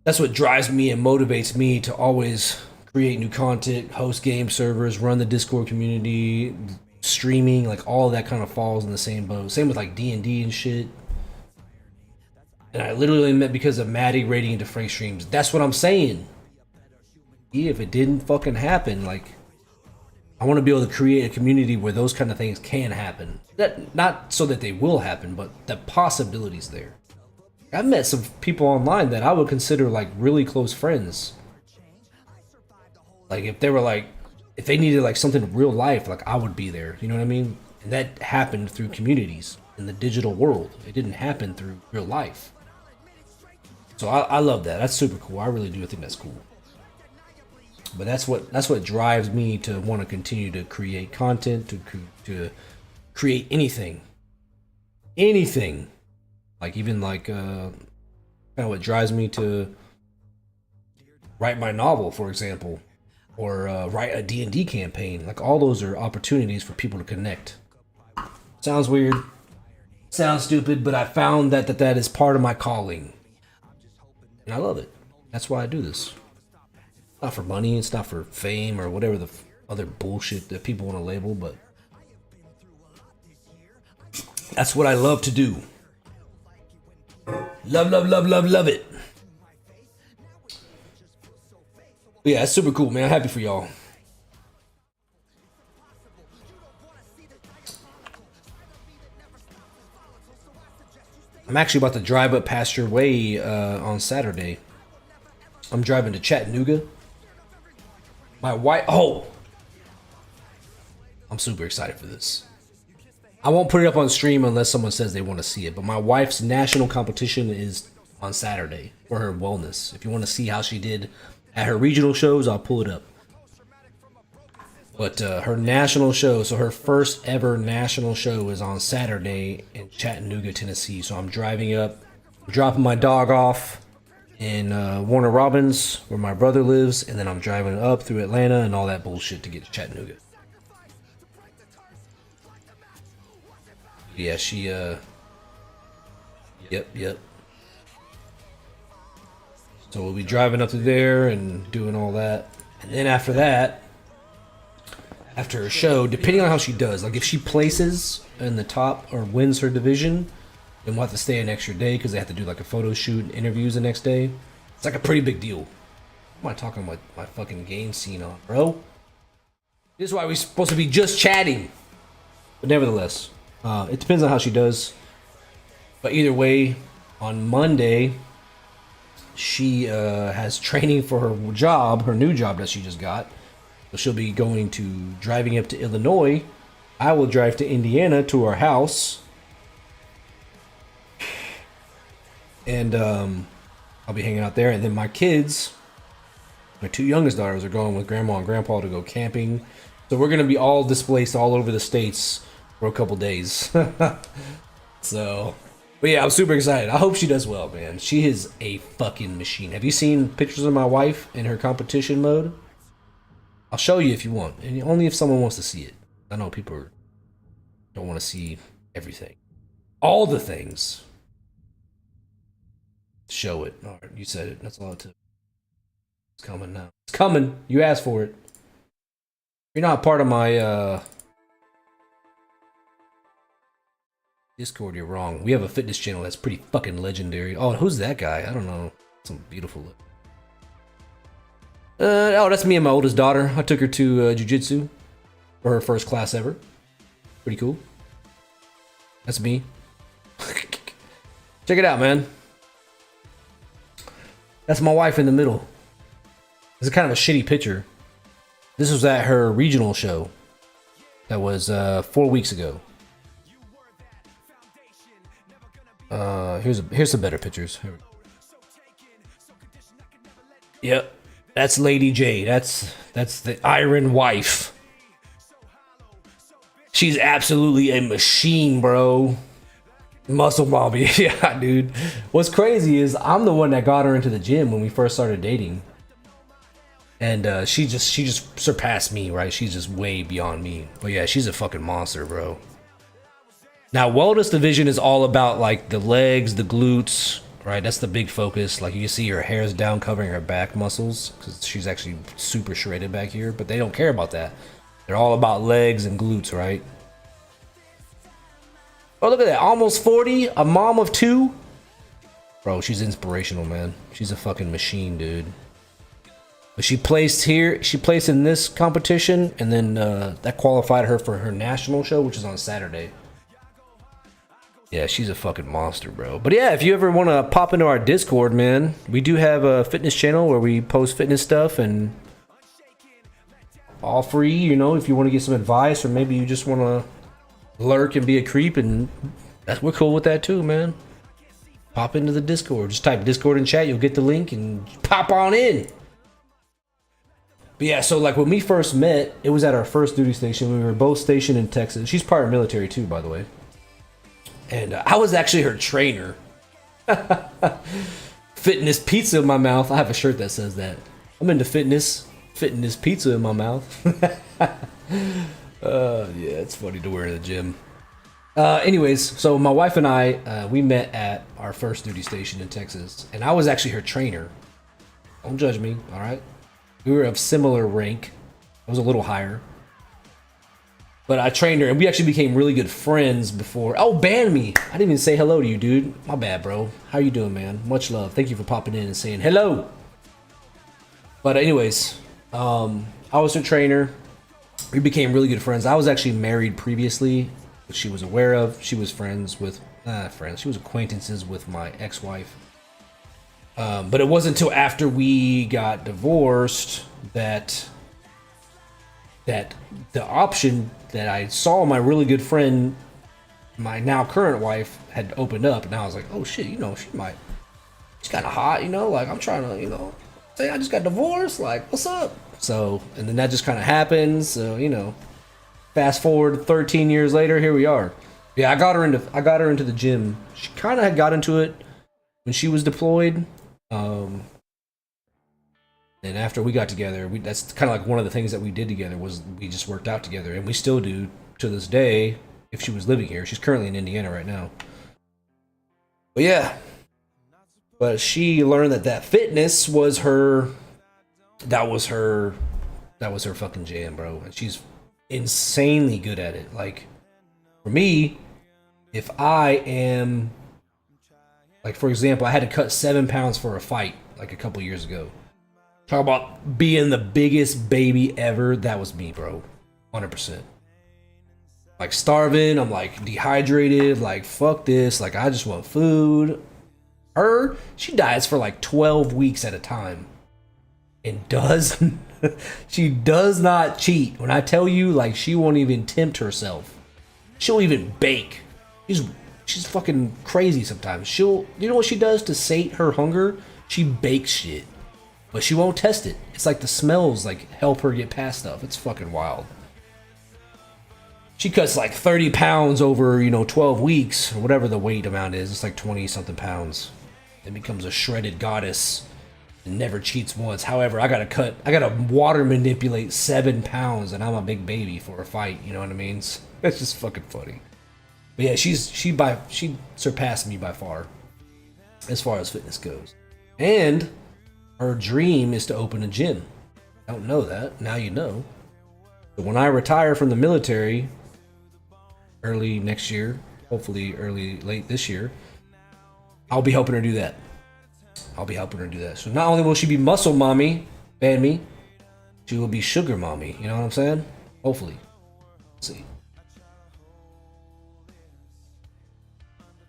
that's what drives me and motivates me to always create new content, host game servers, run the Discord community, streaming, like all of that kind of falls in the same boat. Same with like D&D and shit. And I literally met because of Maddie rating into Frank streams. That's what I'm saying. Yeah, if it didn't fucking happen, like I want to be able to create a community where those kind of things can happen. That not so that they will happen, but the possibilities there. I've met some people online that I would consider like really close friends. Like if they were like, if they needed like something in real life, like I would be there. You know what I mean? And that happened through communities in the digital world. It didn't happen through real life. So I love that. That's super cool. I really do think that's cool. But that's what drives me to want to continue to create content, to create anything. Like even like kind of what drives me to write my novel, for example, or write a D&D campaign. Like all those are opportunities for people to connect. Sounds weird, sounds stupid, but I found that is part of my calling, and I love it. That's why I do this. Not for money, it's not for fame or whatever the other bullshit that people want to label, but that's what I love to do. Love it. But yeah, it's super cool, man. I'm happy for y'all. I'm actually about to drive up past your way on Saturday. I'm driving to Chattanooga. My wife, I'm super excited for this. I won't put it up on stream unless someone says they want to see it, but my wife's national competition is on Saturday for her wellness. If you want to see how she did at her regional shows, I'll pull it up. But her national show, so her first ever national show is on Saturday in Chattanooga, Tennessee. So I'm driving up, dropping my dog off in Warner Robins, where my brother lives, and then I'm driving up through Atlanta and all that bullshit to get to Chattanooga. Yeah, she, Yep. So we'll be driving up to there and doing all that. And then after that, after her show, depending on how she does, like if she places in the top or wins her division, then we'll have to stay an extra day because they have to do like a photo shoot and interviews the next day. It's like a pretty big deal. What am I talking about my fucking game scene on, bro? This is why we're supposed to be just chatting. But nevertheless, it depends on how she does. But either way, on Monday, she has training for her job, her new job that she just got. So she'll be driving up to Illinois. I will drive to Indiana to our house. And I'll be hanging out there. And then my kids, my two youngest daughters, are going with grandma and grandpa to go camping. So we're going to be all displaced all over the states for a couple days. So, but yeah, I'm super excited. I hope she does well, man. She is a fucking machine. Have you seen pictures of my wife in her competition mode? I'll show you if you want, and only if someone wants to see it. I know people don't want to see everything. All the things. Show it. All right, you said it. That's all it took. It's coming now. It's coming. You asked for it. You're not part of my Discord, you're wrong. We have a fitness channel that's pretty fucking legendary. Oh, who's that guy? I don't know. Some beautiful look. Oh, that's me and my oldest daughter. I took her to jiu-jitsu for her first class ever. Pretty cool. That's me. Check it out, man. That's my wife in the middle. This is kind of a shitty picture. This was at her regional show. That was 4 weeks ago. Here's some better pictures. Yep, that's Lady J. That's the Iron Wife. She's absolutely a machine, bro. Muscle mommy, yeah, dude. What's crazy is I'm the one that got her into the gym when we first started dating, and she just surpassed me, right? She's just way beyond me. But yeah, she's a fucking monster, bro. Now, wellness division is all about like the legs, the glutes, right? That's the big focus. Like you see her hair's down covering her back muscles because she's actually super shredded back here, but they don't care about that. They're all about legs and glutes, right? Oh, look at that. Almost 40, a mom of 2. Bro, she's inspirational, man. She's a fucking machine, dude. But she placed here, she placed in this competition, and then that qualified her for her national show, which is on Saturday. Yeah, she's a fucking monster, bro. But yeah, if you ever want to pop into our Discord, man, we do have a fitness channel where we post fitness stuff and all free, you know, if you want to get some advice or maybe you just want to lurk and be a creep, and we're cool with that too, man. Pop into the Discord. Just type Discord in chat, you'll get the link and pop on in. But yeah, so like when we first met, it was at our first duty station. We were both stationed in Texas. She's prior military too, by the way. And I was actually her trainer. Fitness pizza in my mouth. I have a shirt that says that. I'm into fitness. Fitness pizza in my mouth. Yeah, it's funny to wear in the gym. Anyways, so my wife and I, we met at our first duty station in Texas. And I was actually her trainer. Don't judge me, all right? We were of similar rank. I was a little higher. But I trained her, and we actually became really good friends before. Oh, ban me! I didn't even say hello to you, dude. My bad, bro. How you doing, man? Much love. Thank you for popping in and saying hello. But anyways, I was her trainer. We became really good friends. I was actually married previously, which she was aware of. She was friends with, she was acquaintances with my ex-wife. But it wasn't until after we got divorced that the option that I saw my really good friend, my now current wife, had opened up, and I was like, oh shit, you know, she's kind of hot, you know, like I'm trying to, you know, say I just got divorced, like what's up? So, and then that just kind of happened. So, you know, fast forward 13 years later, here we are. Yeah, I got her into the gym. She kind of had got into it when she was deployed. And after we got together, that's kind of like one of the things that we did together was we just worked out together, and we still do to this day. If she was living here, she's currently in Indiana right now. But yeah, but she learned that fitness was her. That was her fucking jam, bro. And she's insanely good at it. Like for me, if I am, like for example, I had to cut 7 pounds for a fight like a couple years ago. Talk about being the biggest baby ever. That was me, bro. 100%. Like starving, I'm like dehydrated, like fuck this, like I just want food. She diets for like 12 weeks at a time. And she does not cheat. When I tell you, like, she won't even tempt herself. She'll even bake. She's fucking crazy sometimes. You know what she does to sate her hunger? She bakes shit. But she won't test it. It's like the smells like help her get past stuff. It's fucking wild. She cuts like 30 pounds over, 12 weeks, or whatever the weight amount is. It's like 20 something pounds. Then becomes a shredded goddess and never cheats once. However, I gotta water manipulate 7 pounds, and I'm a big baby for a fight. You know what I mean? That's just fucking funny. But yeah, she surpassed me by far as fitness goes. And her dream is to open a gym. I don't know that. Now you know. But when I retire from the military, early next year, hopefully late this year, I'll be helping her do that. So not only will she be muscle mommy, me, she will be sugar mommy. You know what I'm saying? Hopefully. Let's see.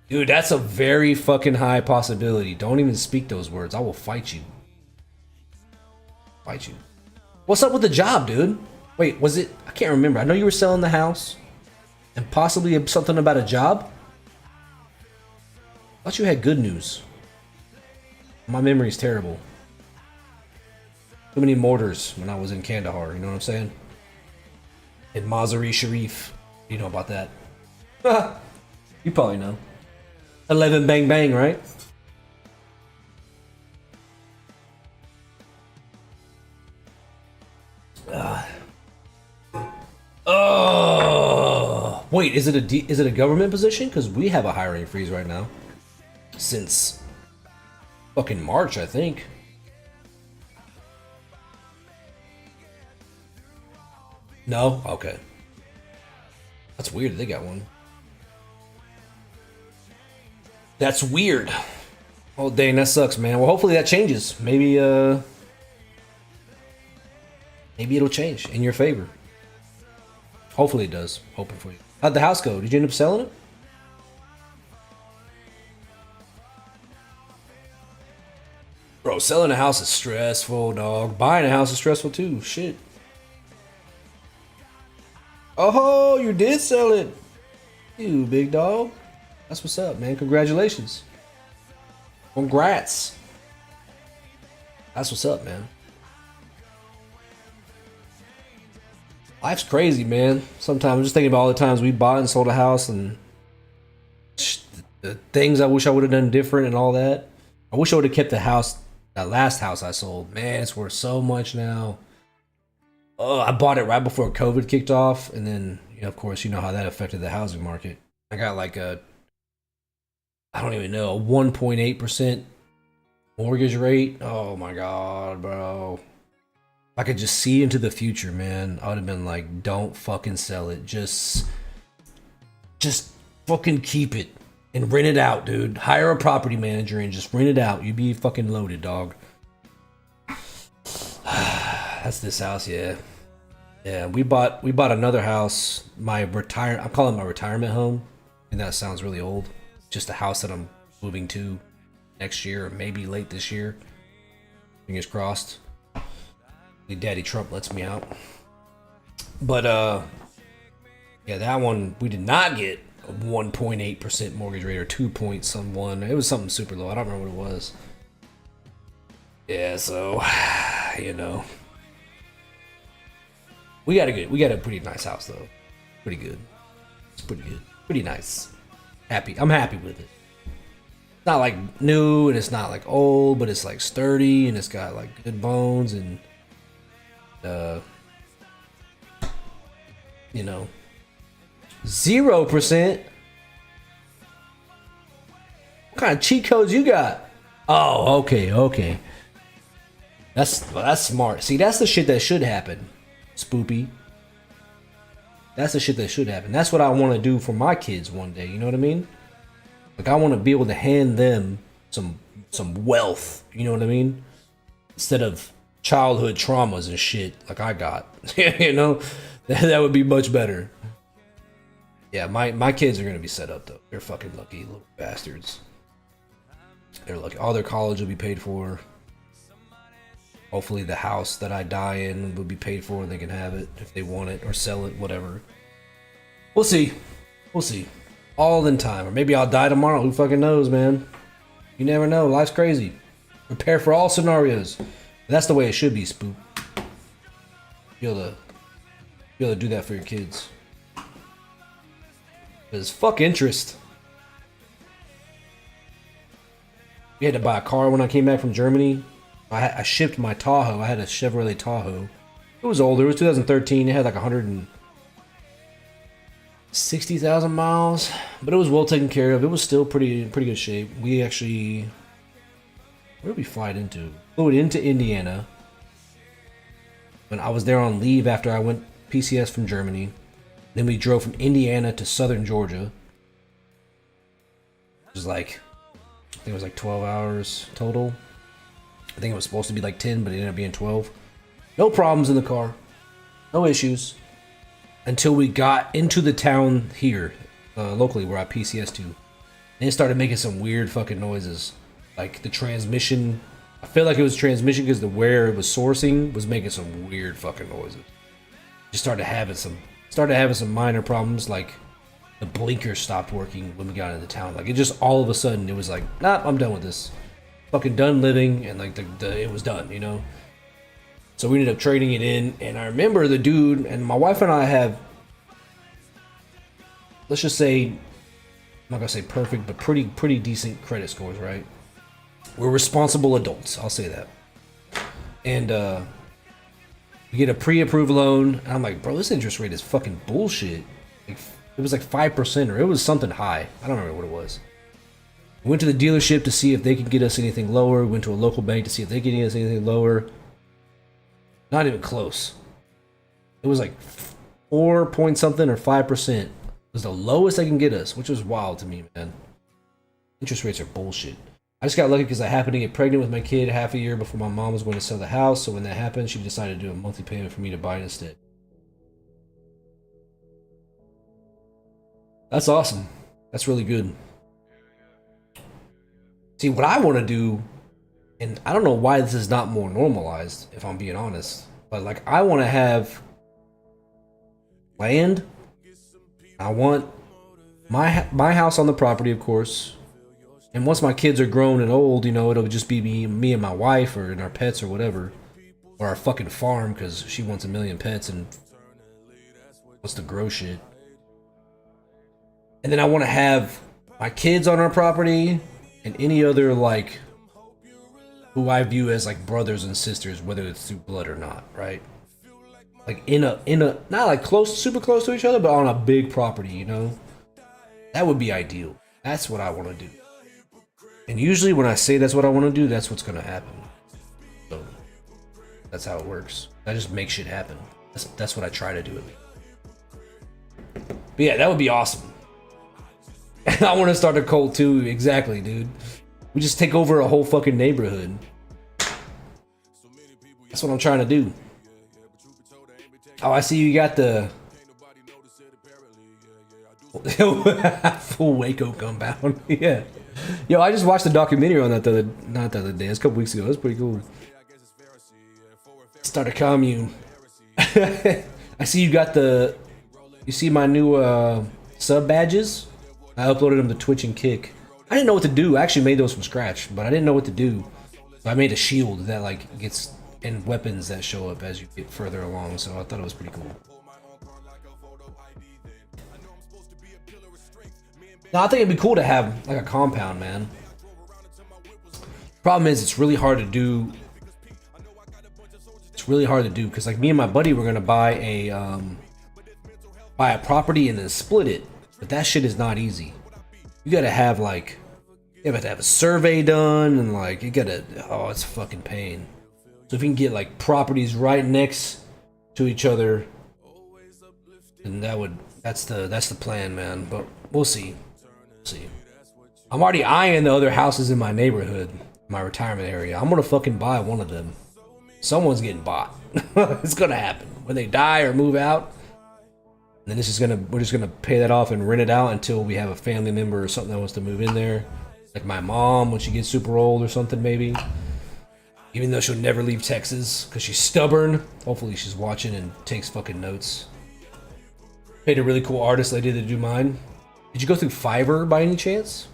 Dude, that's a very fucking high possibility. Don't even speak those words. I will fight you. What's up with the job, dude? Wait, was it? I can't remember. I know you were selling the house and possibly something about a job. I thought you had good news. My memory's terrible. Too many mortars when I was in Kandahar, you know what I'm saying? In Mazar-e Sharif. You know about that. You probably know. 11 bang bang, right? Wait, is it a government position? Because we have a hiring freeze right now. Since fucking March, I think. No? Okay. That's weird. They got one. That's weird. Oh, dang, that sucks, man. Well, hopefully that changes. Maybe it'll change in your favor. Hopefully it does. Hoping for you. How'd the house go? Did you end up selling it? Bro, selling a house is stressful, dog. Buying a house is stressful too. Shit. Oh, you did sell it. You big dog. That's what's up, man. Congratulations. Congrats. That's what's up, man. Life's crazy, man. Sometimes I'm just thinking about all the times we bought and sold a house and the things I wish I would have done different and all that. I wish I would have kept the house, that last house I sold. Man, it's worth so much now. Oh, I bought it right before COVID kicked off, and then, of course, you know how that affected the housing market. I got like I don't even know, a 1.8% mortgage rate. Oh my god, bro. If I could just see into the future, man, I would have been like, don't fucking sell it. Just fucking keep it and rent it out, dude. Hire a property manager and just rent it out. You'd be fucking loaded, dog. That's this house, yeah. Yeah, we bought another house. I'm calling it my retirement home. And that sounds really old. Just a house that I'm moving to next year or maybe late this year. Fingers crossed. Daddy Trump lets me out. But yeah, that one we did not get a 1.8% mortgage rate or 2 point some. It was something super low. I don't remember what it was. Yeah, so we got a pretty nice house though. Pretty good. It's pretty good. Pretty nice. I'm happy with it. It's not like new and it's not like old, but it's like sturdy and it's got like good bones and 0%. What kind of cheat codes you got? Oh, okay. That's smart. See, that's the shit that should happen, Spoopy. That's the shit that should happen. That's what I want to do for my kids one day. You know what I mean? Like, I want to be able to hand them some wealth. You know what I mean? Instead of childhood traumas and shit like I got. That would be much better. Yeah, my kids are gonna be set up though. They're fucking lucky little bastards. They're lucky. All their college will be paid for. Hopefully the house that I die in will be paid for and they can have it if they want it or sell it, whatever. We'll see. We'll see. All in time. Or maybe I'll die tomorrow. Who fucking knows, man? You never know. Life's crazy. Prepare for all scenarios. That's the way it should be, Spook. Be able to do that for your kids. Because fuck interest. We had to buy a car when I came back from Germany. I shipped my Tahoe. I had a Chevrolet Tahoe. It was older. It was 2013. It had like 160,000 miles, but it was well taken care of. It was still pretty good shape. We actually, where did we fly it into? Flew it into Indiana. When I was there on leave after I went PCS from Germany. Then we drove from Indiana to southern Georgia. It was like, I think it was like 12 hours total. I think it was supposed to be like 10, but it ended up being 12. No problems in the car. No issues. Until we got into the town here, locally, where I PCS to. And it started making some weird fucking noises. Like the transmission. I feel like it was transmission because where it was sourcing was making some weird fucking noises. Just started having some minor problems, like the blinker stopped working when we got into town. Like it just all of a sudden it was like, nah, I'm done with this. Fucking done living, and like it was done, you know. So we ended up trading it in, and I remember the dude, and my wife and I have, let's just say, I'm not gonna say perfect, but pretty decent credit scores, right? We're responsible adults, I'll say that. And we get a pre-approved loan, and I'm like, bro, this interest rate is fucking bullshit. Like, it was like 5%, or it was something high. I don't remember what it was. We went to the dealership to see if they could get us anything lower. We went to a local bank to see if they could get us anything lower. Not even close. It was like 4 point something or 5% was the lowest they can get us, which was wild to me, man. Interest rates are bullshit. I just got lucky because I happened to get pregnant with my kid half a year before my mom was going to sell the house. So when that happened, she decided to do a monthly payment for me to buy it instead. That's awesome. That's really good. See, what I want to do, and I don't know why this is not more normalized, if I'm being honest, but like I want to have land. I want my house on the property, of course. And once my kids are grown and old, you know, it'll just be me and my wife, or and our pets or whatever, or our fucking farm because she wants 1 million pets and wants to grow shit. And then I want to have my kids on our property and any other like who I view as like brothers and sisters, whether it's through blood or not, right? Like in a not like super close to each other, but on a big property, you know? That would be ideal. That's what I want to do. And usually when I say that's what I want to do, that's what's going to happen. So that's how it works. I just make shit happen. That's what I try to do. But yeah, that would be awesome. And I want to start a cult too. Exactly, dude. We just take over a whole fucking neighborhood. That's what I'm trying to do. Oh, I see you got the full Waco compound. Yeah. Yo, I just watched the documentary on that not the other day. It's a couple weeks ago. It was pretty cool. Start a commune. I see you got you see my new sub badges? I uploaded them to Twitch and Kick. I didn't know what to do. I actually made those from scratch, but I didn't know what to do. So I made a shield that like gets and weapons that show up as you get further along. So I thought it was pretty cool. No, I think it'd be cool to have like a compound, man. Problem is, it's really hard to do. It's really hard to do because like me and my buddy were gonna buy a property and then split it, but that shit is not easy. You gotta have like, you have to have a survey done and like you gotta. Oh, it's fucking pain. So if you can get like properties right next to each other, then that's the plan, man. But we'll see. See, I'm already eyeing the other houses in my neighborhood, my retirement area. I'm gonna fucking buy one of them. Someone's getting bought. It's gonna happen when they die or move out. then we're just gonna pay that off and rent it out until we have a family member or something that wants to move in there. Like my mom when she gets super old or something, maybe. Even though she'll never leave Texas because she's stubborn. Hopefully she's watching and takes fucking notes. Paid a really cool artist lady to do mine. Did you go through Fiverr by any chance?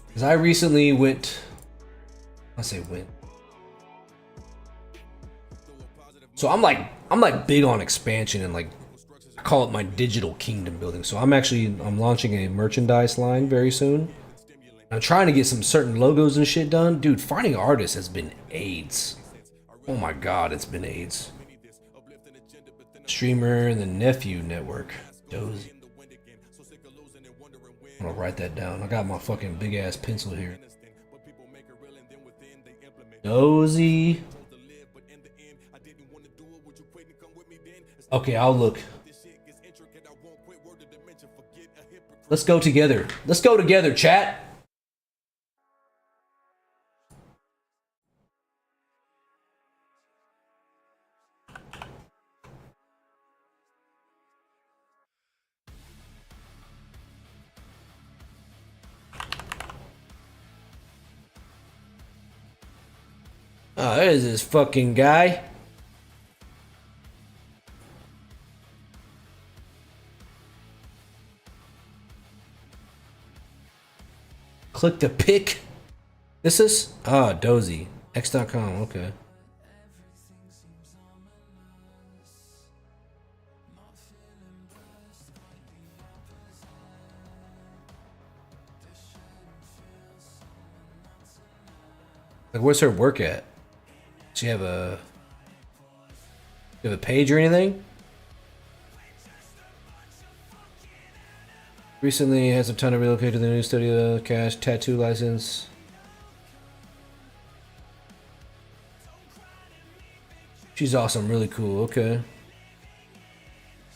Because I recently went. So I'm like big on expansion and like I call it my digital kingdom building. So I'm launching a merchandise line very soon. I'm trying to get some certain logos and shit done. Dude, finding artists has been AIDS. Oh my god, it's been AIDS. Streamer and the Nephew Network. Dozy. I'm gonna write that down. I got my fucking big ass pencil here. Dozy. Okay, I'll look. Let's go together. Let's go together, chat. Oh, there's this fucking guy. Click the pick. This is Dozy. X.com, okay. Like, where's her work at? Does she have a page or anything? Recently has a ton of relocated to the new studio, cash, tattoo license. She's awesome, really cool, okay.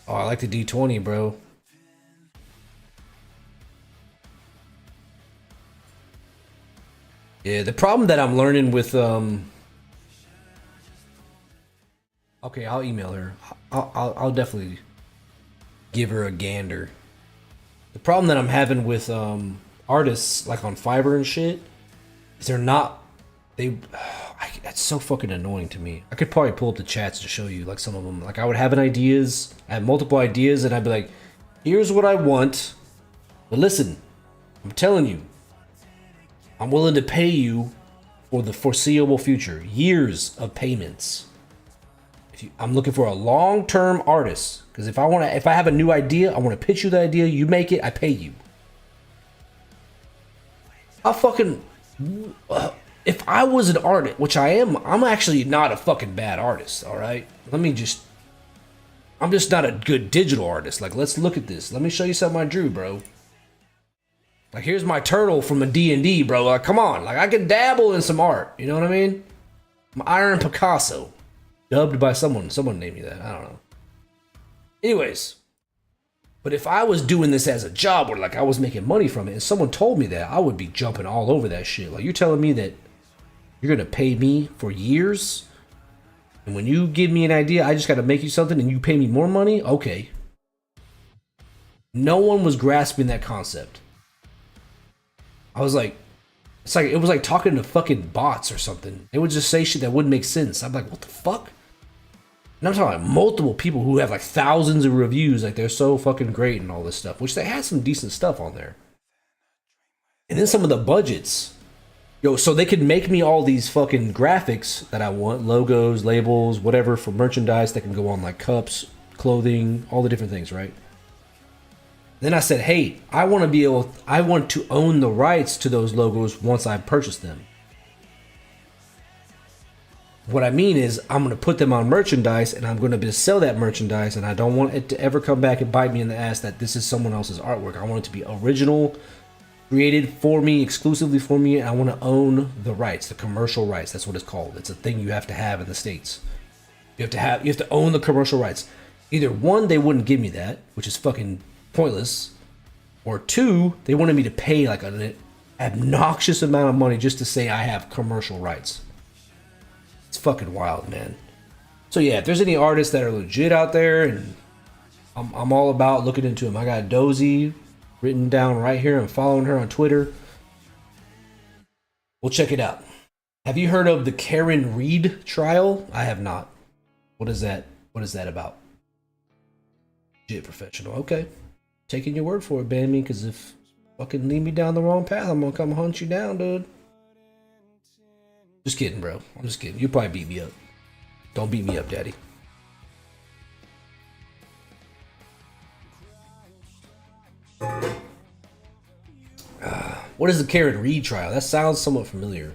Oh, I like the D20, bro. Yeah, the problem that I'm learning with okay, I'll email her. I'll definitely give her a gander. The problem that I'm having with artists like on Fiverr and shit is that's so fucking annoying to me. I could probably pull up the chats to show you like some of them. Like I would have I had multiple ideas and I'd be like, here's what I want. But listen, I'm telling you, I'm willing to pay you for the foreseeable future, years of payments. I'm looking for a long-term artist because if I have a new idea, I want to pitch you the idea. You make it, I pay you. If I was an artist, which I am, I'm actually not a fucking bad artist. All right, I'm just not a good digital artist. Like, let's look at this. Let me show you something I drew, bro. Like, here's my turtle from a D&D, bro. Like, come on. Like, I can dabble in some art. You know what I mean? I'm Iron Picasso. Dubbed by someone. Someone named me that. I don't know. Anyways. But if I was doing this as a job or like I was making money from it and someone told me that, I would be jumping all over that shit. Like, you're telling me that you're going to pay me for years? And when you give me an idea, I just got to make you something and you pay me more money? Okay. No one was grasping that concept. I was like, it was like talking to fucking bots or something. They would just say shit that wouldn't make sense. I'm like, what the fuck? And I'm talking about multiple people who have like thousands of reviews, like they're so fucking great and all this stuff, which they had some decent stuff on there. And then some of the budgets. Yo, so they could make me all these fucking graphics that I want, logos, labels, whatever, for merchandise that can go on like cups, clothing, all the different things, right? Then I said, hey, I want to own the rights to those logos once I purchase them. What I mean is I'm going to put them on merchandise and I'm going to sell that merchandise, and I don't want it to ever come back and bite me in the ass that this is someone else's artwork. I want it to be original, created for me, exclusively for me, and I want to own the rights, the commercial rights. That's what it's called. It's a thing you have to have in the States. You have to own the commercial rights. Either one, they wouldn't give me that, which is fucking pointless, or two, they wanted me to pay like an obnoxious amount of money just to say I have commercial rights. It's fucking wild, man. So yeah, if there's any artists that are legit out there, and I'm all about looking into them. I got Dozy written down right here. I'm following her on Twitter. We'll check it out. Have you heard of the Karen Reed trial? I have not. What is that? What is that about? Legit professional. Okay. Taking your word for it, ban me, because if fucking lead me down the wrong path, I'm gonna come hunt you down, dude. Just kidding, bro. I'm just kidding. You probably beat me up. Don't beat me up, daddy. What is the Karen Reed trial? That sounds somewhat familiar.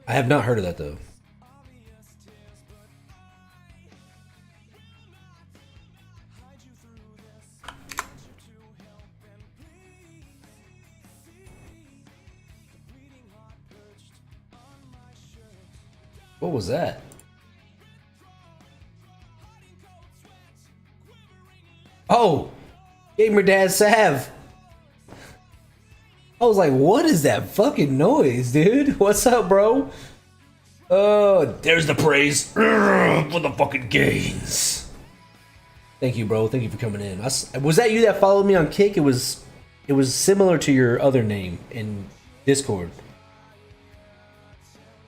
I have not heard of that though. What was that? Oh, Gamer Dad Sav. I was like, what is that fucking noise, dude? What's up, bro? There's the praise for the fucking gains. Thank you, bro. Thank you for coming in. Was that you that followed me on Kick? It was similar to your other name in Discord.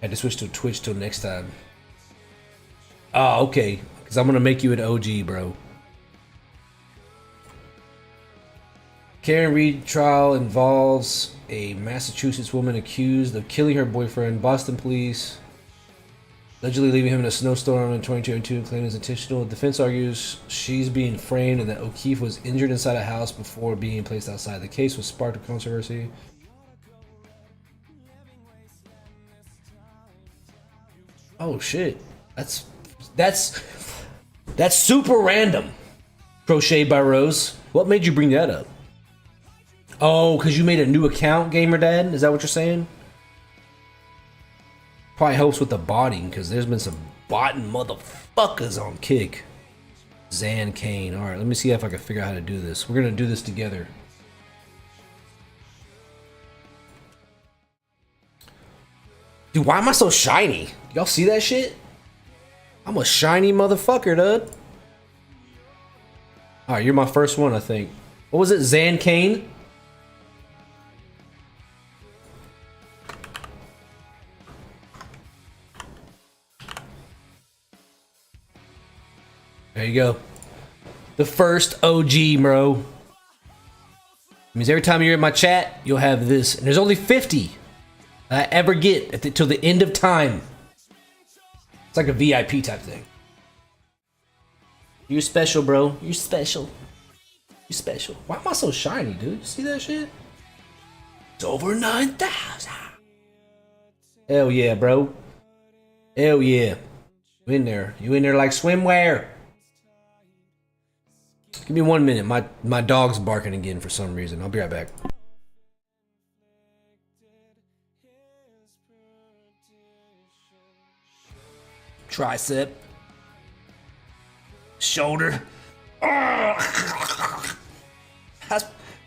I had to switch to Twitch till next time. Oh, okay. Because I'm going to make you an OG, bro. Karen Reed trial involves a Massachusetts woman accused of killing her boyfriend. Boston police allegedly leaving him in a snowstorm in 2022, claiming it's intentional. The defense argues she's being framed and that O'Keefe was injured inside a house before being placed outside. The case was sparked a controversy. Oh shit. That's super random. Crocheted by Rose. What made you bring that up? Oh, because you made a new account, Gamer Dad? Is that what you're saying? Probably helps with the botting, because there's been some botting motherfuckers on Kick. Zan Kane. Alright, let me see if I can figure out how to do this. We're going to do this together. Dude, why am I so shiny? Y'all see that shit? I'm a shiny motherfucker, dude. Alright, you're my first one, I think. What was it? Zan Kane? There you go. The first OG, bro. Means every time you're in my chat, you'll have this. And there's only 50 that I ever get till the end of time. It's like a VIP type thing. You're special, bro. You're special. You're special. Why am I so shiny, dude? You see that shit? It's over 9,000. Hell yeah, bro. Hell yeah. You in there. You in there like swimwear. Give me 1 minute. My dog's barking again for some reason. I'll be right back. Tricep. Shoulder.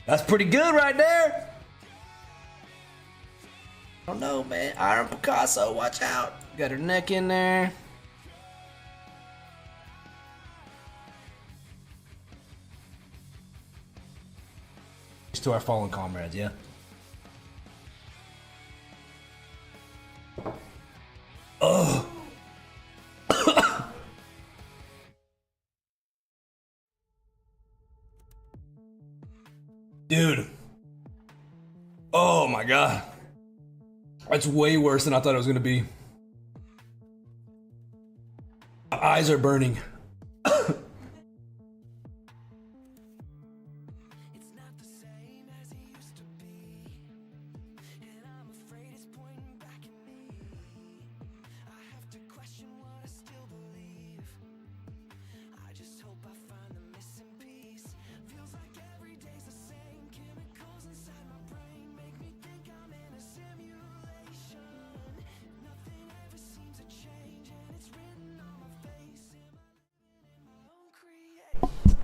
That's pretty good right there. I don't know, man. Iron Picasso, watch out. Got her neck in there. To our fallen comrades, yeah. Oh. Dude. Oh my god. That's way worse than I thought it was gonna be. My eyes are burning.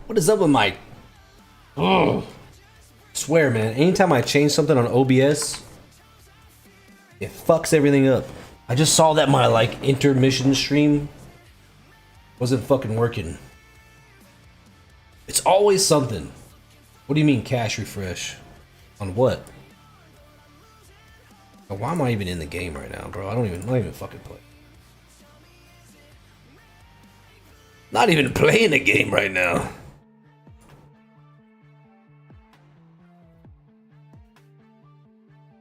What is up with my... Ugh. Swear, man. Anytime I change something on OBS, it fucks everything up. I just saw that my like intermission stream wasn't fucking working. It's always something. What do you mean cache refresh? On what? Why am I even in the game right now, bro? I don't even fucking play. Not even playing the game right now.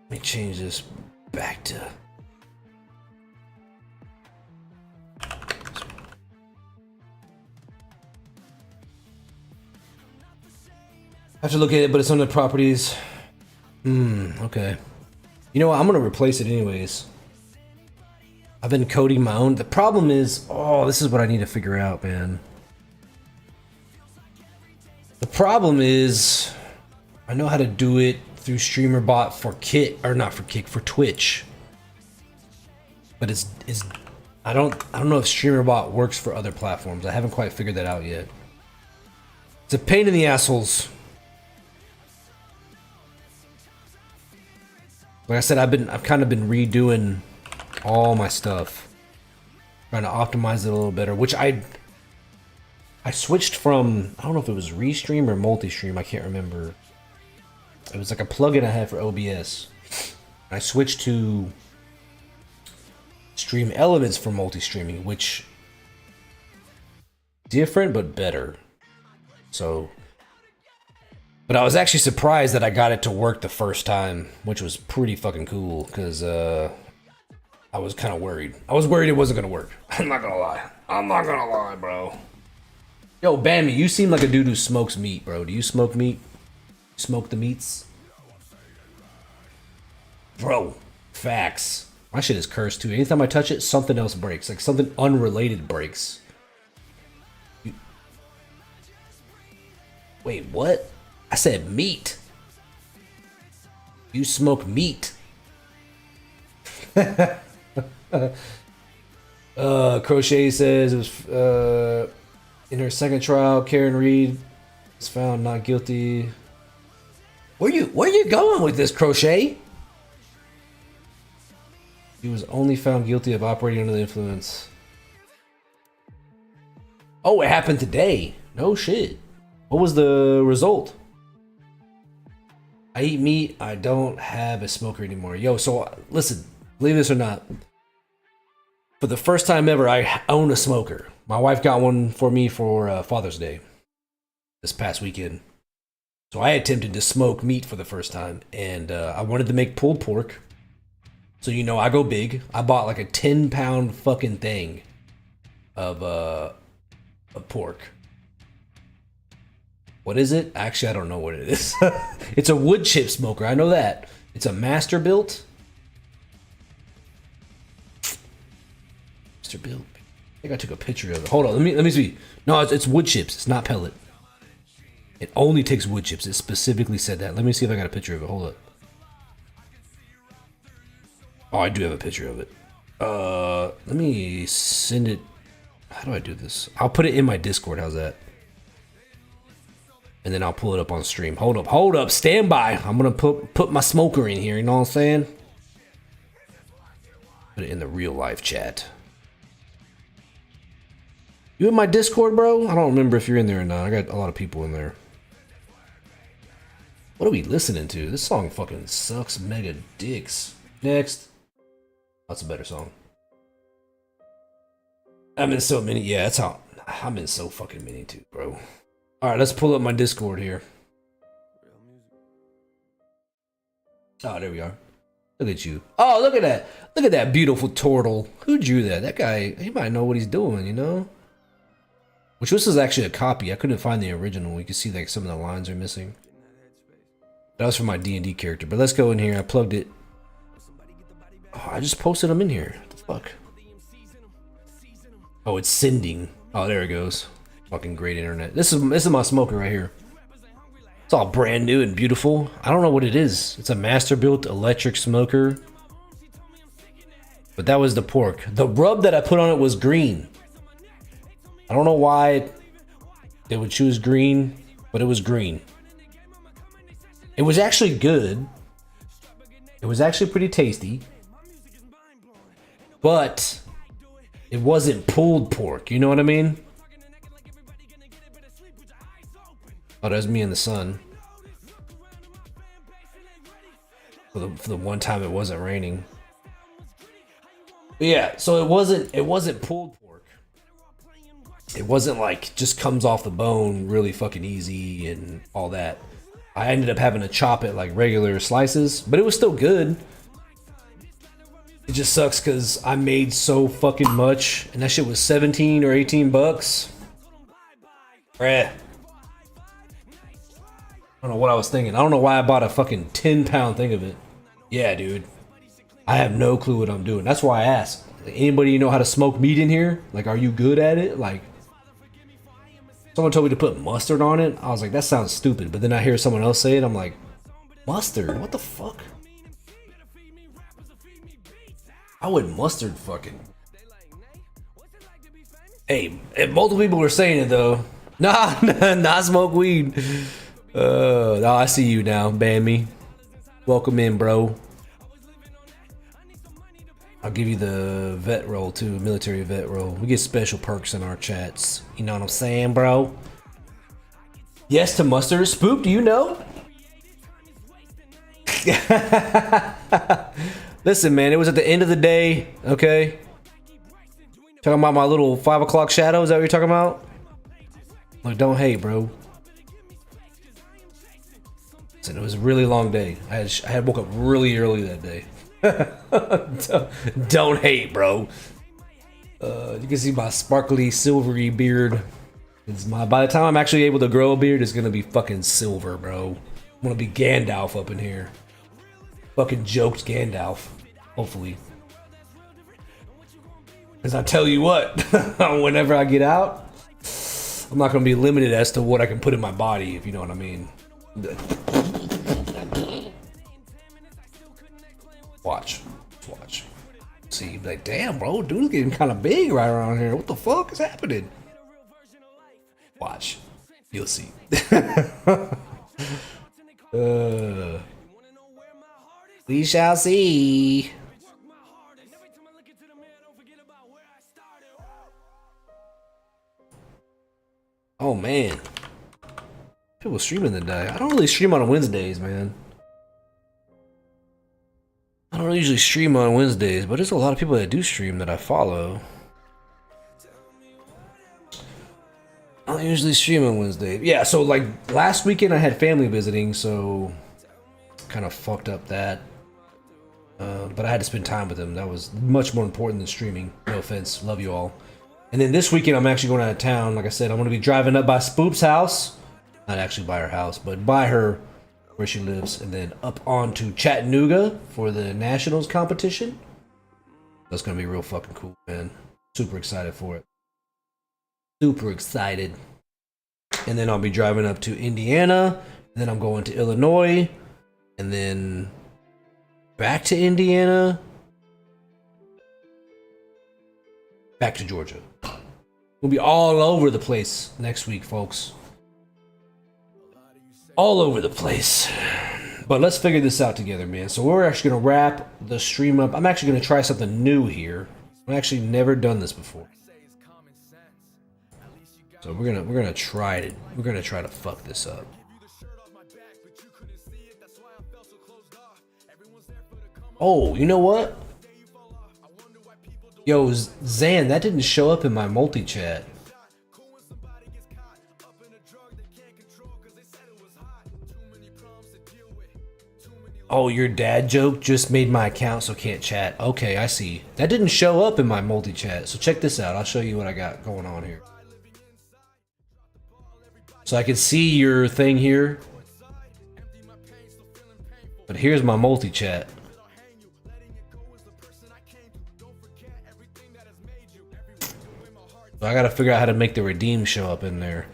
Let me change this back to... I have to look at it, but it's on the properties. Okay. You know what? I'm gonna replace it anyways. I've been coding my own. The problem is, oh, this is what I need to figure out, man. The problem is, I know how to do it through StreamerBot for Kit, or not for Kick, for Twitch. But I don't know if StreamerBot works for other platforms. I haven't quite figured that out yet. It's a pain in the assholes. Like I said, I've kind of been redoing all my stuff, trying to optimize it a little better. Which I switched from, I don't know if it was Restream or Multistream. I can't remember. It was like a plugin I had for OBS. I switched to Stream Elements for multi-streaming, which different but better. So. But I was actually surprised that I got it to work the first time, which was pretty fucking cool, because I was kind of worried. I was worried it wasn't going to work. I'm not going to lie. I'm not going to lie, bro. Yo, Bammy, you seem like a dude who smokes meat, bro. Do you smoke meat? Smoke the meats? Bro, facts. My shit is cursed, too. Anytime I touch it, something else breaks. Like, something unrelated breaks. Wait, what? I said meat. You smoke meat. Crochet says it was in her second trial, Karen Reed was found not guilty. Where you going with this, Crochet? He was only found guilty of operating under the influence. Oh, it happened today. No shit. What was the result? I eat meat. I don't have a smoker anymore. Yo, so listen, believe this or not, for the first time ever, I own a smoker. My wife got one for me for Father's Day this past weekend. So I attempted to smoke meat for the first time, and I wanted to make pulled pork. So, you know, I go big. I bought like a 10-pound fucking thing of pork. What is it? Actually, I don't know what it is. It's a wood chip smoker. I know that. It's a master built. Master built. I think I took a picture of it. Hold on. Let me see. No, it's wood chips. It's not pellet. It only takes wood chips. It specifically said that. Let me see if I got a picture of it. Hold up. Oh, I do have a picture of it. Let me send it. How do I do this? I'll put it in my Discord. How's that? And then I'll pull it up on stream. Hold up, stand by. I'm gonna put my smoker in here, you know what I'm saying? Put it in the real life chat. You in my Discord, bro? I don't remember if you're in there or not. I got a lot of people in there. What are we listening to? This song fucking sucks mega dicks. Next. That's a better song. I'm in so many. Yeah, that's how. I'm in so fucking many too, bro. Alright, let's pull up my Discord here. Oh, there we are. Look at you. Oh, look at that. Look at that beautiful turtle. Who drew that? That guy, he might know what he's doing, you know? Which this is actually a copy. I couldn't find the original. You can see like some of the lines are missing. That was for my D&D character. But let's go in here. I plugged it. Oh, I just posted them in here. What the fuck? Oh, it's sending. Oh, there it goes. Fucking great internet. This is my smoker right here. It's all brand new and beautiful. I don't know what it is. It's a master built electric smoker. But that was the pork. The rub that I put on it was green. I don't know why they would choose green, but it was green. It was actually good. It was actually pretty tasty. but it wasn't pulled pork. You know what I mean? Oh, there's me in the sun. For the one time it wasn't raining. But yeah, so it wasn't pulled pork. It wasn't like just comes off the bone really fucking easy and all that. I ended up having to chop it like regular slices, but it was still good. It just sucks because I made so fucking much, and that shit was 17 or 18 bucks. Bruh. I don't know what I was thinking. I don't know why I bought a fucking 10-pound thing of it. Yeah, dude. I have no clue what I'm doing. That's why I asked. Like, anybody know how to smoke meat in here? Like, are you good at it? Like, someone told me to put mustard on it. I was like, that sounds stupid. But then I hear someone else say it. I'm like, mustard? What the fuck? How would mustard fucking... Hey, multiple people were saying it though. Nah, not smoke weed. No, I see you now, Bammy. Welcome in, bro. I'll give you the vet roll too, military vet roll. We get special perks in our chats. You know what I'm saying, bro? Yes to mustard. Spook, do you know? Listen, man, it was at the end of the day, okay? Talking about my little 5 o'clock shadow, is that what you're talking about? Like, don't hate, bro. Listen, it was a really long day. I had woke up really early that day. Don't hate, bro. You can see my sparkly, silvery beard. By the time I'm actually able to grow a beard, it's gonna be fucking silver, bro. I'm gonna be Gandalf up in here. Fucking joked Gandalf. Hopefully. Because I tell you what, whenever I get out, I'm not gonna be limited as to what I can put in my body, if you know what I mean. Watch. Watch. See, you be like, damn, bro, dude's getting kind of big right around here. What the fuck is happening? Watch. You'll see. We shall see. Oh, man. People streaming today. I don't really stream on Wednesdays, man. I don't usually stream on Wednesdays, but there's a lot of people that do stream that I follow. I don't usually stream on Wednesday. Yeah, so like last weekend I had family visiting, so kind of fucked up that. But I had to spend time with them. That was much more important than streaming. No offense, love you all. And then this weekend I'm actually going out of town. Like I said, I'm going to be driving up by Spoop's house. Not actually by her house, but by her, where she lives, and then up onto Chattanooga for the Nationals competition. That's gonna be real fucking cool, man. Super excited for it. Super excited. And then I'll be driving up to Indiana, and then I'm going to Illinois, and then back to Indiana, back to Georgia. We'll be all over the place next week, folks. All over the place. But let's figure this out together, man. So we're actually gonna wrap the stream up. I'm actually gonna try something new here. I've actually never done this before. So we're gonna try it. We're gonna try to fuck this up. Oh, you know what? Yo, Zan, that didn't show up in my multi-chat. Oh, your dad joke just made my account so can't chat. Okay, I see. That didn't show up in my multi-chat. So check this out. I'll show you what I got going on here. So I can see your thing here. But here's my multi-chat. So I gotta figure out how to make the redeem show up in there.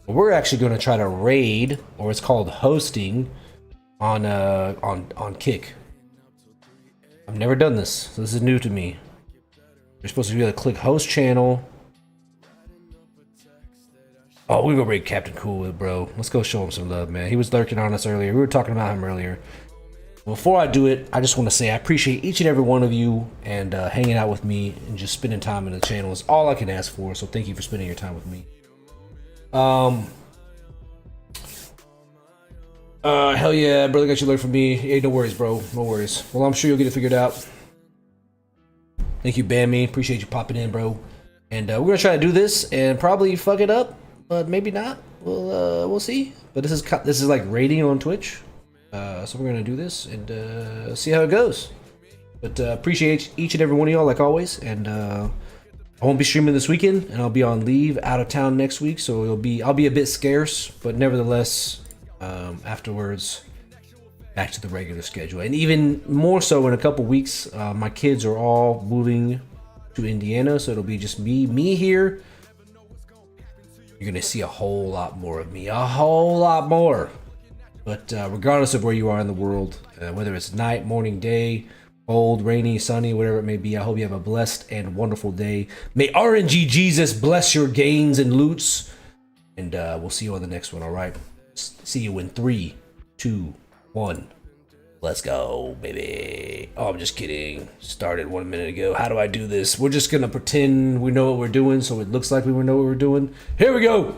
But we're actually gonna try to raid, or it's called hosting, on Kick. I've never done this, so this is new to me. You're supposed to be able to click host channel. Oh, we go raid Captain Cool with, bro. Let's go show him some love, man. He was lurking on us earlier. We were talking about him earlier. Before I do it, I just want to say I appreciate each and every one of you and hanging out with me and just spending time in the channel is all I can ask for. So thank you for spending your time with me. Hell yeah, brother, got you learn from me. Hey, no worries, bro. No worries. Well, I'm sure you'll get it figured out. Thank you, Bammy. Appreciate you popping in, bro. And we're gonna try to do this and probably fuck it up, but maybe not. We'll see. But this is like rating on Twitch. So we're gonna do this and see how it goes. But appreciate each and every one of y'all like always. And I won't be streaming this weekend, and I'll be on leave out of town next week, so I'll be a bit scarce, but nevertheless, afterwards, back to the regular schedule. And even more so in a couple weeks, my kids are all moving to Indiana, so it'll be just me here. You're gonna see a whole lot more of me, a whole lot more. But regardless of where you are in the world, whether it's night, morning, day, cold, rainy, sunny, whatever it may be, I hope you have a blessed and wonderful day. May RNG Jesus bless your gains and loots. And we'll see you on the next one, all right? See you in 3, 2, 1. Let's go, baby. Oh, I'm just kidding. Started 1 minute ago. How do I do this? We're just going to pretend we know what we're doing so it looks like we know what we're doing. Here we go.